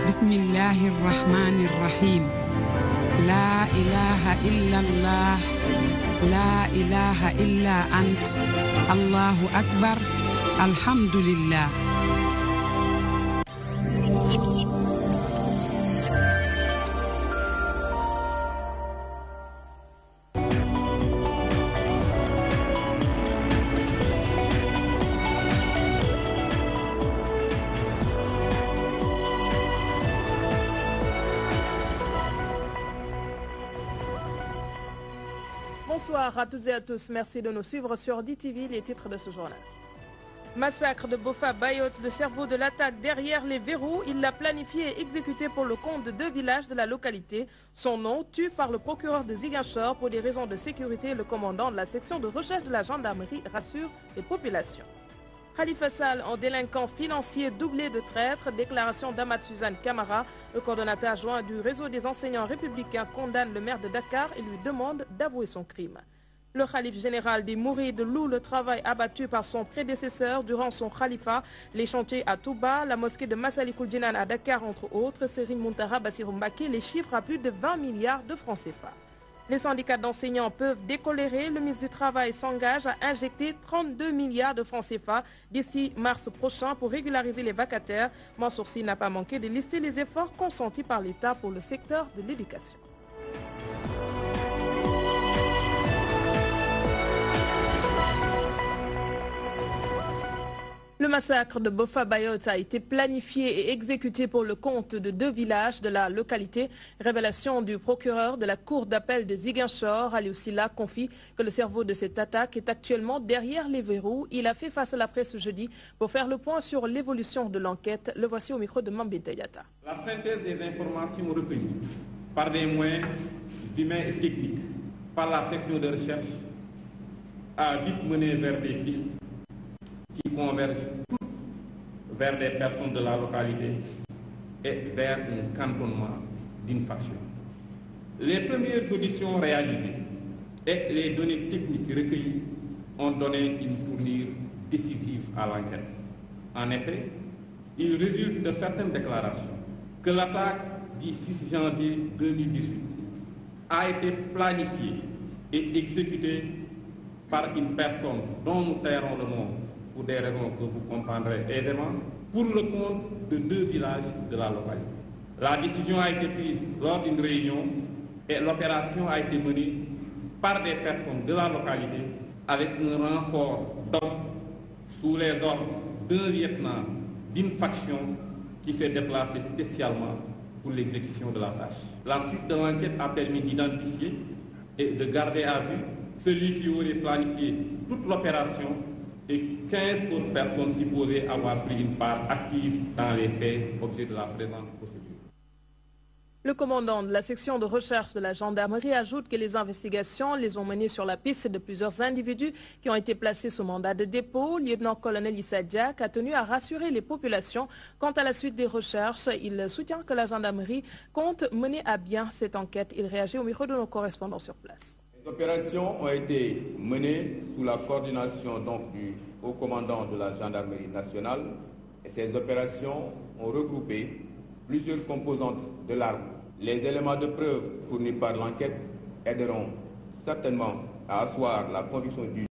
بسم الله الرحمن الرحيم لا إله إلا الله لا إله إلا أنت الله أكبر الحمد لله Bonsoir à toutes et à tous. Merci de nous suivre sur DTV, les titres de ce journal. Massacre de Bofa Bayotte, le cerveau de l'attaque derrière les verrous. Il l'a planifié et exécuté pour le compte de 2 villages de la localité. Son nom, tué par le procureur de Ziguinchor pour des raisons de sécurité. Le commandant de la section de recherche de la gendarmerie rassure les populations. Khalifa Sall en délinquant financier doublé de traître. Déclaration d'Ahmad Suzanne Camara. Le coordonnateur adjoint du réseau des enseignants républicains condamne le maire de Dakar et lui demande d'avouer son crime. Le khalife général des Mourides loue le travail abattu par son prédécesseur durant son khalifa. Les chantiers à Touba, la mosquée de Massalikul Jinan à Dakar entre autres. Serigne Mountakha Bassirou Mbacké les chiffres à plus de 20 milliards de francs CFA. Les syndicats d'enseignants peuvent décolérer. Le ministre du Travail s'engage à injecter 32 milliards de francs CFA d'ici mars prochain pour régulariser les vacataires. Mansour Sy n'a pas manqué de lister les efforts consentis par l'État pour le secteur de l'éducation. Le massacre de Bofa Bayotte a été planifié et exécuté pour le compte de 2 villages de la localité. Révélation du procureur de la cour d'appel de Ziguinchor, Aliou Sylla, confie que le cerveau de cette attaque est actuellement derrière les verrous. Il a fait face à la presse ce jeudi pour faire le point sur l'évolution de l'enquête. Le voici au micro de Mambé Yata. La synthèse des informations recueillies par des moyens humains et techniques par la section de recherche a vite mené vers des pistes qui convergent toutes vers des personnes de la localité et vers un cantonnement d'une faction. Les premières auditions réalisées et les données techniques recueillies ont donné une tournure décisive à l'enquête. En effet, il résulte de certaines déclarations que l'attaque du 6 janvier 2018 a été planifiée et exécutée par une personne dont nous tairons le nom pour des raisons que vous comprendrez aisément, pour le compte de 2 villages de la localité. La décision a été prise lors d'une réunion et l'opération a été menée par des personnes de la localité avec un renfort d'hommes sous les ordres d'un lieutenant d'une faction qui s'est déplacé spécialement pour l'exécution de la tâche. La suite de l'enquête a permis d'identifier et de garder à vue celui qui aurait planifié toute l'opération et 15 autres personnes supposées avoir pris une part active dans les faits objet de la présente procédure. Le commandant de la section de recherche de la gendarmerie ajoute que les investigations les ont menées sur la piste de plusieurs individus qui ont été placés sous mandat de dépôt. Lieutenant-colonel Issa Diak a tenu à rassurer les populations. Quant à la suite des recherches, il soutient que la gendarmerie compte mener à bien cette enquête. Il réagit au micro de nos correspondants sur place. Les opérations ont été menées sous la coordination du haut commandant de la gendarmerie nationale et ces opérations ont regroupé plusieurs composantes de l'arme. Les éléments de preuve fournis par l'enquête aideront certainement à asseoir la conviction du